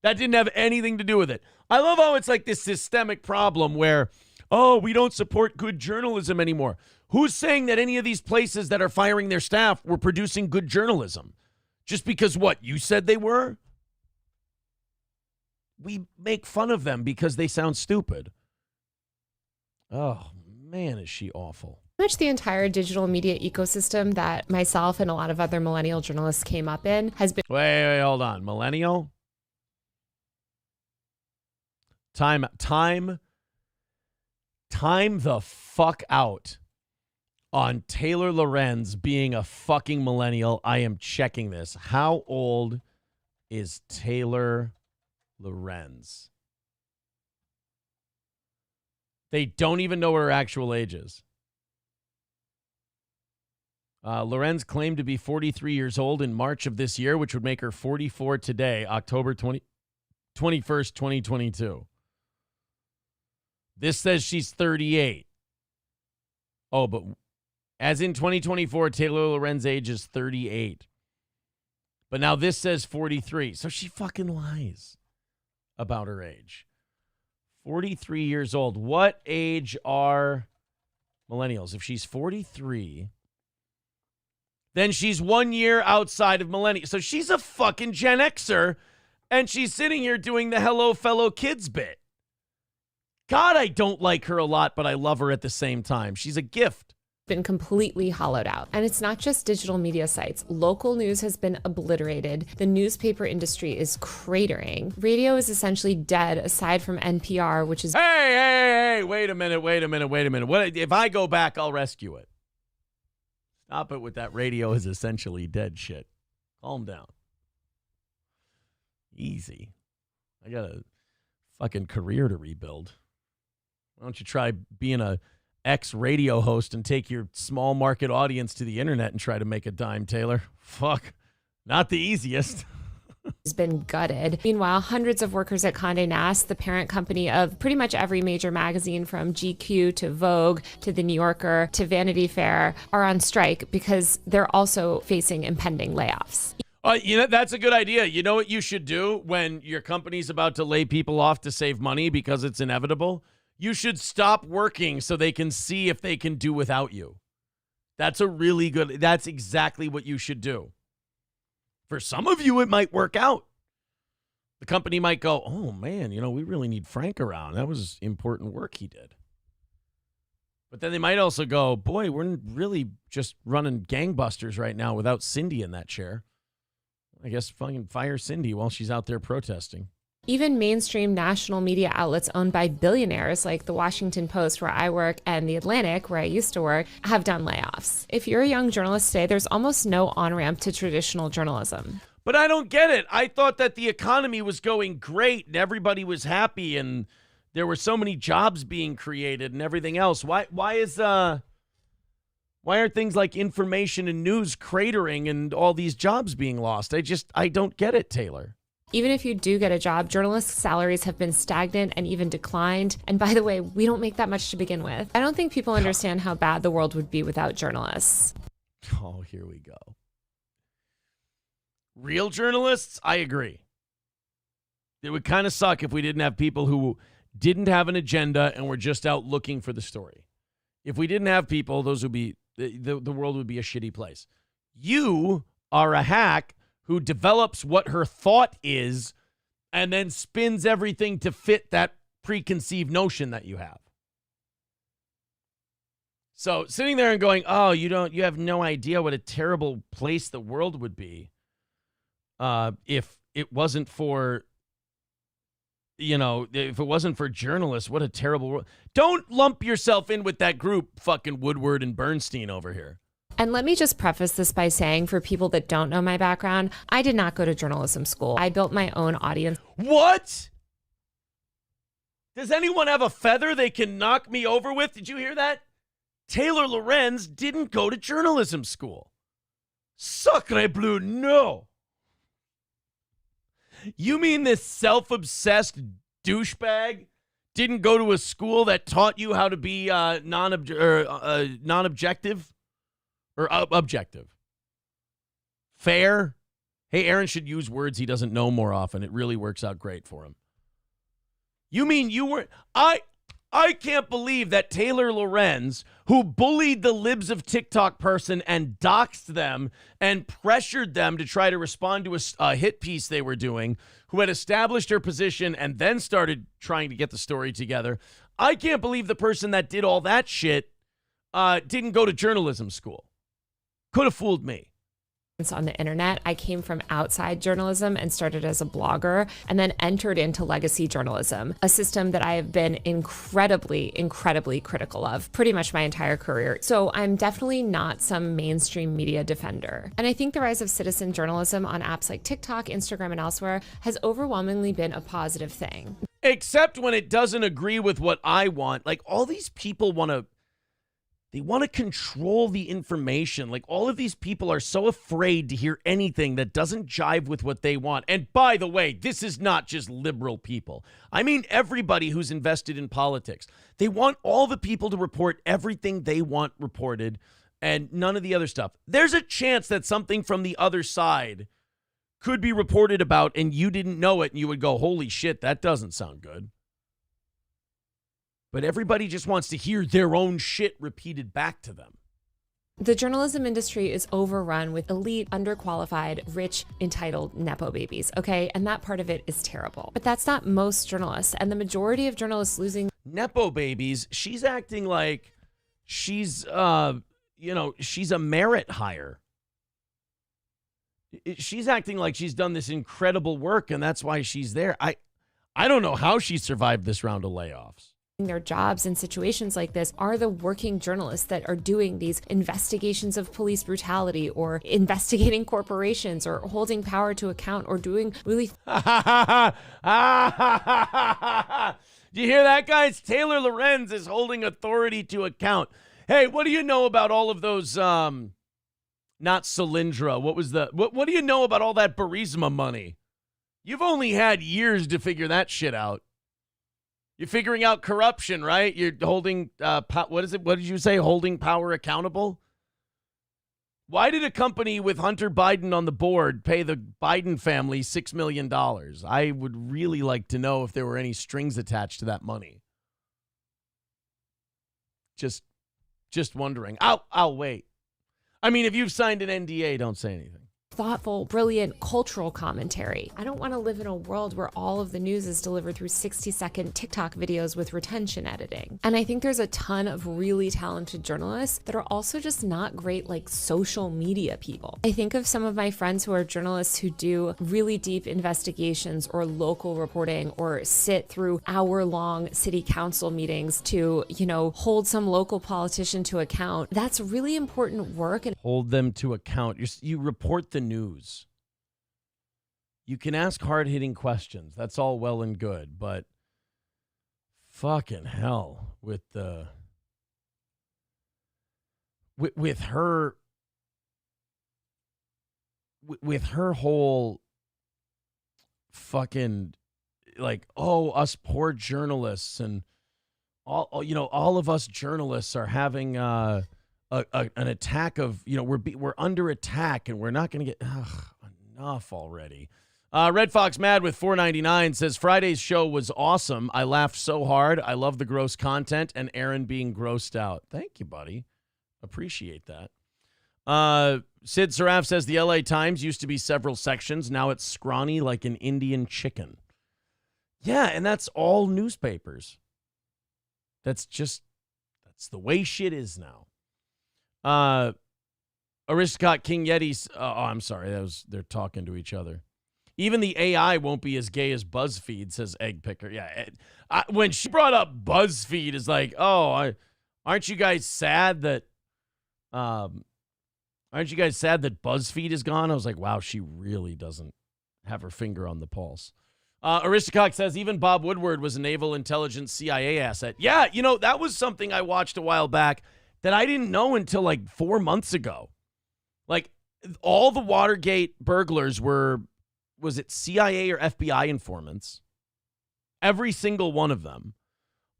[SPEAKER 2] That didn't have anything to do with it. I love how it's like this systemic problem where, oh, we don't support good journalism anymore. Who's saying that any of these places that are firing their staff were producing good journalism? Just because what? You said they were? we make fun of them because they sound stupid. Oh, man, is she awful.
[SPEAKER 21] Pretty much the entire digital media ecosystem that myself and a lot of other millennial journalists came up in has been...
[SPEAKER 2] Wait, hold on. Millennial? Time the fuck out on Taylor Lorenz being a fucking millennial. I am checking this. How old is Taylor Lorenz? They don't even know what her actual age is. Lorenz claimed to be 43 years old in March of this year, which would make her 44 today, October 21st, 2022. This says she's 38. Oh, but as in 2024, Taylor Lorenz's age is 38. But now this says 43. So she fucking lies about her age. 43 years old. What age are millennials? If she's 43, then she's 1 year outside of millennials. So she's a fucking Gen Xer, and she's sitting here doing the hello fellow kids bit. God, I don't like her a lot, but I love her at the same time. She's a gift.
[SPEAKER 21] Been completely hollowed out. And it's not just digital media sites. Local news has been obliterated. The newspaper industry is cratering. Radio is essentially dead aside from NPR, which is...
[SPEAKER 2] Hey, wait a minute. What if I go back, I'll rescue it. Stop it with that radio is essentially dead shit. Calm down. Easy. I got a fucking career to rebuild. Why don't you try being a ex-radio host and take your small market audience to the internet and try to make a dime, Taylor? Fuck. Not the easiest.
[SPEAKER 21] Has been gutted. Meanwhile, hundreds of workers at Condé Nast, the parent company of pretty much every major magazine from GQ to Vogue to The New Yorker to Vanity Fair, are on strike because they're also facing impending layoffs.
[SPEAKER 2] That's a good idea. You know what you should do when your company's about to lay people off to save money because it's inevitable? You should stop working so they can see if they can do without you. That's exactly what you should do. For some of you, it might work out. The company might go, oh, man, we really need Frank around. That was important work he did. But then they might also go, boy, we're really just running gangbusters right now without Cindy in that chair. I guess fucking fire Cindy while she's out there protesting.
[SPEAKER 21] Even mainstream national media outlets owned by billionaires like the Washington Post, where I work, and the Atlantic, where I used to work, have done layoffs. If you're a young journalist today, there's almost no on-ramp to traditional journalism.
[SPEAKER 2] But I don't get it. I thought that the economy was going great and everybody was happy and there were so many jobs being created and everything else. Why are things like information and news cratering and all these jobs being lost? I don't get it, Taylor.
[SPEAKER 21] Even if you do get a job, journalists' salaries have been stagnant and even declined. And by the way, we don't make that much to begin with. I don't think people understand how bad the world would be without journalists.
[SPEAKER 2] Oh, here we go. Real journalists, I agree. It would kind of suck if we didn't have people who didn't have an agenda and were just out looking for the story. If we didn't have people, those would be the world would be a shitty place. You are a hack who develops what her thought is and then spins everything to fit that preconceived notion that you have. So sitting there and going, oh, you have no idea what a terrible place the world would be if it wasn't for, if it wasn't for journalists, what a terrible world. Don't lump yourself in with that group, fucking Woodward and Bernstein over here.
[SPEAKER 21] And let me just preface this by saying, for people that don't know my background, I did not go to journalism school. I built my own audience.
[SPEAKER 2] What? Does anyone have a feather they can knock me over with? Did you hear that? Taylor Lorenz didn't go to journalism school. Sacre bleu, no. You mean this self-obsessed douchebag didn't go to a school that taught you how to be non-objective? Or objective. Fair. Hey, Aaron should use words he doesn't know more often. It really works out great for him. You mean you weren't... I can't believe that Taylor Lorenz, who bullied the Libs of TikTok person and doxed them and pressured them to try to respond to a hit piece they were doing, who had established her position and then started trying to get the story together. I can't believe the person that did all that shit didn't go to journalism school. Could have fooled me.
[SPEAKER 21] On the internet. I came from outside journalism and started as a blogger and then entered into legacy journalism, a system that I have been incredibly critical of pretty much my entire career. So I'm definitely not some mainstream media defender. And I think the rise of citizen journalism on apps like TikTok, Instagram, and elsewhere has overwhelmingly been a positive thing.
[SPEAKER 2] Except when it doesn't agree with what I want. Like, all these people want to control the information. Like, all of these people are so afraid to hear anything that doesn't jive with what they want. And by the way, this is not just liberal people. I mean, everybody who's invested in politics. They want all the people to report everything they want reported and none of the other stuff. There's a chance that something from the other side could be reported about and you didn't know it and you would go, holy shit, that doesn't sound good. But everybody just wants to hear their own shit repeated back to them.
[SPEAKER 21] The journalism industry is overrun with elite, underqualified, rich, entitled Nepo babies, okay? And that part of it is terrible. But that's not most journalists. And the majority of journalists losing...
[SPEAKER 2] Nepo babies, she's acting like she's, she's a merit hire. She's acting like she's done this incredible work and that's why she's there. I don't know how she survived this round of layoffs.
[SPEAKER 21] Their jobs in situations like this are the working journalists that are doing these investigations of police brutality or investigating corporations or holding power to account or doing really...
[SPEAKER 2] Do you hear that, guys? Taylor Lorenz is holding authority to account. Hey, what do you know about all of those, not Solyndra, what do you know about all that Burisma money? You've only had years to figure that shit out. You're figuring out corruption, right? You're holding, what is it? What did you say? Holding power accountable? Why did a company with Hunter Biden on the board pay the Biden family $6 million? I would really like to know if there were any strings attached to that money. Just wondering. I'll wait. I mean, if you've signed an NDA, don't say anything.
[SPEAKER 21] Thoughtful, brilliant cultural commentary. I don't want to live in a world where all of the news is delivered through 60-second TikTok videos with retention editing. And I think there's a ton of really talented journalists that are also just not great like social media people. I think of some of my friends who are journalists who do really deep investigations or local reporting or sit through hour-long city council meetings to, hold some local politician to account. That's really important work. And
[SPEAKER 2] hold them to account. You report the news. You can ask hard-hitting questions. That's all well and good, but fucking hell with her whole fucking like, oh, us poor journalists and all of us journalists are having an attack of, we're under attack and we're not going to get enough already. Red Fox Mad with $4.99 says Friday's show was awesome. I laughed so hard. I love the gross content and Aaron being grossed out. Thank you, buddy. Appreciate that. Sid Saraf says the LA Times used to be several sections. Now it's scrawny like an Indian chicken. Yeah, and that's all newspapers. That's the way shit is now. Aristocrat King Yeti's. I'm sorry. They're talking to each other. Even the AI won't be as gay as BuzzFeed, says Egg Picker. Yeah. When she brought up BuzzFeed, is like, oh, aren't you guys sad that BuzzFeed is gone? I was like, wow, she really doesn't have her finger on the pulse. Aristocrat says even Bob Woodward was a naval intelligence CIA asset. Yeah, that was something I watched a while back that I didn't know until like 4 months ago. Like all the Watergate burglars was it CIA or FBI informants? Every single one of them.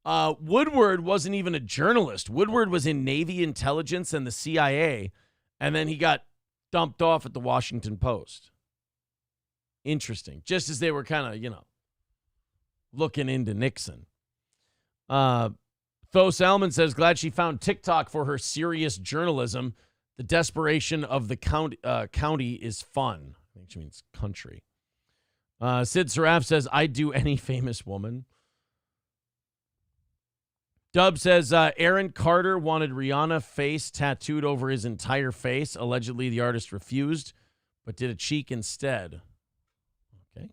[SPEAKER 2] Woodward wasn't even a journalist. Woodward was in Navy intelligence and the CIA, and then he got dumped off at the Washington Post. Interesting. Just as they were kind of, looking into Nixon. Tho Salmon says, glad she found TikTok for her serious journalism. The desperation of the county is fun. I think she means country. Sid Saraf says, I'd do any famous woman. Dub says, Aaron Carter wanted Rihanna face tattooed over his entire face. Allegedly, the artist refused, but did a cheek instead. Okay.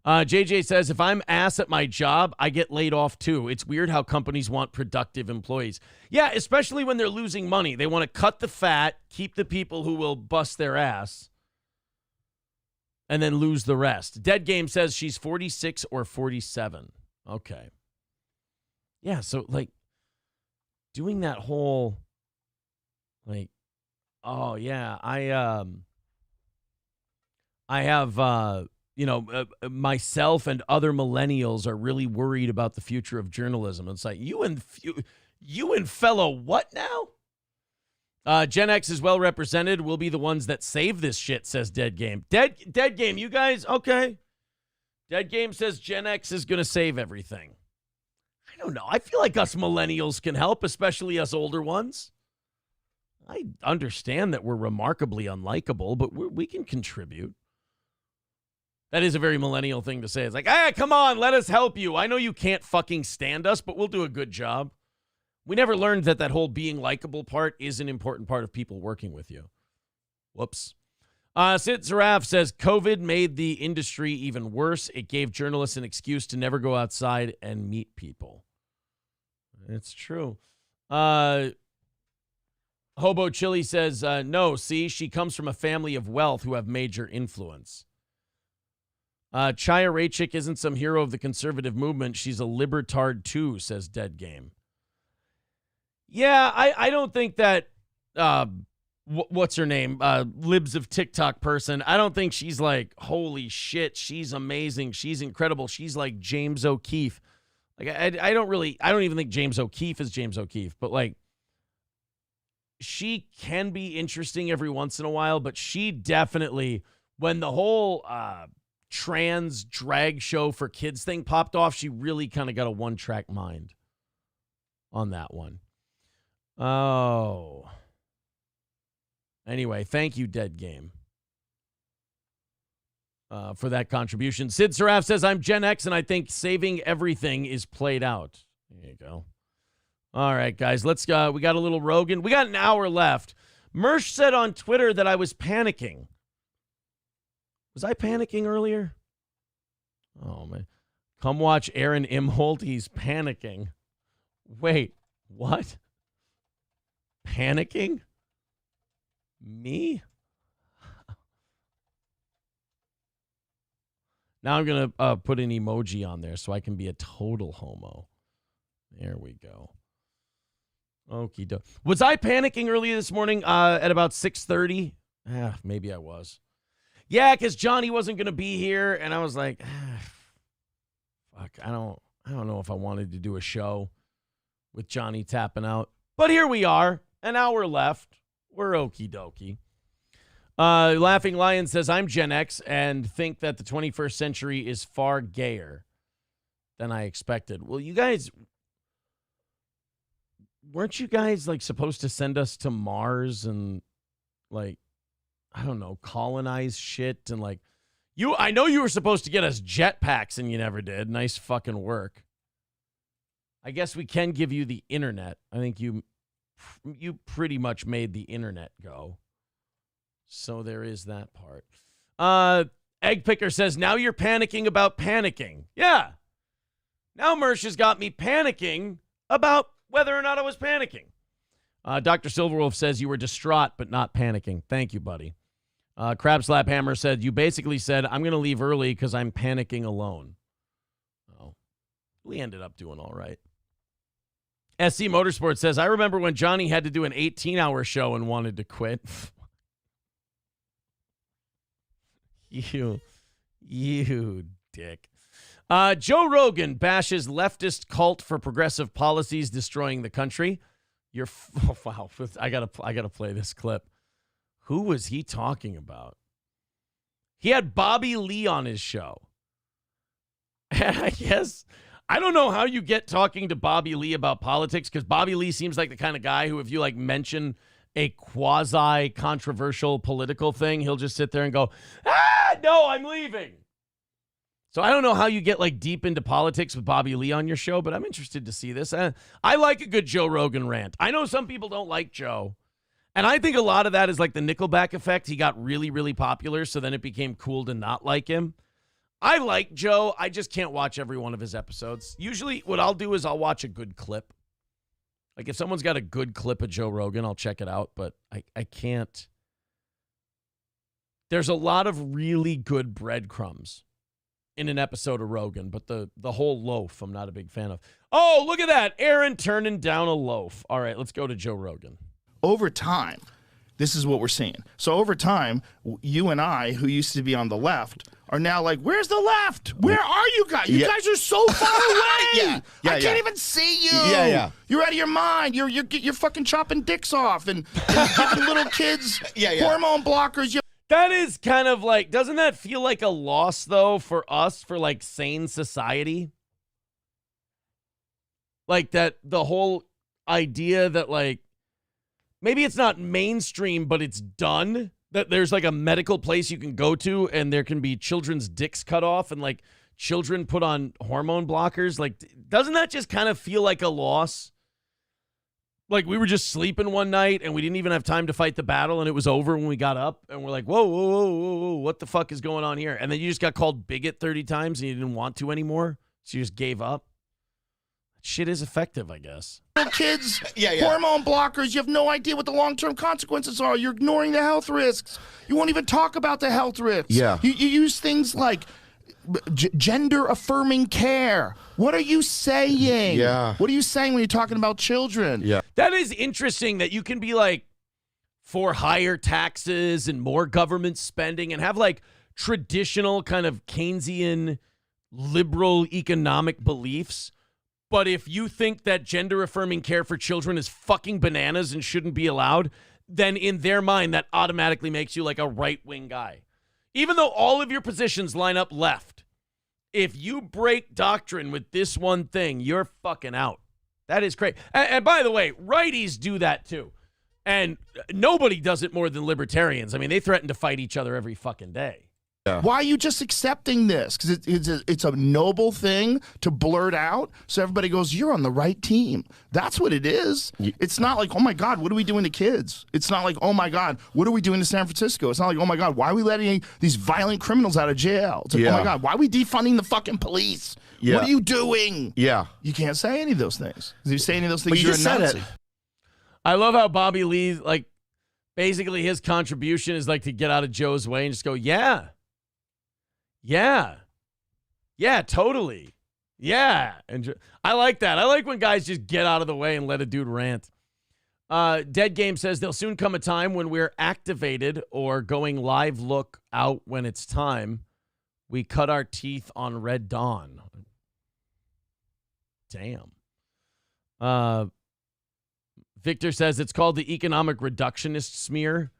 [SPEAKER 2] JJ says, if I'm ass at my job, I get laid off too. It's weird how companies want productive employees. Yeah, especially when they're losing money. They want to cut the fat, keep the people who will bust their ass, and then lose the rest. Dead Game says she's 46 or 47. Okay. Yeah, so, like, doing that whole, like, oh, yeah, I have, myself and other millennials are really worried about the future of journalism. It's like, you and fellow what now? Gen X is well represented. We'll be the ones that save this shit, says Dead Game. Dead Game, you guys, okay. Dead Game says Gen X is going to save everything. I don't know. I feel like us millennials can help, especially us older ones. I understand that we're remarkably unlikable, but we can contribute. That is a very millennial thing to say. It's like, hey, come on, let us help you. I know you can't fucking stand us, but we'll do a good job. We never learned that whole being likable part is an important part of people working with you. Whoops. Sid Zaraf says, COVID made the industry even worse. It gave journalists an excuse to never go outside and meet people. It's true. Hobo Chili says, no, see, she comes from a family of wealth who have major influence. Chaya Raichik isn't some hero of the conservative movement. She's a libertard too, says Dead Game. Yeah, I don't think that, what's her name? Libs of TikTok person. I don't think she's like, holy shit, she's amazing. She's incredible. She's like James O'Keefe. Like, I don't even think James O'Keefe is James O'Keefe, but like, she can be interesting every once in a while, but she definitely, when the whole trans drag show for kids thing popped off, she really kind of got a one-track mind on that one. Oh. Anyway, thank you, Dead Game, for that contribution. Sid Saraf says, I'm Gen X, and I think saving everything is played out. There you go. All right, guys, let's go. We got a little Rogan. We got an hour left. Mersh said on Twitter that I was panicking. Was I panicking earlier? Oh, man. Come watch Aaron Imholt. He's panicking. Wait, what? Panicking? Me? Now I'm going to put an emoji on there so I can be a total homo. There we go. Okie doke. Was I panicking earlier this morning at about 6:30? Maybe I was. Yeah, because Johnny wasn't going to be here, and I was like, fuck, I don't know if I wanted to do a show with Johnny tapping out. But here we are, an hour left. We're okie dokie. Laughing Lion says, I'm Gen X and think that the 21st century is far gayer than I expected. Well, you guys, weren't you guys like supposed to send us to Mars and like, I don't know, colonize shit and like I know you were supposed to get us jetpacks and you never did. Nice fucking work. I guess we can give you the internet. I think you pretty much made the internet go. So there is that part. Egg Picker says, now you're panicking about panicking. Yeah. Now Mersh has got me panicking about whether or not I was panicking. Dr. Silverwolf says you were distraught but not panicking. Thank you, buddy. Crab Slap Hammer said, you basically said, I'm going to leave early because I'm panicking alone. Oh, we ended up doing all right. SC Motorsport says, I remember when Johnny had to do an 18-hour show and wanted to quit. You dick. Joe Rogan bashes leftist cult for progressive policies destroying the country. Wow. I gotta play this clip. Who was he talking about? He had Bobby Lee on his show. And I don't know how you get talking to Bobby Lee about politics, because Bobby Lee seems like the kind of guy who, if you like mention a quasi-controversial political thing, he'll just sit there and go, no, I'm leaving. So I don't know how you get like deep into politics with Bobby Lee on your show, but I'm interested to see this. I like a good Joe Rogan rant. I know some people don't like Joe, and I think a lot of that is like the Nickelback effect. He got really, really popular, so then it became cool to not like him. I like Joe. I just can't watch every one of his episodes. Usually what I'll do is I'll watch a good clip. Like if someone's got a good clip of Joe Rogan, I'll check it out, but I can't. There's a lot of really good breadcrumbs in an episode of Rogan, but the whole loaf I'm not a big fan of. Oh, look at that. Aaron turning down a loaf. All right, let's go to Joe Rogan.
[SPEAKER 1] Over time, this is what we're seeing. So over time, you and I, who used to be on the left, are now like, where's the left? Where are you guys? You guys are so far away. I can't even see you. You're out of your mind. You're fucking chopping dicks off and giving little kids hormone blockers.
[SPEAKER 2] That is kind of like, doesn't that feel like a loss, though, for us, for like sane society? Like that, the whole idea that like, maybe it's not mainstream, but it's done. That there's like a medical place you can go to and there can be children's dicks cut off and like children put on hormone blockers. Like, doesn't that just kind of feel like a loss? Like we were just sleeping one night and we didn't even have time to fight the battle and it was over when we got up and we're like, whoa, what the fuck is going on here? And then you just got called bigot 30 times and you didn't want to anymore. So you just gave up. Shit is effective, I guess.
[SPEAKER 1] Little kids, hormone blockers. You have no idea what the long-term consequences are. You're ignoring the health risks. You won't even talk about the health risks. You use things like gender-affirming care. What are you saying? What are you saying when you're talking about children?
[SPEAKER 2] That is interesting that you can be like for higher taxes and more government spending and have like traditional kind of Keynesian liberal economic beliefs. But if you think that gender-affirming care for children is fucking bananas and shouldn't be allowed, then in their mind, that automatically makes you like a right-wing guy. Even though all of your positions line up left, if you break doctrine with this one thing, you're fucking out. That is great. And by the way, righties do that too. And nobody does it more than libertarians. I mean, they threaten to fight each other every fucking day.
[SPEAKER 1] Why are you just accepting this? Because it's a noble thing to blurt out, so everybody goes, you're on the right team. That's what it is. It's not like, oh my God, what are we doing to kids? It's not like, oh my God, what are we doing to San Francisco? It's not like, oh my God, why are we letting these violent criminals out of jail? It's like, oh my God, why are we defunding the fucking police? What are you doing? You can't say any of those things. If you say any of those things, you're a Nazi.
[SPEAKER 2] I love how Bobby Lee, like, basically his contribution is like to get out of Joe's way and just go, yeah, totally. And I like that. I like when guys just get out of the way and let a dude rant. Dead Game says there'll soon come a time when we're activated or going live look out when it's time. We cut our teeth on Red Dawn. Damn. Victor says it's called the economic reductionist smear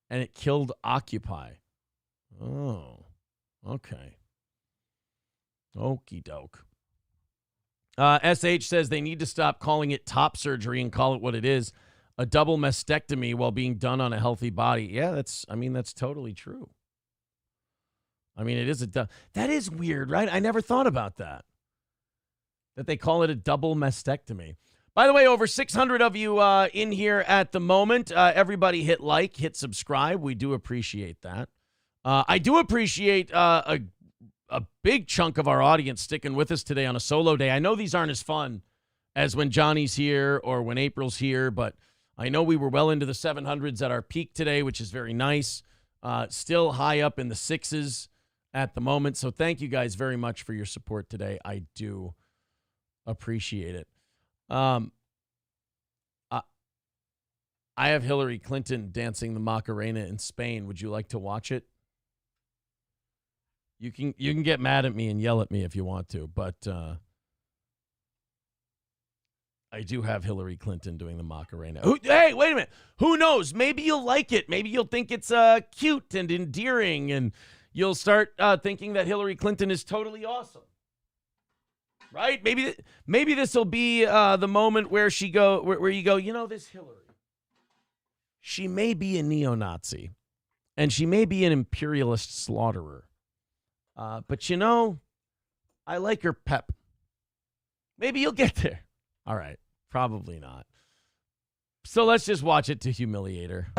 [SPEAKER 2] and it killed Occupy. Oh. Okay. Okie doke. SH says they need to stop calling it top surgery and call it what it is, a double mastectomy while being done on a healthy body. Yeah, that's totally true. I mean, it is that is weird, right? I never thought about that they call it a double mastectomy. By the way, over 600 of you in here at the moment. Everybody hit like, hit subscribe. We do appreciate that. I do appreciate a big chunk of our audience sticking with us today on a solo day. I know these aren't as fun as when Johnny's here or when April's here, but I know we were well into the 700s at our peak today, which is very nice. Still high up in the 6s at the moment. So thank you guys very much for your support today. I do appreciate it. I have Hillary Clinton dancing the Macarena in Spain. Would you like to watch it? You can get mad at me and yell at me if you want to, but I do have Hillary Clinton doing the Macarena. Hey, wait a minute. Who knows? Maybe you'll like it. Maybe you'll think it's cute and endearing, and you'll start thinking that Hillary Clinton is totally awesome. Right? Maybe this will be the moment where you go, you know, this Hillary, she may be a neo-Nazi and she may be an imperialist slaughterer. But you know, I like her pep. Maybe you'll get there. All right. Probably not. So let's just watch it to humiliate her.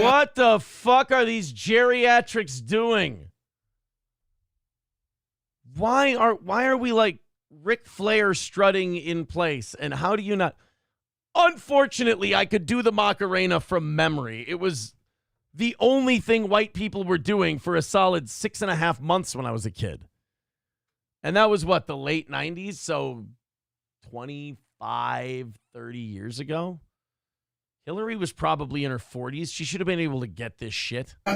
[SPEAKER 2] What the fuck are these geriatrics doing? Why are we like Ric Flair strutting in place? And how do you not? Unfortunately, I could do the Macarena from memory. It was the only thing white people were doing for a solid 6.5 months when I was a kid. And that was what, the late 90s? So 25, 30 years ago? Hillary was probably in her 40s. She should have been able to get this shit. I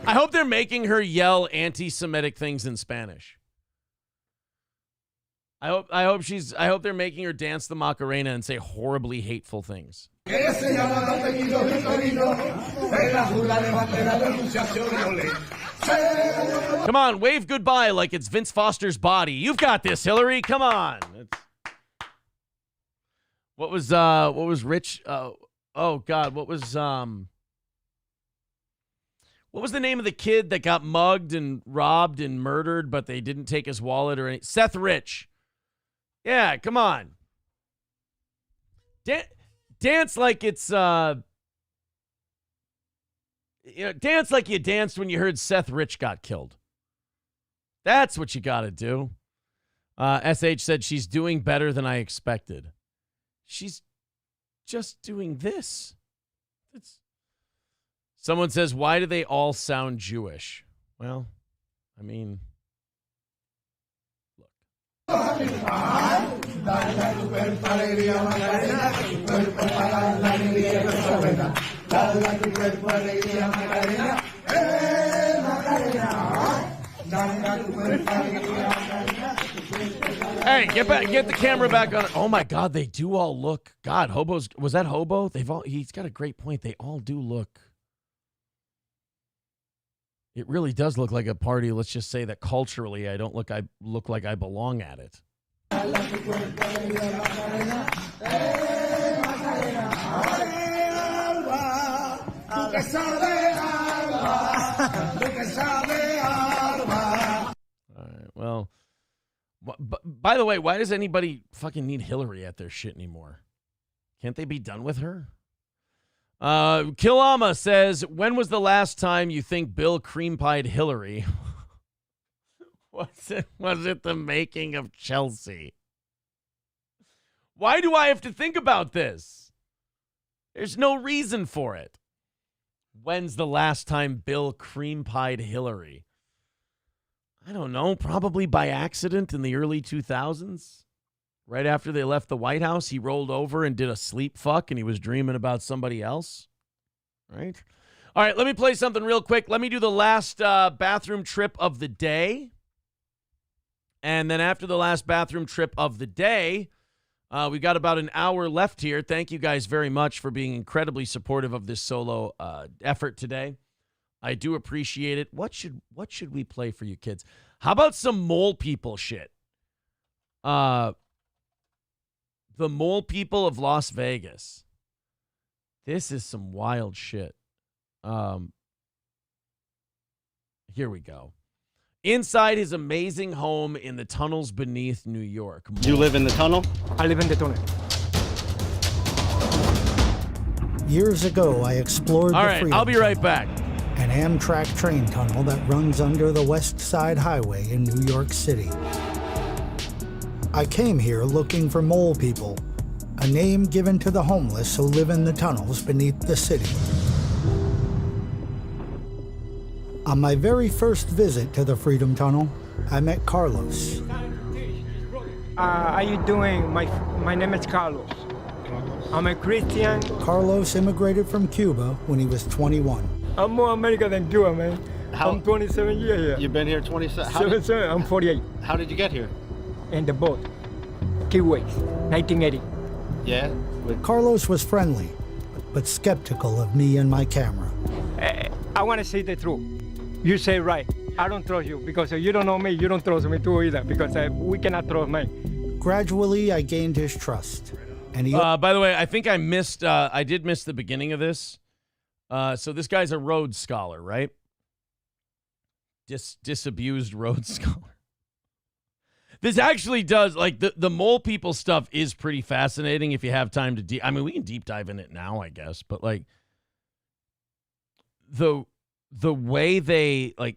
[SPEAKER 2] hope they're making her yell anti-Semitic things in Spanish. I hope they're making her dance the Macarena and say horribly hateful things. Come on, wave goodbye like it's Vince Foster's body. You've got this, Hillary. Come on. What was Rich? Oh God, what was the name of the kid that got mugged and robbed and murdered, but they didn't take his wallet or anything? Seth Rich. Yeah, come on. Dance like it's dance like you danced when you heard Seth Rich got killed. That's what you got to do. SH said she's doing better than I expected. She's just doing this. Someone says, why do they all sound Jewish? Well, I mean, look. Hey, get the camera back on. Oh my God, they do all look. God, hobos. Was that hobo? He's got a great point. They all do look. It really does look like a party. Let's just say that culturally, I look like I belong at it. All right, well, by the way, why does anybody fucking need Hillary at their shit anymore? Can't they be done with her? Kilama says, when was the last time you think Bill cream-pied Hillary? Was it the making of Chelsea? Why do I have to think about this? There's no reason for it. When's the last time Bill cream-pied Hillary? I don't know, probably by accident in the early 2000s. Right after they left the White House, he rolled over and did a sleep fuck, and he was dreaming about somebody else. Right? All right, let me play something real quick. Let me do the last bathroom trip of the day. And then after the last bathroom trip of the day, we got about an hour left here. Thank you guys very much for being incredibly supportive of this solo effort today. I do appreciate it. What should we play for you kids? How about some mole people shit? The mole people of Las Vegas. This is some wild shit. Here we go. Inside his amazing home in the tunnels beneath New York.
[SPEAKER 3] You live in the tunnel?
[SPEAKER 22] I live in the tunnel. Years ago, I explored the Freedom
[SPEAKER 2] I'll be right back.
[SPEAKER 22] An Amtrak train tunnel that runs under the West Side Highway in New York City. I came here looking for mole people, a name given to the homeless who live in the tunnels beneath the city. On my very first visit to the Freedom Tunnel, I met Carlos. How you doing? My name is Carlos. I'm a Christian. Carlos immigrated from Cuba when he was 21.
[SPEAKER 3] I'm more American than Cuba, man. I'm 27 years here.
[SPEAKER 4] You've been here 27?
[SPEAKER 3] I'm 48.
[SPEAKER 4] How did you get here?
[SPEAKER 3] In the boat. Kiwis, 1980.
[SPEAKER 4] Yeah?
[SPEAKER 22] Carlos was friendly, but skeptical of me and my camera.
[SPEAKER 3] I want to say the truth. You say right. I don't trust you because if you don't know me, you don't trust me too either because we cannot trust me.
[SPEAKER 22] Gradually, I gained his trust. And he.
[SPEAKER 2] By the way, I think I missed. I did miss the beginning of this. So this guy's a Rhodes Scholar, right? Disabused Rhodes Scholar. This actually does, like, the mole people stuff is pretty fascinating if you have time to I mean, we can deep dive in it now, I guess, but, like, the way they, like,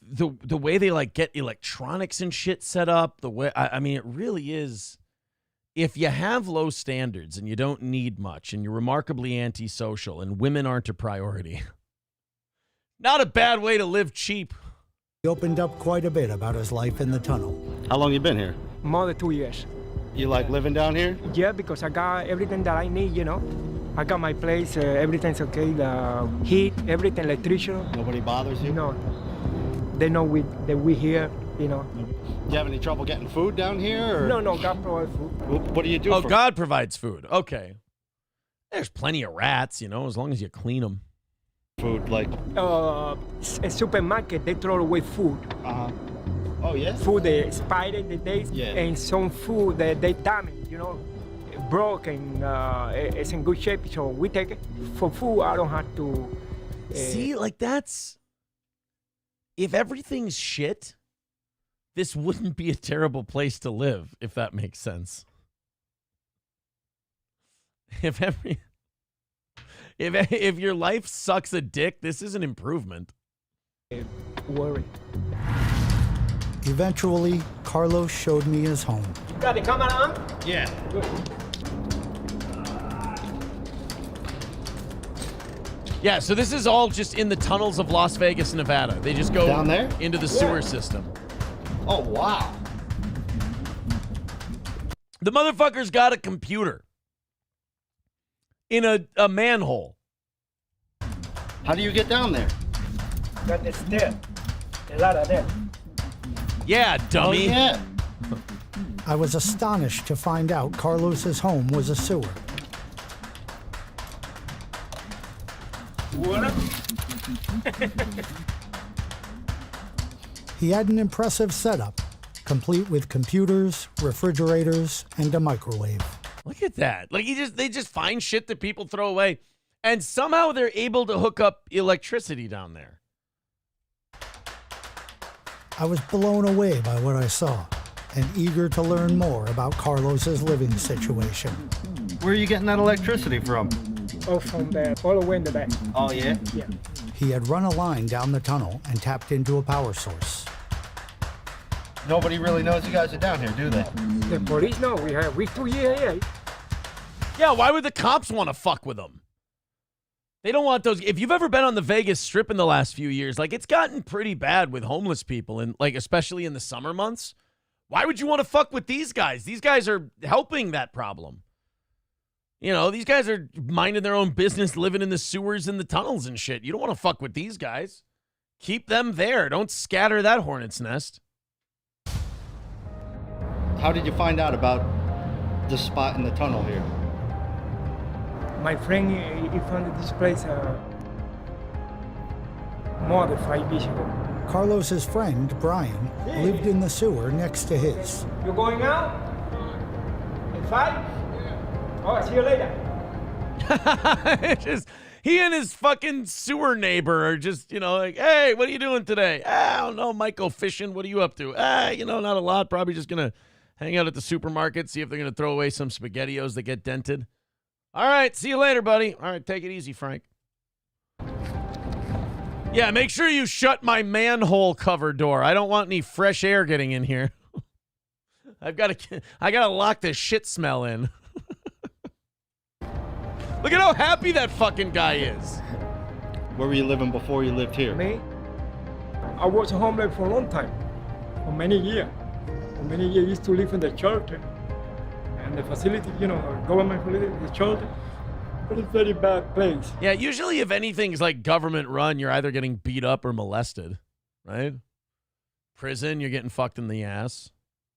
[SPEAKER 2] the way they, like, get electronics and shit set up, the way, I mean, it really is, if you have low standards and you don't need much and you're remarkably antisocial and women aren't a priority, not a bad way to live cheap.
[SPEAKER 22] He opened up quite a bit about his life in the tunnel.
[SPEAKER 4] How long you been here?
[SPEAKER 3] More than 2 years.
[SPEAKER 4] You like living down here?
[SPEAKER 3] Yeah, because I got everything that I need, you know. I got my place, everything's okay, the heat, everything, electrician.
[SPEAKER 4] Nobody bothers you?
[SPEAKER 3] No. They know that we here, you know.
[SPEAKER 4] Do you have any trouble getting food down here? Or?
[SPEAKER 3] No, God provides food.
[SPEAKER 4] What do you do?
[SPEAKER 2] Oh, God provides food. Okay. There's plenty of rats, you know, as long as you clean them.
[SPEAKER 4] Food, like?
[SPEAKER 3] A supermarket, they throw away food.
[SPEAKER 4] Oh, yeah?
[SPEAKER 3] Food, they expired the days, and some food, they damage, you know, broken, it's in good shape, so we take it. For food, I don't have to...
[SPEAKER 2] See, like, that's... If everything's shit, this wouldn't be a terrible place to live, if that makes sense. If your life sucks a dick, this is an improvement.
[SPEAKER 3] Worry.
[SPEAKER 22] Eventually, Carlos showed me his home.
[SPEAKER 3] You got the camera on?
[SPEAKER 4] Yeah.
[SPEAKER 3] Good.
[SPEAKER 2] Yeah, so this is all just in the tunnels of Las Vegas, Nevada. They just go
[SPEAKER 4] down there
[SPEAKER 2] into the sewer system.
[SPEAKER 4] Oh, wow.
[SPEAKER 2] The motherfucker's got a computer in a manhole.
[SPEAKER 4] How do you get down there?
[SPEAKER 3] Got the stair. A ladder there.
[SPEAKER 2] Yeah, dummy.
[SPEAKER 4] Oh, yeah.
[SPEAKER 22] I was astonished to find out Carlos's home was a sewer.
[SPEAKER 3] What?
[SPEAKER 22] He had an impressive setup, complete with computers, refrigerators, and a microwave.
[SPEAKER 2] Look at that. Like, they just find shit that people throw away, and somehow they're able to hook up electricity down there.
[SPEAKER 22] I was blown away by what I saw and eager to learn more about Carlos's living situation.
[SPEAKER 4] Where are you getting that electricity from?
[SPEAKER 3] Oh, from there, all the way in the back.
[SPEAKER 4] Oh, yeah?
[SPEAKER 3] Yeah.
[SPEAKER 22] He had run a line down the tunnel and tapped into a power source.
[SPEAKER 4] Nobody really knows you guys are down here, do they?
[SPEAKER 3] The police know we 2 years here.
[SPEAKER 2] Yeah, why would the cops want to fuck with them? They don't want those. If you've ever been on the Vegas Strip in the last few years, like, it's gotten pretty bad with homeless people, and, like, especially in the summer months. Why would you want to fuck with these guys? These guys are helping that problem. You know, these guys are minding their own business, living in the sewers and the tunnels and shit. You don't want to fuck with these guys. Keep them there. Don't scatter that hornet's nest.
[SPEAKER 4] How did you find out about the spot in the tunnel here?
[SPEAKER 3] My friend, he found this place more than 5 years ago.
[SPEAKER 22] Carlos's friend, Brian, lived in the sewer next to his.
[SPEAKER 3] You going out? At 5? Oh, see you later.
[SPEAKER 2] He and his fucking sewer neighbor are just, you know, like, hey, what are you doing today? I don't know, Mike, go fishing. What are you up to? You know, not a lot. Probably just going to hang out at the supermarket, see if they're going to throw away some SpaghettiOs that get dented. All right, see you later, buddy. All right, take it easy, Frank. Yeah, make sure you shut my manhole cover door. I don't want any fresh air getting in here. I gotta lock this shit smell in. Look at how happy that fucking guy is.
[SPEAKER 4] Where were you living before you lived here?
[SPEAKER 3] Me? I was homeless for a long time, for many years. For many years, I used to live in the shelter. And the facility, you know, government facility, the shelter. It's a very bad place.
[SPEAKER 2] Yeah, usually if anything's like government run, you're either getting beat up or molested, right? Prison, you're getting fucked in the ass.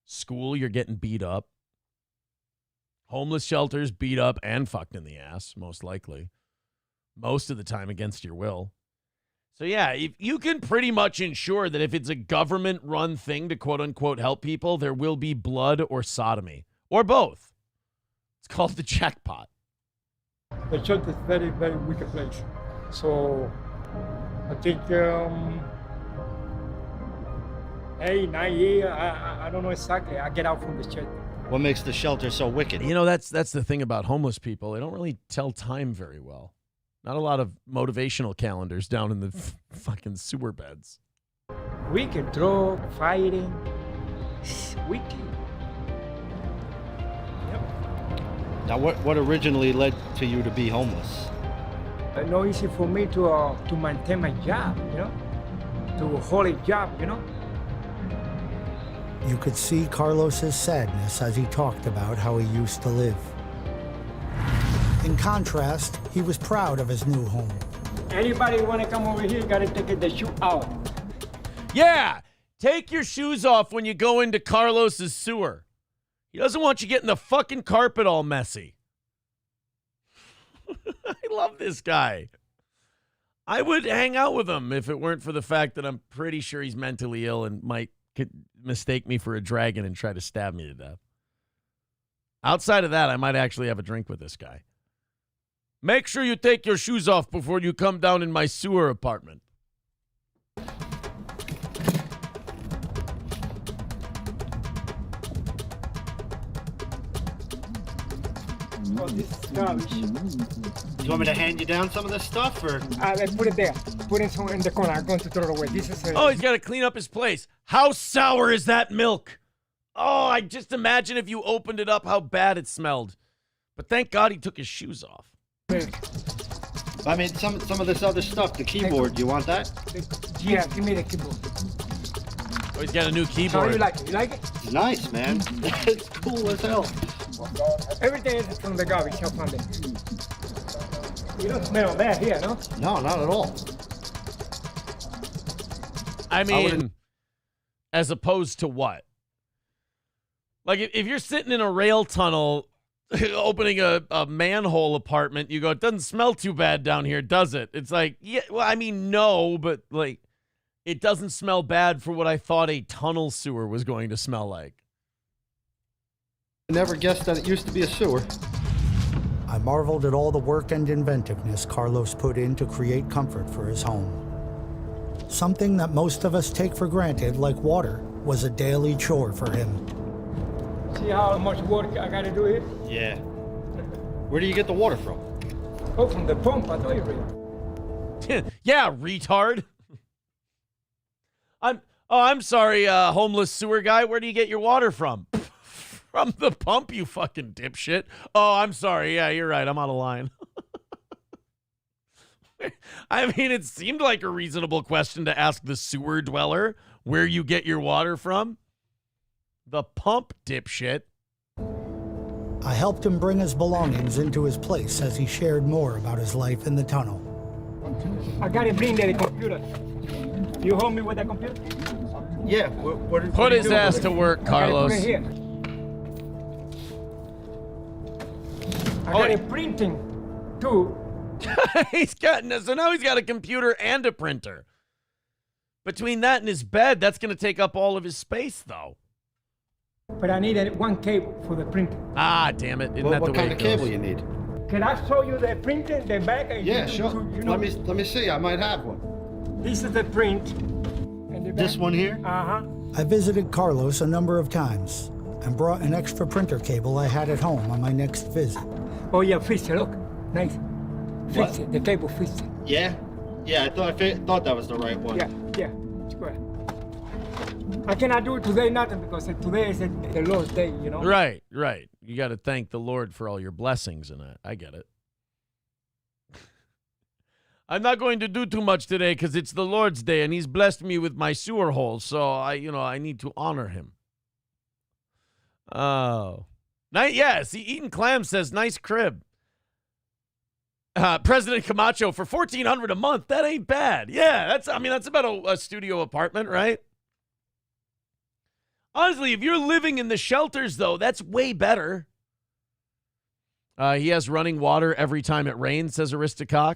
[SPEAKER 2] School, you're getting beat up. Homeless shelters, beat up and fucked in the ass, most likely. Most of the time against your will. So yeah, if you can pretty much ensure that if it's a government-run thing to quote-unquote help people, there will be blood or sodomy. Or both. It's called the jackpot.
[SPEAKER 3] The church is very, very wicked place. So I think 8, 9 years, I don't know exactly. I get out from the church.
[SPEAKER 4] What makes the shelter so wicked?
[SPEAKER 2] You know, that's the thing about homeless people. They don't really tell time very well. Not a lot of motivational calendars down in the fucking sewer beds.
[SPEAKER 3] Wicked, drug, fighting, wicked.
[SPEAKER 4] Now, what originally led to you to be homeless?
[SPEAKER 3] It's not easy for me to maintain my job, you know, to hold a job, you know.
[SPEAKER 22] You could see Carlos's sadness as he talked about how he used to live. In contrast, he was proud of his new home.
[SPEAKER 3] Anybody want to come over here, got to take the shoe out.
[SPEAKER 2] Yeah, take your shoes off when you go into Carlos's sewer. He doesn't want you getting the fucking carpet all messy. I love this guy. I would hang out with him if it weren't for the fact that I'm pretty sure he's mentally ill and could mistake me for a dragon and try to stab me to death. Outside of that, I might actually have a drink with this guy. Make sure you take your shoes off before you come down in my sewer apartment.
[SPEAKER 3] Oh, this is garbage.
[SPEAKER 4] You want me to hand you down some of this stuff, or?
[SPEAKER 3] I put it there. Put it somewhere in the corner. I'm going to throw it away. This is.
[SPEAKER 2] Oh, he's got to clean up his place. How sour is that milk? Oh, I just imagine if you opened it up, how bad it smelled. But thank God he took his shoes off.
[SPEAKER 4] I mean, some of this other stuff, the keyboard, you want that?
[SPEAKER 3] Yeah, give me the keyboard.
[SPEAKER 2] Oh, he's got a new keyboard.
[SPEAKER 3] How you like it? You like it?
[SPEAKER 4] It's nice, man. It's cool as hell.
[SPEAKER 3] Everything is from the garbage. I found it. You don't smell bad here, no?
[SPEAKER 4] No, not at all.
[SPEAKER 2] I mean, as opposed to what? Like, if you're sitting in a rail tunnel opening a manhole apartment, you go, it doesn't smell too bad down here, does it? It's like, yeah, well, I mean, no, but, like, it doesn't smell bad for what I thought a tunnel sewer was going to smell like.
[SPEAKER 4] I never guessed that it used to be a sewer.
[SPEAKER 22] I marveled at all the work and inventiveness Carlos put in to create comfort for his home. Something that most of us take for granted, like water, was a daily chore for him.
[SPEAKER 3] See how much work I gotta do here?
[SPEAKER 4] Yeah. Where do you get the water from?
[SPEAKER 3] Oh, from the pump, I told you.
[SPEAKER 2] Yeah, retard. I'm sorry, homeless sewer guy. Where do you get your water from? From the pump, you fucking dipshit. Oh, I'm sorry. Yeah, you're right. I'm out of line. I mean, it seemed like a reasonable question to ask the sewer dweller where you get your water from. The pump, dipshit.
[SPEAKER 22] I helped him bring his belongings into his place as he shared more about his life in the tunnel.
[SPEAKER 3] I gotta bring the computer. You hold me with the computer?
[SPEAKER 4] Yeah.
[SPEAKER 2] Put his ass to work, Carlos.
[SPEAKER 3] I got it printing too.
[SPEAKER 2] So now he's got a computer and a printer. Between that and his bed, that's going to take up all of his space, though.
[SPEAKER 3] But I need one cable for the printer.
[SPEAKER 2] Ah, damn it! Isn't that the way
[SPEAKER 4] what kind
[SPEAKER 2] it
[SPEAKER 4] of
[SPEAKER 2] goes?
[SPEAKER 4] cable you need?
[SPEAKER 3] Can I show you the printer, the back?
[SPEAKER 4] Yeah, sure.
[SPEAKER 3] You know,
[SPEAKER 4] Let me see. I might have one.
[SPEAKER 3] This is the print. And the back.
[SPEAKER 4] This one here?
[SPEAKER 3] Uh-huh.
[SPEAKER 22] I visited Carlos a number of times and brought an extra printer cable I had at home on my next visit.
[SPEAKER 3] Oh yeah, fix it. Look, nice. Fix it. The cable fixed it.
[SPEAKER 4] Yeah, I thought that was the right one.
[SPEAKER 3] Yeah. Square. I cannot do it today, nothing, because today is the Lord's day, you know.
[SPEAKER 2] Right. You got to thank the Lord for all your blessings in it. I get it. I'm not going to do too much today because it's the Lord's day and he's blessed me with my sewer hole, so I need to honor him. Oh. Yeah, see, Eaton Clam says, nice crib. President Camacho, for $1,400 a month, that ain't bad. Yeah, that's about a studio apartment, right? Honestly, if you're living in the shelters, though, that's way better. He has running water every time it rains, says Aristocock.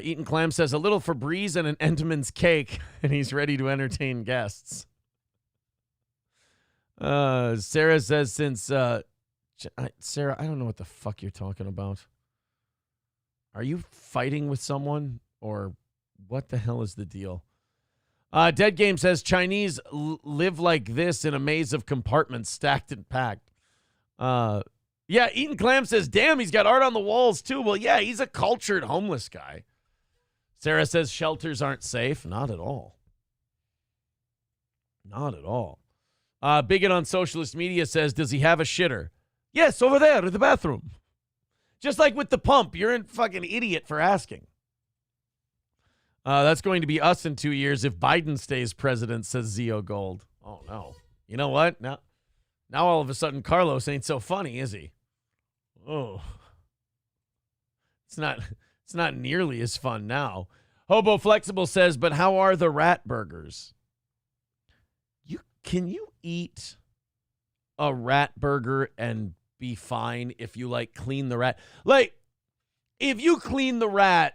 [SPEAKER 2] Eaton Clam says a little Febreze and an Entenmann's cake, and he's ready to entertain guests. Sarah says Sarah, I don't know what the fuck you're talking about. Are you fighting with someone, or what the hell is the deal? Dead Game says Chinese live like this in a maze of compartments stacked and packed. Yeah, Eaton Clam says, damn, he's got art on the walls too. Well, yeah, he's a cultured homeless guy. Sarah says shelters aren't safe. Not at all. Not at all. Bigot on socialist media says, does he have a shitter? Yes, over there in the bathroom. Just like with the pump, you're a fucking idiot for asking. That's going to be us in 2 years if Biden stays president, says Zio Gold. Oh, no. You know what? Now all of a sudden, Carlos ain't so funny, is he? Oh. It's not nearly as fun now. Hobo Flexible says, but how are the rat burgers? Can you eat a rat burger and be fine if you, clean the rat? If you clean the rat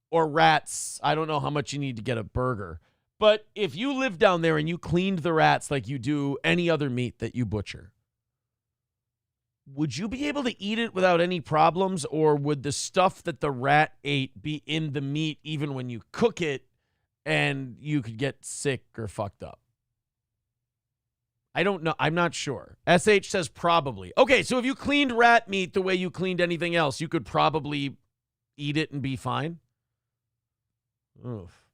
[SPEAKER 2] or rats, I don't know how much you need to get a burger. But if you live down there and you cleaned the rats like you do any other meat that you butcher, would you be able to eat it without any problems, or would the stuff that the rat ate be in the meat even when you cook it and you could get sick or fucked up? I don't know. I'm not sure. SH says probably. Okay, so if you cleaned rat meat the way you cleaned anything else, you could probably eat it and be fine? Oof.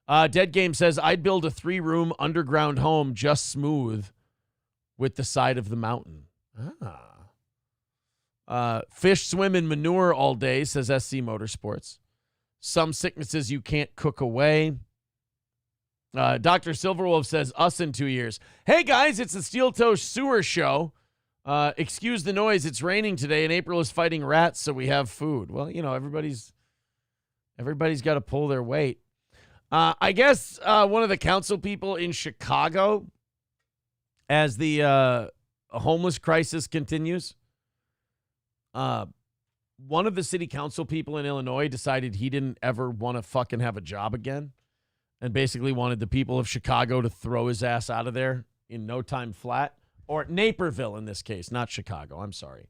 [SPEAKER 2] Dead Game says, I'd build a 3-room underground home just smooth with the side of the mountain. Fish swim in manure all day, says SC Motorsports. Some sicknesses you can't cook away. Dr. Silverwolf says, us in 2 years. Hey, guys, it's the Steel Toe Sewer Show. Excuse the noise. It's raining today, and April is fighting rats, so we have food. Well, everybody's got to pull their weight. I guess one of the council people in Chicago, as the homeless crisis continues, one of the city council people in Illinois decided he didn't ever want to fucking have a job again, and basically wanted the people of Chicago to throw his ass out of there in no time flat. Or Naperville in this case, not Chicago. I'm sorry.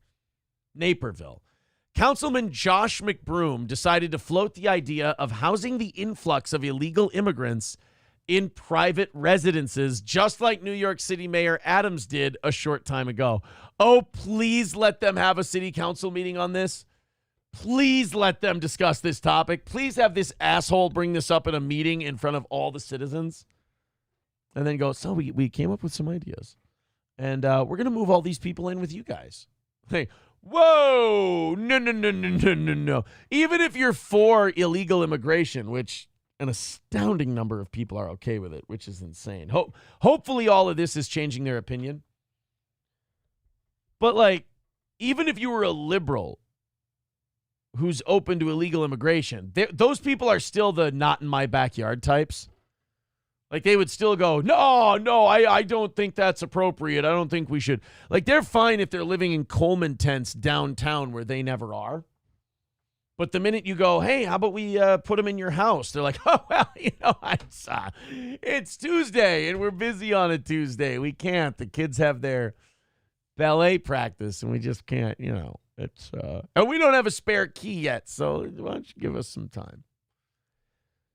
[SPEAKER 2] Naperville. Councilman Josh McBroom decided to float the idea of housing the influx of illegal immigrants in private residences, just like New York City Mayor Adams did a short time ago. Oh, please let them have a city council meeting on this. Please let them discuss this topic. Please have this asshole bring this up in a meeting in front of all the citizens. And then go, so we came up with some ideas. And we're going to move all these people in with you guys. Hey, whoa, no. Even if you're for illegal immigration, which an astounding number of people are okay with it, which is insane. Hopefully all of this is changing their opinion. But, even if you were a liberal who's open to illegal immigration, those people are still the not in my backyard types. They would still go, no, I don't think that's appropriate. I don't think we should. They're fine if they're living in Coleman tents downtown where they never are. But the minute you go, hey, how about we put them in your house? They're like, oh, well, it's Tuesday and we're busy on a Tuesday. We can't. The kids have their ballet practice and we just can't, it's, and we don't have a spare key yet. So why don't you give us some time?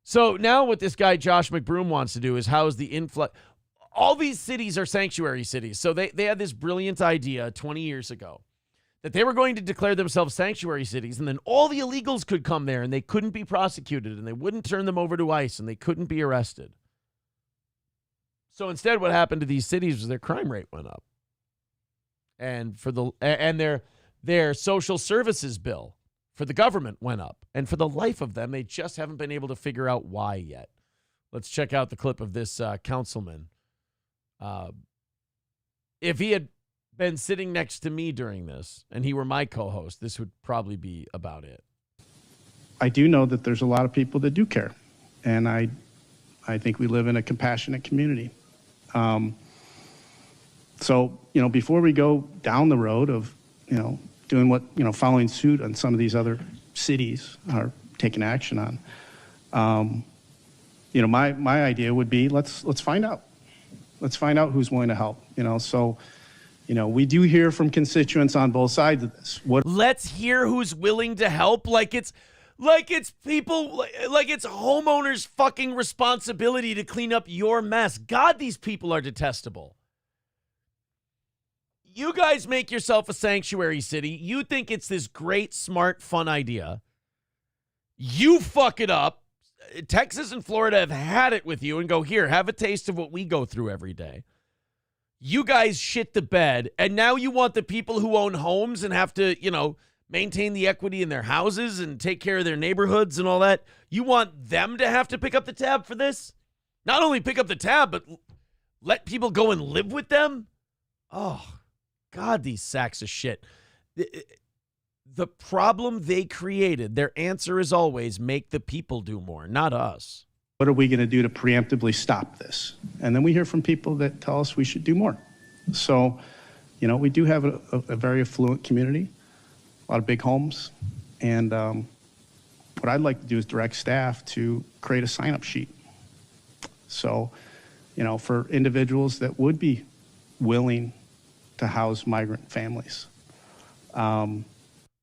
[SPEAKER 2] So now what this guy Josh McBroom wants to do is house the influx. All these cities are sanctuary cities. So they had this brilliant idea 20 years ago that they were going to declare themselves sanctuary cities, and then all the illegals could come there and they couldn't be prosecuted and they wouldn't turn them over to ICE and they couldn't be arrested. So instead what happened to these cities was their crime rate went up. And their social services bill for the government went up. And for the life of them, they just haven't been able to figure out why yet. Let's check out the clip of this councilman. If he had been sitting next to me during this and he were my co-host, this would probably be about it.
[SPEAKER 5] I do know that there's a lot of people that do care, and I think we live in a compassionate community. So, before we go down the road of, doing what, following suit on some of these other cities are taking action on, my idea would be let's find out. Let's find out who's willing to help, So, we do hear from constituents on both sides of this.
[SPEAKER 2] Let's hear who's willing to help. Like it's people, like it's homeowners' fucking responsibility to clean up your mess. God, these people are detestable. You guys make yourself a sanctuary city. You think it's this great, smart, fun idea. You fuck it up. Texas and Florida have had it with you and go, here, have a taste of what we go through every day. You guys shit the bed, and now you want the people who own homes and have to, maintain the equity in their houses and take care of their neighborhoods and all that. You want them to have to pick up the tab for this? Not only pick up the tab, but let people go and live with them? Oh, God, these sacks of shit. The problem they created, their answer is always make the people do more, not us.
[SPEAKER 5] What are we going to do to preemptively stop this? And then we hear from people that tell us we should do more. So, we do have a very affluent community, a lot of big homes. And what I'd like to do is direct staff to create a sign-up sheet. So, for individuals that would be willing to house migrant families.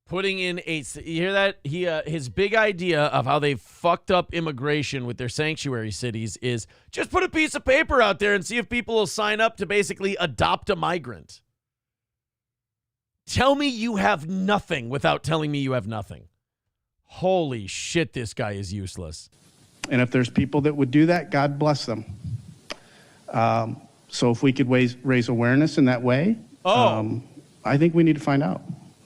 [SPEAKER 2] Putting in you hear that? His big idea of how they fucked up immigration with their sanctuary cities is just put a piece of paper out there and see if people will sign up to basically adopt a migrant. Tell me you have nothing without telling me you have nothing. Holy shit, this guy is useless.
[SPEAKER 5] And if there's people that would do that, God bless them. So if we could raise awareness in that way, I think we need to find out.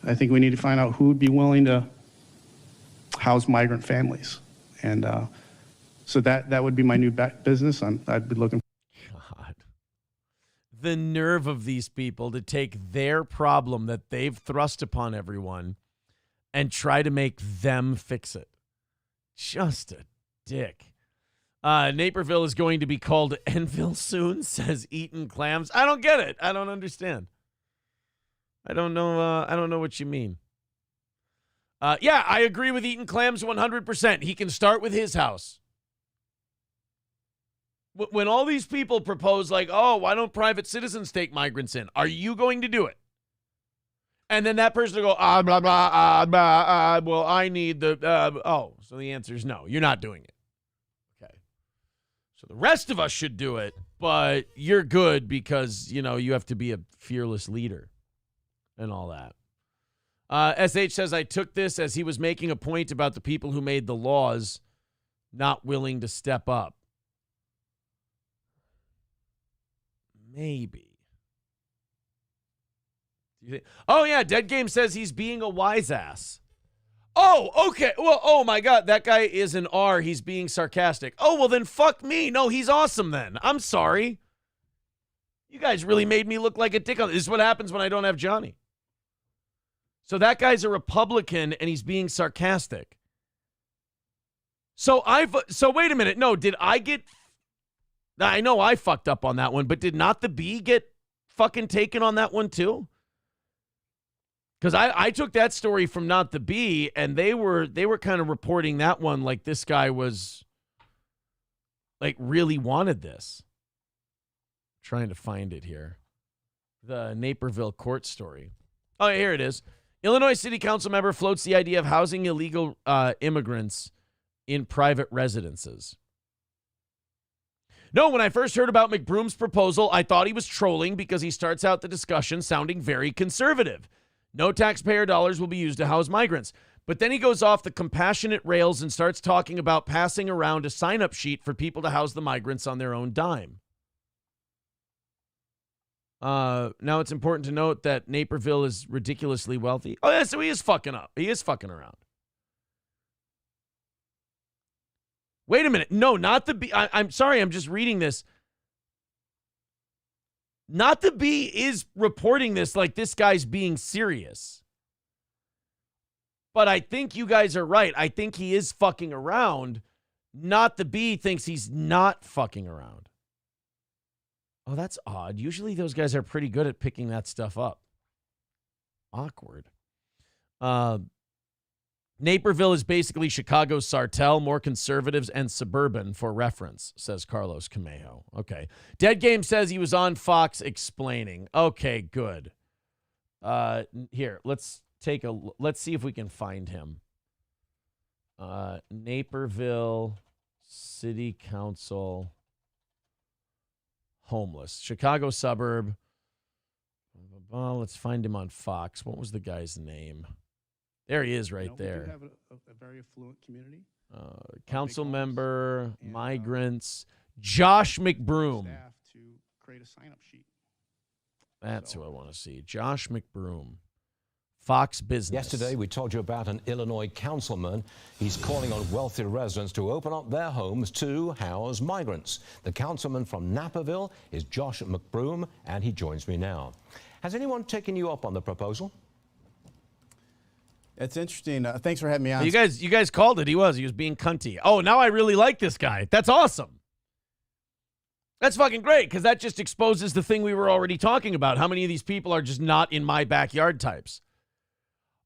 [SPEAKER 5] I think we need to find out who would be willing to house migrant families. And so that would be my new business. I'd be looking.
[SPEAKER 2] God. The nerve of these people to take their problem that they've thrust upon everyone and try to make them fix it. Just a dick. Naperville is going to be called Enville soon, says Eaton Clams. I don't get it. I don't understand. I don't know what you mean. Yeah, I agree with Eaton Clams 100%. He can start with his house. When all these people propose like, oh, why don't private citizens take migrants in? Are you going to do it? And then that person will go, blah, blah, well, I need the, so the answer is no, you're not doing it. Okay. So the rest of us should do it, but you're good because, you have to be a fearless leader and all that. SH says, I took this as he was making a point about the people who made the laws not willing to step up. Maybe. Oh, yeah, Dead Game says he's being a wise ass. Oh, okay. Well, oh, my God, that guy is an R. He's being sarcastic. Oh, well, then fuck me. No, he's awesome then. I'm sorry. You guys really made me look like a dick. This is what happens when I don't have Johnny. So that guy's a Republican, and he's being sarcastic. So wait a minute. No, did I get... I know I fucked up on that one, but did not the B get fucking taken on that one too? Because I took that story from Not the B, and they were kind of reporting that one like this guy was like really wanted this. I'm trying to find it here. The Naperville court story. Oh, here it is. Illinois City Council member floats the idea of housing illegal immigrants in private residences. No, when I first heard about McBroom's proposal, I thought he was trolling because he starts out the discussion sounding very conservative. No taxpayer dollars will be used to house migrants. But then he goes off the compassionate rails and starts talking about passing around a sign-up sheet for people to house the migrants on their own dime. Now it's important to note that Naperville is ridiculously wealthy. Oh, yeah, so he is fucking up. He is fucking around. Wait a minute. No, not the B. I'm sorry. I'm just reading this. Not the B is reporting this like this guy's being serious. But I think you guys are right. I think he is fucking around. Not the B thinks he's not fucking around. Oh, that's odd. Usually those guys are pretty good at picking that stuff up. Awkward. Naperville is basically Chicago's Sartell, more conservatives and suburban for reference, says Carlos Camejo. Okay. Dead Game says he was on Fox explaining. Okay, good. Here, let's see if we can find him. Naperville City Council homeless. Chicago suburb. Well, let's find him on Fox. What was the guy's name? There he is right there.
[SPEAKER 5] We do have a very affluent community.
[SPEAKER 2] Council member, migrants, Josh McBroom.
[SPEAKER 5] Staff to create a sign-up sheet.
[SPEAKER 2] That's who I want to see. Josh McBroom. Fox Business.
[SPEAKER 7] Yesterday, we told you about an Illinois councilman. He's calling on wealthy residents to open up their homes to house migrants. The councilman from Naperville is Josh McBroom, and he joins me now. Has anyone taken you up on the proposal?
[SPEAKER 5] It's interesting. Thanks for having me on.
[SPEAKER 2] You guys called it. He was being cunty. Oh, now I really like this guy. That's awesome. That's fucking great, because that just exposes the thing we were already talking about. How many of these people are just not in my backyard types?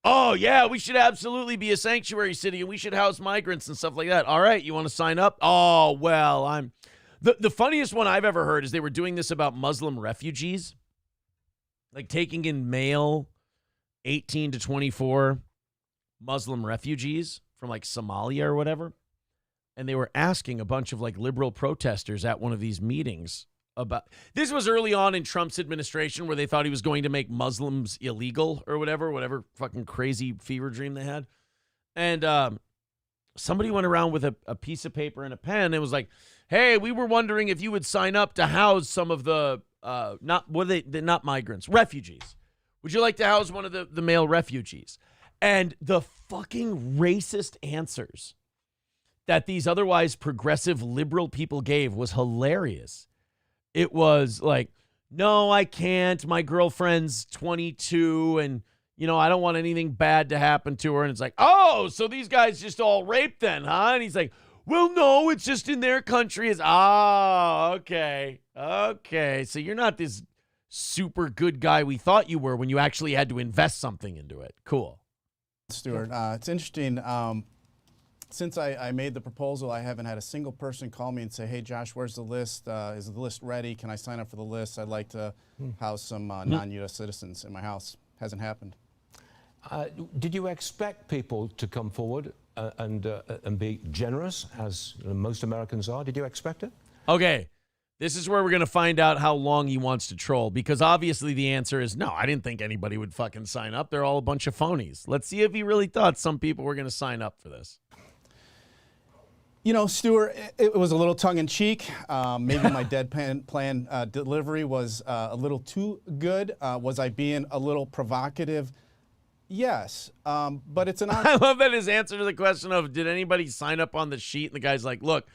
[SPEAKER 2] Oh, yeah, we should absolutely be a sanctuary city, and we should house migrants and stuff like that. All right, you want to sign up? Oh, well, The funniest one I've ever heard is they were doing this about Muslim refugees, like taking in male 18 to 24 Muslim refugees from like Somalia or whatever. And they were asking a bunch of like liberal protesters at one of these meetings about, this was early on in Trump's administration where they thought he was going to make Muslims illegal or whatever fucking crazy fever dream they had. And somebody went around with a piece of paper and a pen and was like, hey, we were wondering if you would sign up to house some of the, not migrants, refugees. Would you like to house one of the male refugees? And the fucking racist answers that these otherwise progressive liberal people gave was hilarious. It was like, no, I can't. My girlfriend's 22 and, I don't want anything bad to happen to her. And it's like, oh, so these guys just all raped then, huh? And he's like, well, no, it's just in their country. Okay. Okay. So you're not this super good guy we thought you were when you actually had to invest something into it. Cool.
[SPEAKER 5] Stuart, it's interesting. Since I made the proposal, I haven't had a single person call me and say, hey, Josh, where's the list? Is the list ready? Can I sign up for the list? I'd like to house some non-U.S. citizens in my house. Hasn't happened.
[SPEAKER 7] Did you expect people to come forward and be generous, as most Americans are? Did you expect it?
[SPEAKER 2] Okay. This is where we're going to find out how long he wants to troll, because obviously the answer is no, I didn't think anybody would fucking sign up. They're all a bunch of phonies. Let's see if he really thought some people were going to sign up for this.
[SPEAKER 5] Stuart, it was a little tongue-in-cheek. Maybe my deadpan delivery was a little too good. Was I being a little provocative? Yes, but it's an...
[SPEAKER 2] I love that his answer to the question of, did anybody sign up on the sheet? And the guy's like, look,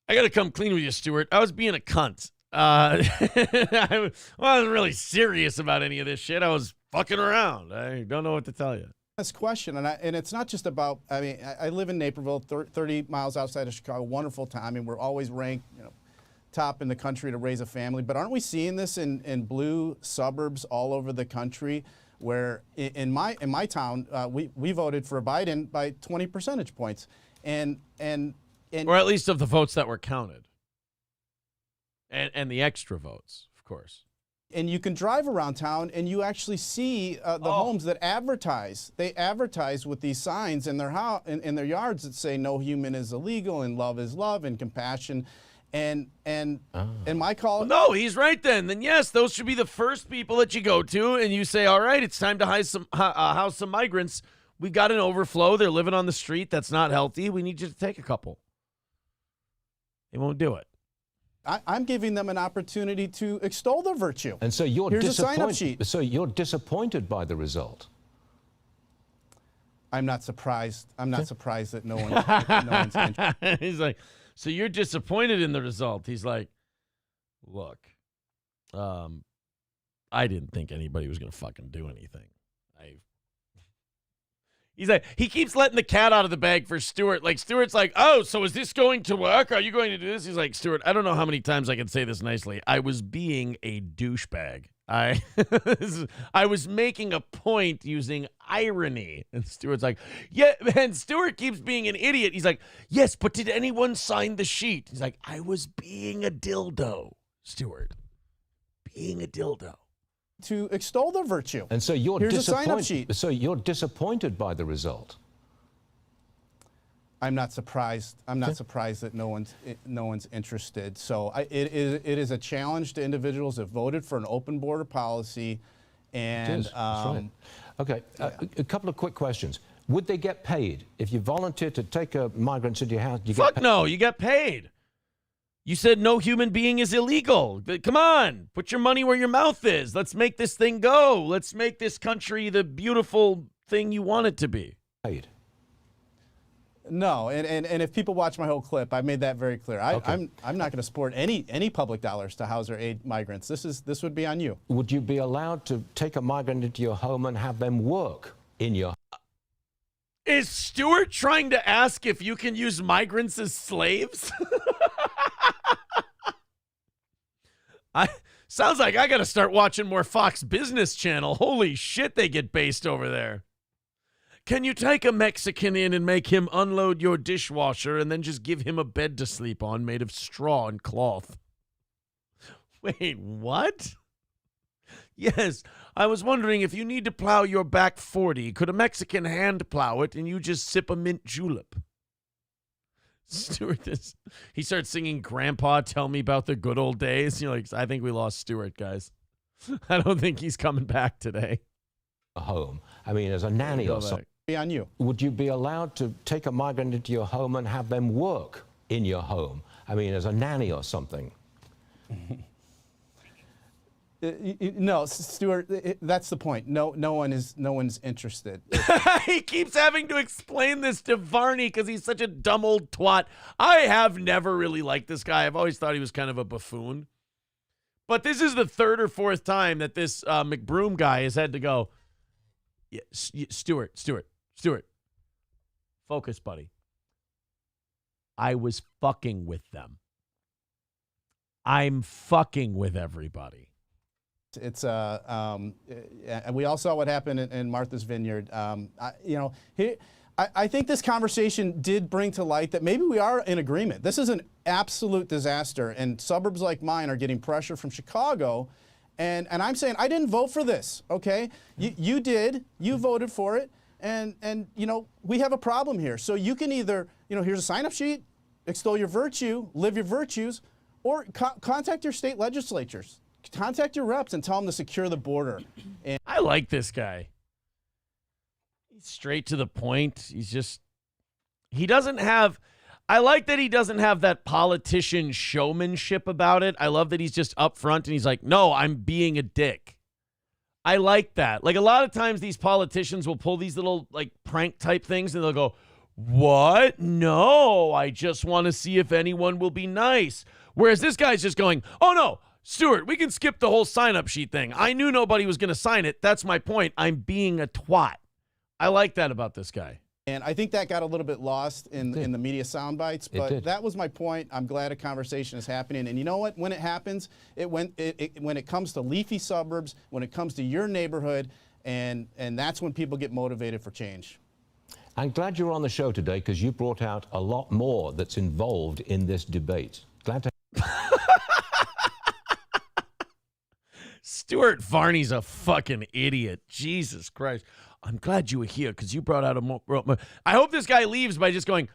[SPEAKER 2] I got to come clean with you, Stuart. I was being a cunt. I wasn't really serious about any of this shit. I was fucking around. I don't know what to tell you.
[SPEAKER 5] This question, and it's not just about, I live in Naperville, 30 miles outside of Chicago, wonderful town. We're always ranked, top in the country to raise a family. But aren't we seeing this in blue suburbs all over the country, where in my town, we voted for Biden by 20 percentage points. And
[SPEAKER 2] or at least of the votes that were counted. And the extra votes, of course.
[SPEAKER 5] And you can drive around town and you actually see the homes that advertise. They advertise with these signs in their in their yards that say no human is illegal and love is love and compassion. And my call.
[SPEAKER 2] Well, no, he's right then. Then yes, those should be the first people that you go to and you say, all right, it's time to house some migrants. We got an overflow. They're living on the street. That's not healthy. We need you to take a couple. They won't do it.
[SPEAKER 5] I'm giving them an opportunity to extol their virtue.
[SPEAKER 7] And so you're
[SPEAKER 5] Here's a sign-up sheet.
[SPEAKER 7] So you're disappointed by the result.
[SPEAKER 5] I'm not surprised. I'm not surprised that no one's interested.
[SPEAKER 2] He's like, so you're disappointed in the result. He's like, look, I didn't think anybody was going to fucking do anything. He's like, he keeps letting the cat out of the bag for Stuart. Like, Stuart's like, oh, so is this going to work? Are you going to do this? He's like, Stuart, I don't know how many times I can say this nicely. I was being a douchebag. I was making a point using irony. And Stuart's like, yeah, and Stuart keeps being an idiot. He's like, yes, but did anyone sign the sheet? He's like, I was being a dildo, Stuart. Being a dildo.
[SPEAKER 6] To extol the virtue.
[SPEAKER 7] And so you're
[SPEAKER 6] Here's a
[SPEAKER 7] disappointed.
[SPEAKER 6] sign-up sheet.
[SPEAKER 7] So you're disappointed by the result.
[SPEAKER 6] I'm not surprised. I'm not surprised that no one's interested. So it is a challenge to individuals that voted for an open border policy. And
[SPEAKER 7] It is. That's right. Okay, a couple of quick questions. Would they get paid if you volunteer to take a migrant into your house? You
[SPEAKER 2] Fuck no, you get paid. You said no human being is illegal. Come on, put your money where your mouth is. Let's make this thing go. Let's make this country the beautiful thing you want it to be.
[SPEAKER 7] Paid.
[SPEAKER 6] No, and if people watch my whole clip, I made that very clear. I'm not going to support any public dollars to house or aid migrants. This would be on you.
[SPEAKER 7] Would you be allowed to take a migrant into your home and have them work in your home?
[SPEAKER 2] Is Stuart trying to ask if you can use migrants as slaves? Sounds like I got to start watching more Fox Business Channel. Holy shit, they get based over there. Can you take a Mexican in and make him unload your dishwasher and then just give him a bed to sleep on made of straw and cloth? Wait, what? Yes, I was wondering if you need to plow your back 40, could a Mexican hand plow it and you just sip a mint julep? Stuart, he starts singing Grandpa, Tell Me About the Good Old Days. You're like, I think we lost Stuart, guys. I don't think he's coming back today.
[SPEAKER 7] A home. I mean, as a nanny or something.
[SPEAKER 6] Be on you.
[SPEAKER 7] Would you be allowed to take a migrant into your home and have them work in your home? I mean, as a nanny or something.
[SPEAKER 6] No, Stuart, that's the point. No one's interested.
[SPEAKER 2] He keeps having to explain this to Varney because he's such a dumb old twat. I have never really liked this guy. I've always thought he was kind of a buffoon. But this is the third or fourth time that this McBroom guy has had to go, yeah, Stuart, focus, buddy. I was fucking with them. I'm fucking with everybody.
[SPEAKER 6] It's and we all saw what happened in Martha's Vineyard. I think this conversation did bring to light that maybe we are in agreement. This is an absolute disaster, and suburbs like mine are getting pressure from Chicago. And I'm saying I didn't vote for this. Okay, you did. You voted for it, and we have a problem here. So you can either here's a sign-up sheet, extol your virtue, live your virtues, or contact your state legislatures. Contact your reps and tell them to secure the border. And
[SPEAKER 2] I like this guy. He's straight to the point. I like that he doesn't have that politician showmanship about it. I love that he's just up front and he's like, no, I'm being a dick. I like that. Like a lot of times these politicians will pull these little like prank type things and they'll go, what? No, I just want to see if anyone will be nice. Whereas this guy's just going, oh no, Stuart, we can skip the whole sign-up sheet thing. I knew nobody was going to sign it. That's my point. I'm being a twat. I like that about this guy.
[SPEAKER 6] And I think that got a little bit lost in the media sound bites, but that was my point. I'm glad a conversation is happening. And you know what? When it happens, when it comes to leafy suburbs, when it comes to your neighborhood, and that's when people get motivated for change.
[SPEAKER 7] I'm glad you're on the show today because you brought out a lot more that's involved in this debate. Glad to.
[SPEAKER 2] Stuart Varney's a fucking idiot. Jesus Christ. I'm glad you were here because you brought out a more. I hope this guy leaves by just going,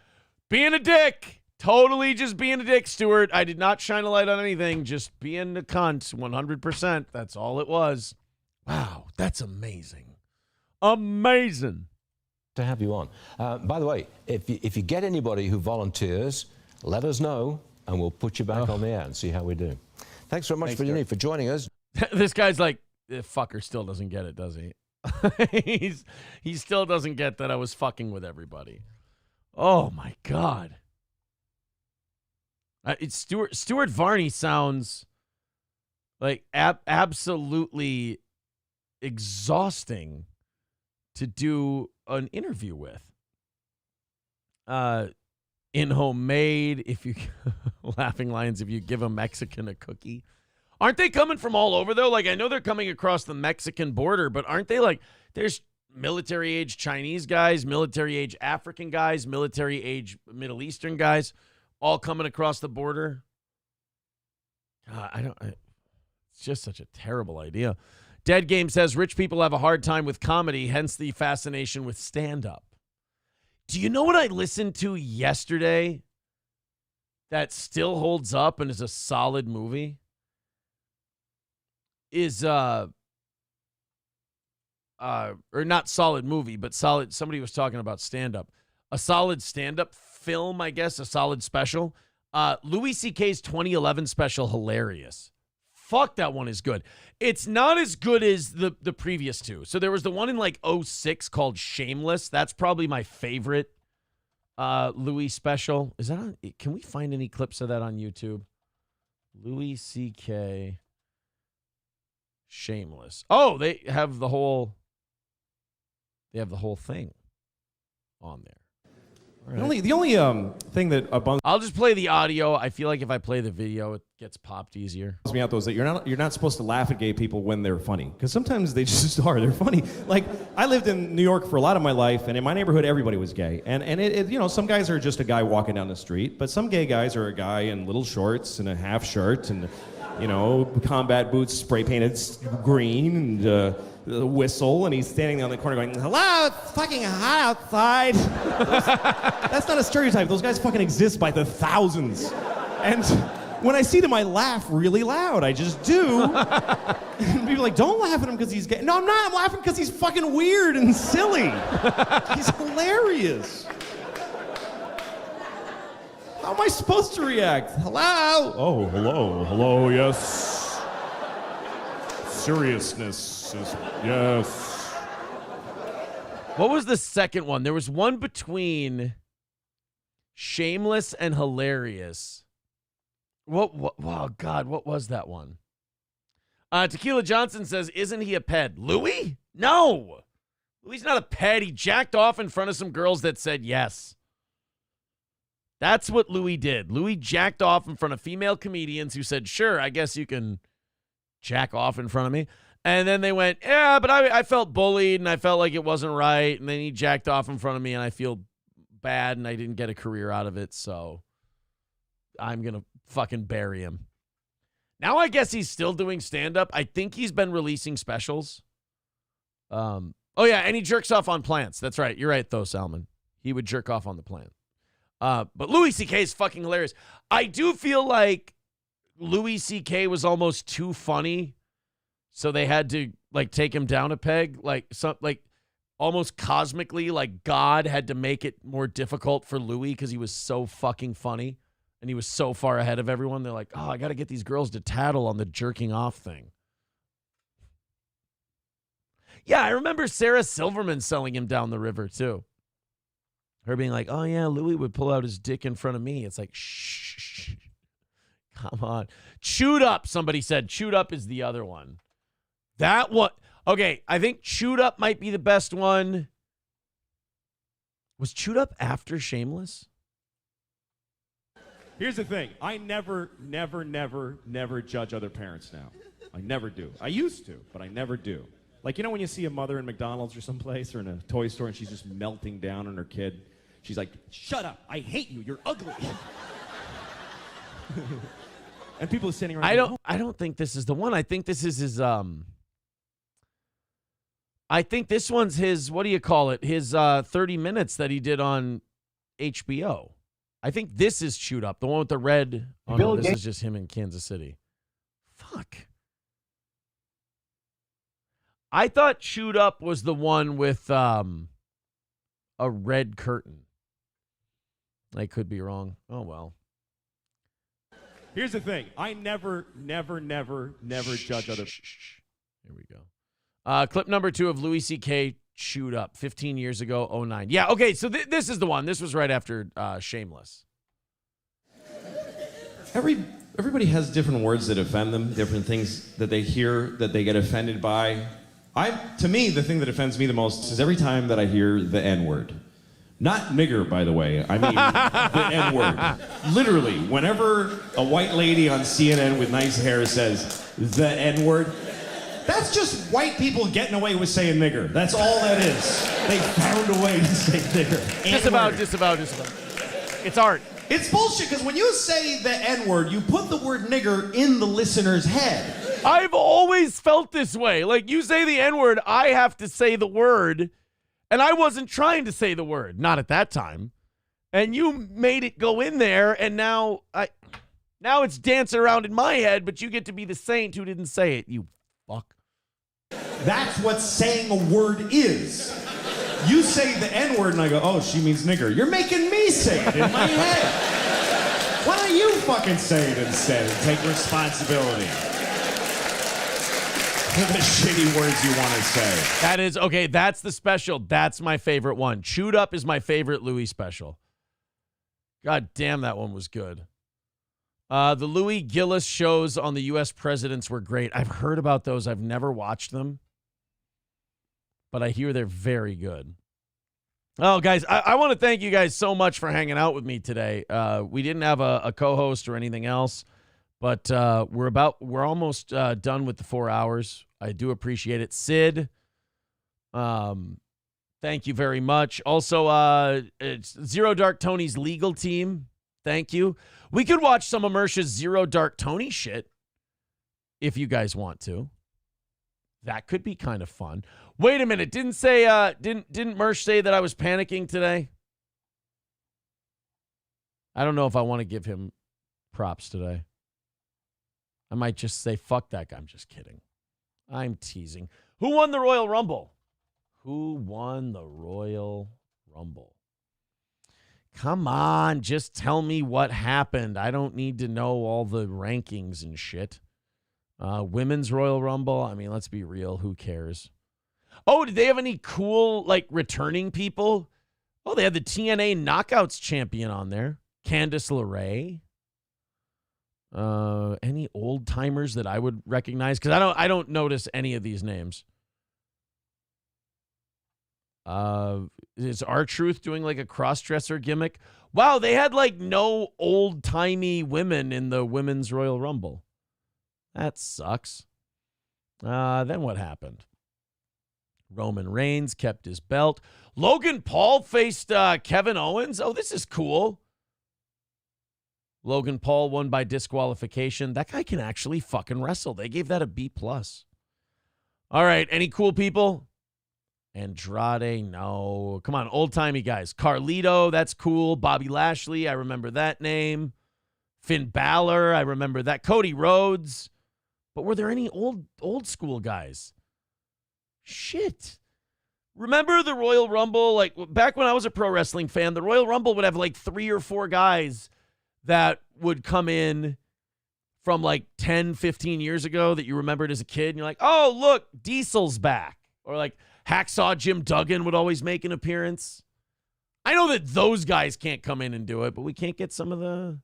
[SPEAKER 2] being a dick. Totally just being a dick, Stuart. I did not shine a light on anything. Just being a cunt 100%. That's all it was. Wow, that's amazing. Amazing.
[SPEAKER 7] To have you on. By the way, if you get anybody who volunteers, let us know and we'll put you back on the air and see how we do. Thanks very much for joining us.
[SPEAKER 2] This guy's like, the fucker still doesn't get it, does he? He still doesn't get that I was fucking with everybody. Oh my God. Stuart Varney sounds like absolutely exhausting to do an interview with. In Homemade, if you Laughing Lions, if you give a Mexican a cookie. Aren't they coming from all over, though? Like, I know they're coming across the Mexican border, but aren't they like, there's military-age Chinese guys, military-age African guys, military-age Middle Eastern guys, all coming across the border? It's just such a terrible idea. Dead Game says, rich people have a hard time with comedy, hence the fascination with stand-up. Do you know what I listened to yesterday that still holds up and is a solid movie? Or not solid movie, but solid. Somebody was talking about stand-up. A solid stand-up film, I guess, a solid special. Louis C.K.'s 2011 special, hilarious. Fuck, that one is good. It's not as good as the previous two. So there was the one in like 2006 called Shameless. That's probably my favorite Louis special. Is that on? Can we find any clips of that on YouTube? Louis C.K. Shameless. Oh, they have the whole thing on there.
[SPEAKER 8] Right. The only thing that
[SPEAKER 2] I'll just play the audio. I feel like if I play the video, it gets popped easier.
[SPEAKER 8] Me out though is that you're not supposed to laugh at gay people when they're funny, because sometimes they just are. They're funny. Like, I lived in New York for a lot of my life, and in my neighborhood everybody was gay, and it you know, some guys are just a guy walking down the street, but some gay guys are a guy in little shorts and a half shirt and, you know, combat boots spray painted green and a whistle, and he's standing on the corner going, hello, it's fucking hot outside. That's not a stereotype. Those guys fucking exist by the thousands. And when I see them, I laugh really loud. I just do. And people are like, don't laugh at him because he's gay. No, I'm not. I'm laughing because he's fucking weird and silly. He's hilarious. How am I supposed to react? Hello? Oh, hello. Hello, yes. Seriousness is, yes.
[SPEAKER 2] What was the second one? There was one between Shameless and Hilarious. What oh, God, what was that one? Tequila Johnson says, isn't he a ped? Louis? No. Louis not a ped. He jacked off in front of some girls that said yes. That's what Louis did. Louis jacked off in front of female comedians who said, sure, I guess you can jack off in front of me. And then they went, yeah, but I felt bullied and I felt like it wasn't right. And then he jacked off in front of me and I feel bad and I didn't get a career out of it. So I'm going to fucking bury him. Now I guess he's still doing stand-up. I think he's been releasing specials. Oh, yeah, and he jerks off on plants. That's right. You're right, though, Salman. He would jerk off on the plant. But Louis C.K. is fucking hilarious. I do feel like Louis C.K. was almost too funny, so they had to like take him down a peg, like almost cosmically, like God had to make it more difficult for Louis because he was so fucking funny and he was so far ahead of everyone. They're like, oh, I got to get these girls to tattle on the jerking off thing. Yeah, I remember Sarah Silverman selling him down the river too. Her being like, oh, yeah, Louis would pull out his dick in front of me. It's like, shh. Come on. Chewed Up, somebody said. Chewed Up is the other one. That one. Okay, I think Chewed Up might be the best one. Was Chewed Up after Shameless?
[SPEAKER 8] Here's the thing. I never judge other parents now. I never do. I used to, but I never do. Like, you know when you see a mother in McDonald's or someplace or in a toy store and she's just melting down on her kid? She's like, shut up. I hate you. You're ugly. And people are standing around.
[SPEAKER 2] I don't think this is the one. I think this is his I think this one's his, what do you call it? His 30 minutes that he did on HBO. I think this is Chewed Up. The one with the red. Oh, no, this is just him in Kansas City. Fuck. I thought Chewed Up was the one with a red curtain. I could be wrong. Oh, well.
[SPEAKER 8] Here's the thing. I never judge other.
[SPEAKER 2] Here we go. Clip number 2 of Louis C.K. Chewed Up, 15 years ago, 2009. Yeah, okay, so this is the one. This was right after Shameless.
[SPEAKER 8] Everybody has different words that offend them, different things that they hear that they get offended by. To me, the thing that offends me the most is every time that I hear the N-word. Not nigger, by the way. I mean the N-word. Literally, whenever a white lady on CNN with nice hair says the N-word, that's just white people getting away with saying nigger. That's all that is. They found a way to say nigger.
[SPEAKER 2] Disavow. It's art.
[SPEAKER 8] It's bullshit, because when you say the N-word, you put the word nigger in the listener's head.
[SPEAKER 2] I've always felt this way. Like, you say the N-word, I have to say the word, and I wasn't trying to say the word. Not at that time. And you made it go in there, and now it's dancing around in my head, but you get to be the saint who didn't say it, you fuck.
[SPEAKER 8] That's what saying a word is. You say the N-word, and I go, oh, she means nigger. You're making me say it in my head. Why don't you fucking say it instead and take responsibility for the shitty words you want to say?
[SPEAKER 2] That is, okay, that's the special. That's my favorite one. Chewed Up is my favorite Louis special. God damn, that one was good. The Louis Gillis shows on the U.S. presidents were great. I've heard about those. I've never watched them, but I hear they're very good. Oh, guys, I want to thank you guys so much for hanging out with me today. We didn't have a co-host or anything else, but we're almost done with the 4 hours. I do appreciate it. Sid, thank you very much. Also, it's Zero Dark Tony's legal team. Thank you. We could watch some of Mersha's Zero Dark Tony shit if you guys want to. That could be kind of fun. Wait a minute. Didn't Mersh say that I was panicking today? I don't know if I want to give him props today. I might just say, fuck that guy. I'm just kidding. I'm teasing. Who won the Royal Rumble? Who won the Royal Rumble? Come on, just tell me what happened. I don't need to know all the rankings and shit. Women's Royal Rumble, I mean, let's be real. Who cares? Oh, did they have any cool, like, returning people? Oh, they had the TNA Knockouts champion on there. Candice LeRae. Any old-timers that I would recognize? Because I don't notice any of these names. Is R-Truth doing like a cross-dresser gimmick? Wow, they had like no old-timey women in the Women's Royal Rumble. That sucks. Then what happened? Roman Reigns kept his belt. Logan Paul faced Kevin Owens. Oh, this is cool. Logan Paul won by disqualification. That guy can actually fucking wrestle. They gave that a B+. All right, any cool people? Andrade, no. Come on, old-timey guys. Carlito, that's cool. Bobby Lashley, I remember that name. Finn Balor, I remember that. Cody Rhodes. But were there any old school guys? Shit. Remember the Royal Rumble? Like, back when I was a pro wrestling fan, the Royal Rumble would have like 3 or 4 guys that would come in from like 10, 15 years ago that you remembered as a kid. And you're like, oh, look, Diesel's back. Or like, Hacksaw Jim Duggan would always make an appearance. I know that those guys can't come in and do it, but we can't get some of the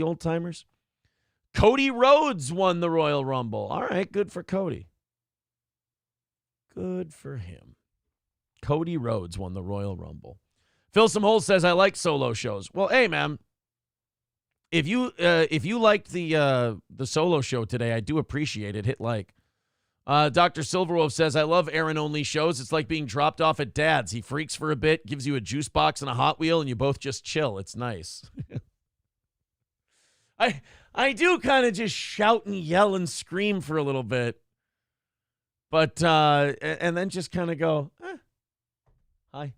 [SPEAKER 2] old timers. Cody Rhodes won the Royal Rumble. All right, good for Cody. Good for him. Cody Rhodes won the Royal Rumble. Phil Some says, I like solo shows. Well, hey, man, if you liked the solo show today, I do appreciate it. Hit like. Dr. Silverwolf says, I love Aaron-only shows. It's like being dropped off at Dad's. He freaks for a bit, gives you a juice box and a Hot Wheel, and you both just chill. It's nice. I do kind of just shout and yell and scream for a little bit. But, and then just kind of go, hi.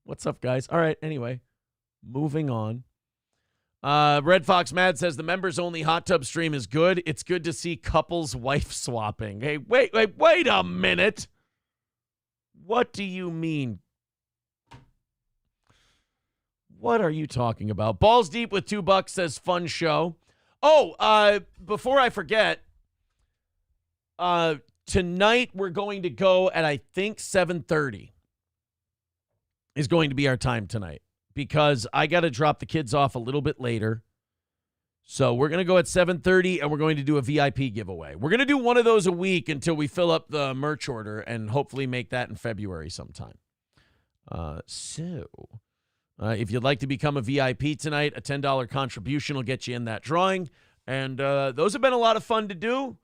[SPEAKER 2] What's up, guys? All right, anyway, moving on. Red Fox Mad says the members only hot tub stream is good. It's good to see couples wife swapping. Hey, wait a minute. What do you mean? What are you talking about? Balls Deep with $2 says fun show. Oh, before I forget, tonight we're going to go at, I think, 7:30 is going to be our time tonight. Because I got to drop the kids off a little bit later. So we're going to go at 7:30, and we're going to do a VIP giveaway. We're going to do one of those a week until we fill up the merch order and hopefully make that in February sometime. If you'd like to become a VIP tonight, a $10 contribution will get you in that drawing. And those have been a lot of fun to do.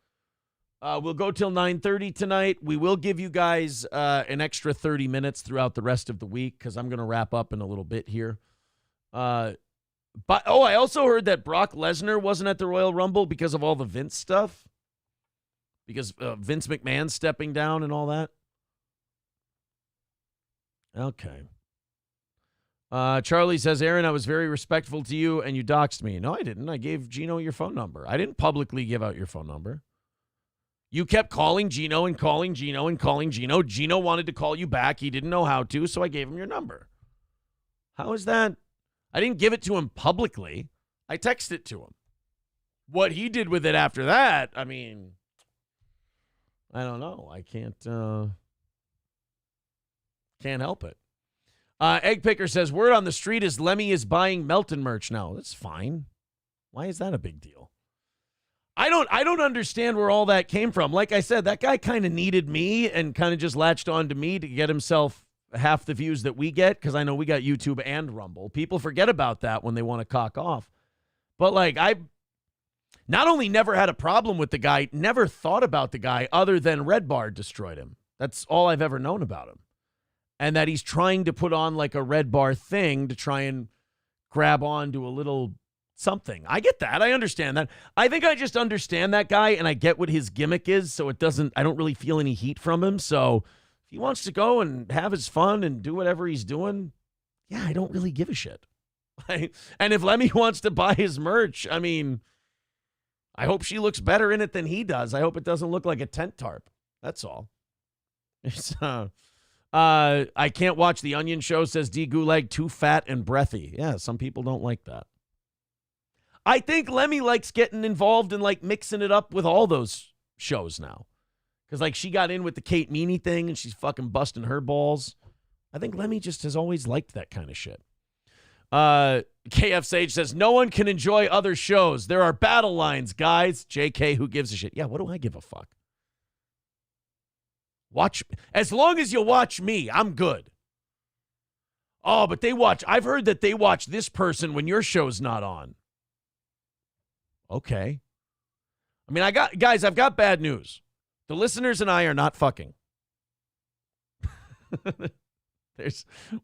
[SPEAKER 2] We'll go till 9:30 tonight. We will give you guys an extra 30 minutes throughout the rest of the week because I'm going to wrap up in a little bit here. But I also heard that Brock Lesnar wasn't at the Royal Rumble because of all the Vince stuff. Because Vince McMahon stepping down and all that. Okay. Charlie says, Aaron, I was very respectful to you and you doxed me. No, I didn't. I gave Gino your phone number. I didn't publicly give out your phone number. You kept calling Gino and calling Gino and calling Gino. Gino wanted to call you back. He didn't know how to, so I gave him your number. How is that? I didn't give it to him publicly. I texted it to him. What he did with it after that, I mean, I don't know. I can't help it. Egg Picker says, word on the street is Lemmy is buying Melton merch now. That's fine. Why is that a big deal? I don't understand where all that came from. Like I said, that guy kind of needed me and kind of just latched on to me to get himself half the views that we get, because I know we got YouTube and Rumble. People forget about that when they want to cock off. But like, I not only never had a problem with the guy, never thought about the guy other than Red Bar destroyed him. That's all I've ever known about him. And that he's trying to put on like a Red Bar thing to try and grab on to a little something. I get that. I understand that. I think I just understand that guy and I get what his gimmick is, so I don't really feel any heat from him. So if he wants to go and have his fun and do whatever he's doing, yeah, I don't really give a shit. And if Lemmy wants to buy his merch, I mean, I hope she looks better in it than he does. I hope it doesn't look like a tent tarp. That's all. It's, I can't watch The Onion Show, says D. Gulag, too fat and breathy. Yeah, some people don't like that. I think Lemmy likes getting involved and like mixing it up with all those shows now. Because like she got in with the Kate Meany thing and she's fucking busting her balls. I think Lemmy just has always liked that kind of shit. KF Sage says, no one can enjoy other shows. There are battle lines, guys. JK, who gives a shit? Yeah, what do I give a fuck? Watch. As long as you watch me, I'm good. Oh, but I've heard that they watch this person when your show's not on. Okay. I mean, I've got bad news. The listeners and I are not fucking.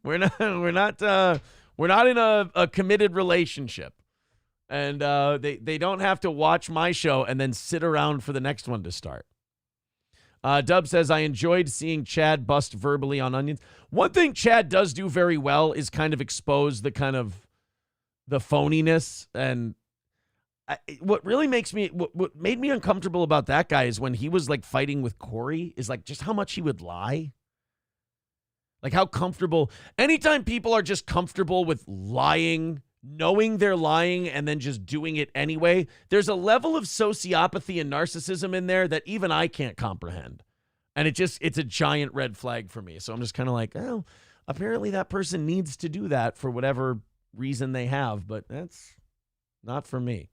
[SPEAKER 2] We're not in a committed relationship. And they don't have to watch my show and then sit around for the next one to start. Dub says, I enjoyed seeing Chad bust verbally on Onions. One thing Chad does do very well is kind of expose the phoniness. And what really makes me, what made me uncomfortable about that guy is when he was like fighting with Corey, is like just how much he would lie. Like how comfortable, anytime people are just comfortable with lying, knowing they're lying and then just doing it anyway, there's a level of sociopathy and narcissism in there that even I can't comprehend. And it's a giant red flag for me. So I'm just kind of like, oh, apparently that person needs to do that for whatever reason they have, but that's not for me.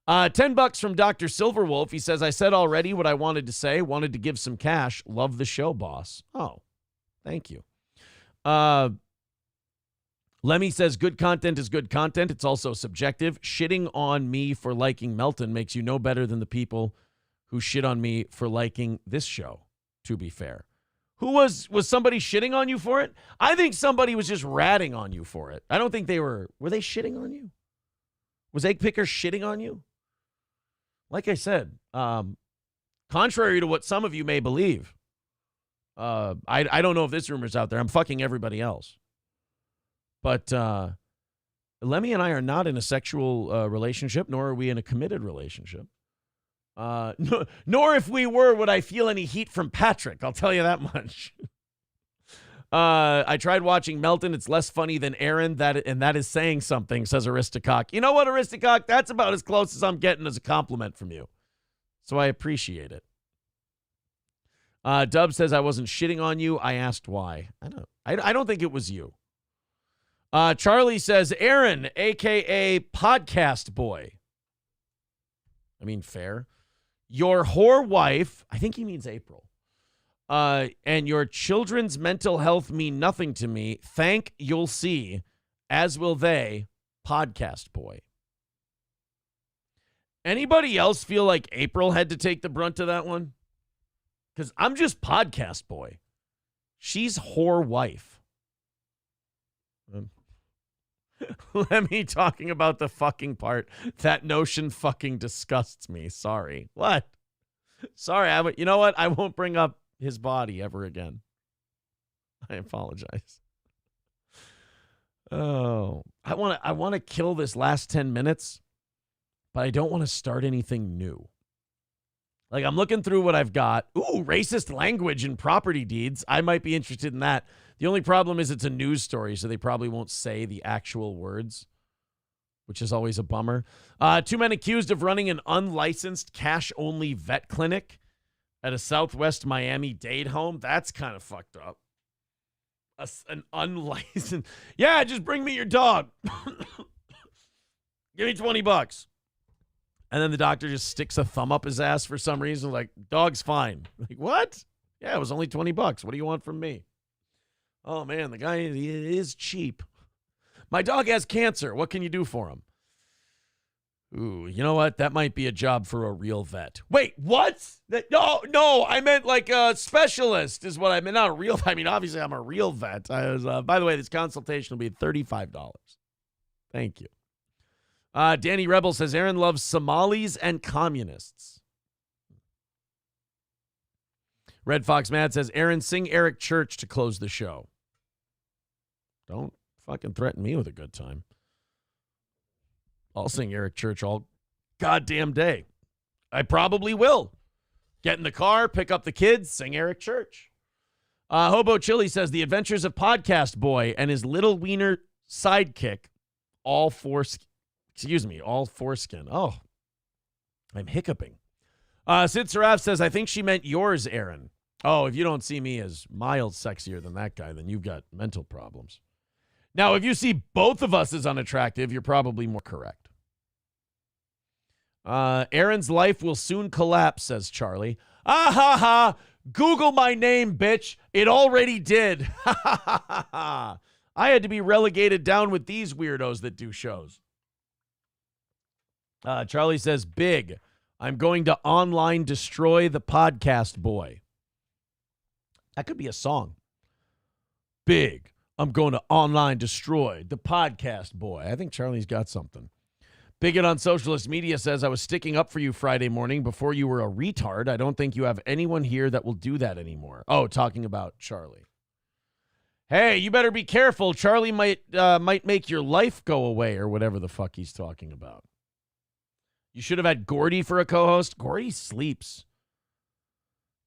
[SPEAKER 2] $10 from Dr. Silverwolf. He says, I said already what I wanted to say, wanted to give some cash. Love the show, boss. Oh, thank you. Lemmy says, good content is good content. It's also subjective. Shitting on me for liking Melton makes you no better than the people who shit on me for liking this show, to be fair. Who was somebody shitting on you for it? I think somebody was just ratting on you for it. I don't think were they shitting on you? Was Egg Picker shitting on you? Like I said, contrary to what some of you may believe, I don't know if this rumor's out there. I'm fucking everybody else. But Lemmy and I are not in a sexual relationship, nor are we in a committed relationship. Nor if we were, would I feel any heat from Patrick. I'll tell you that much. I tried watching Melton. It's less funny than Aaron, and that is saying something, says Aristocock. You know what, Aristocock? That's about as close as I'm getting as a compliment from you. So I appreciate it. Dub says, I wasn't shitting on you. I asked why. I don't think it was you. Charlie says, Aaron, a.k.a. Podcast Boy. I mean, fair. Your whore wife, I think he means April, and your children's mental health mean nothing to me. Thank, you'll see, as will they, podcast boy. Anybody else feel like April had to take the brunt of that one? Because I'm just podcast boy. She's whore wife. Let me talking about the fucking part. That notion fucking disgusts me. Sorry. What? Sorry. You know what? I won't bring up his body ever again. I apologize. Oh, I want to kill this last 10 minutes, but I don't want to start anything new. Like, I'm looking through what I've got. Ooh, racist language and property deeds. I might be interested in that. The only problem is it's a news story, so they probably won't say the actual words, which is always a bummer. 2 men accused of running an unlicensed cash-only vet clinic at a Southwest Miami-Dade home. That's kind of fucked up. An unlicensed... Yeah, just bring me your dog. Give me $20. And then the doctor just sticks a thumb up his ass for some reason. Like, dog's fine. Like, what? Yeah, it was only $20. What do you want from me? Oh, man, the guy is cheap. My dog has cancer. What can you do for him? Ooh, you know what? That might be a job for a real vet. Wait, what? No, I meant like a specialist is what I meant. Not a real, I mean, obviously I'm a real vet. By the way, this consultation will be $35. Thank you. Danny Rebel says, Aaron loves Somalis and communists. Red Fox Mad says, Aaron, sing Eric Church to close the show. Don't fucking threaten me with a good time. I'll sing Eric Church all goddamn day. I probably will. Get in the car, pick up the kids, sing Eric Church. Hobo Chili says, The Adventures of Podcast Boy and his little wiener sidekick, all foreskin. Oh, I'm hiccuping. Sid Saraf says, I think she meant yours, Aaron. Oh, if you don't see me as mild sexier than that guy, then you've got mental problems. Now, if you see both of us as unattractive, you're probably more correct. Aaron's life will soon collapse, says Charlie. Ah, ha, ha. Google my name, bitch. It already did. Ha, ha, ha, ha. I had to be relegated down with these weirdos that do shows. Charlie says, big. I'm going to online destroy the podcast boy. That could be a song. Big. I'm going to online destroy the podcast boy. I think Charlie's got something. Bigot on Socialist Media says, I was sticking up for you Friday morning before you were a retard. I don't think you have anyone here that will do that anymore. Oh, talking about Charlie. Hey, you better be careful. Charlie might make your life go away or whatever the fuck he's talking about. You should have had Gordy for a co-host. Gordy sleeps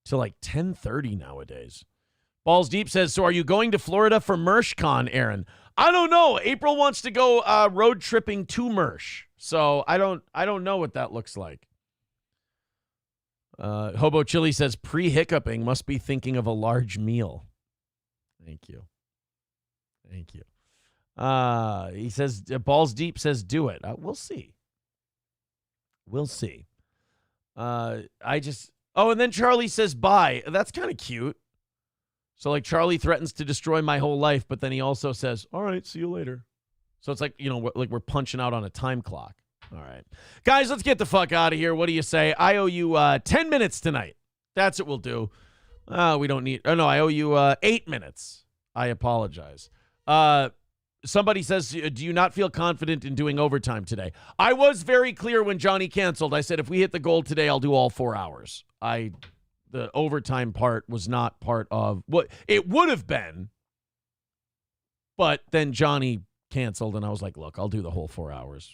[SPEAKER 2] till like 10:30 nowadays. Balls Deep says, so are you going to Florida for MershCon, Aaron? I don't know. April wants to go road tripping to Mersh. So I don't know what that looks like. Hobo Chili says, pre-hiccuping must be thinking of a large meal. Thank you. Thank you. He says, Balls Deep says, do it. We'll see. We'll see. And then Charlie says, bye. That's kind of cute. So, like, Charlie threatens to destroy my whole life, but then he also says, all right, see you later. So it's like, like we're punching out on a time clock. All right. Guys, let's get the fuck out of here. What do you say? I owe you 10 minutes tonight. That's what we'll do. We don't need... Oh, no, I owe you 8 minutes. I apologize. Somebody says, do you not feel confident in doing overtime today? I was very clear when Johnny canceled. I said, if we hit the goal today, I'll do all 4 hours. The overtime part was not part of what it would have been. But then Johnny canceled, and I was like, look, I'll do the whole 4 hours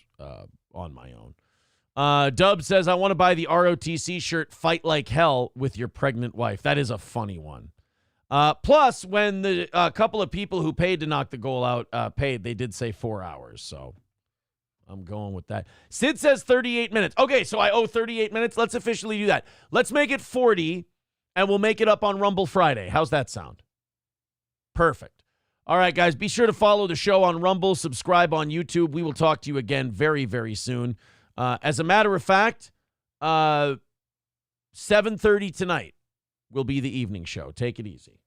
[SPEAKER 2] on my own. Dub says, I want to buy the ROTC shirt, Fight Like Hell, with your pregnant wife. That is a funny one. Plus, when the couple of people who paid to knock the goal out paid, they did say 4 hours. So I'm going with that. Sid says 38 minutes. Okay, so I owe 38 minutes. Let's officially do that. Let's make it 40, and we'll make it up on Rumble Friday. How's that sound? Perfect. All right, guys, be sure to follow the show on Rumble, subscribe on YouTube. We will talk to you again very, very soon. As a matter of fact, 7:30 tonight will be the evening show. Take it easy.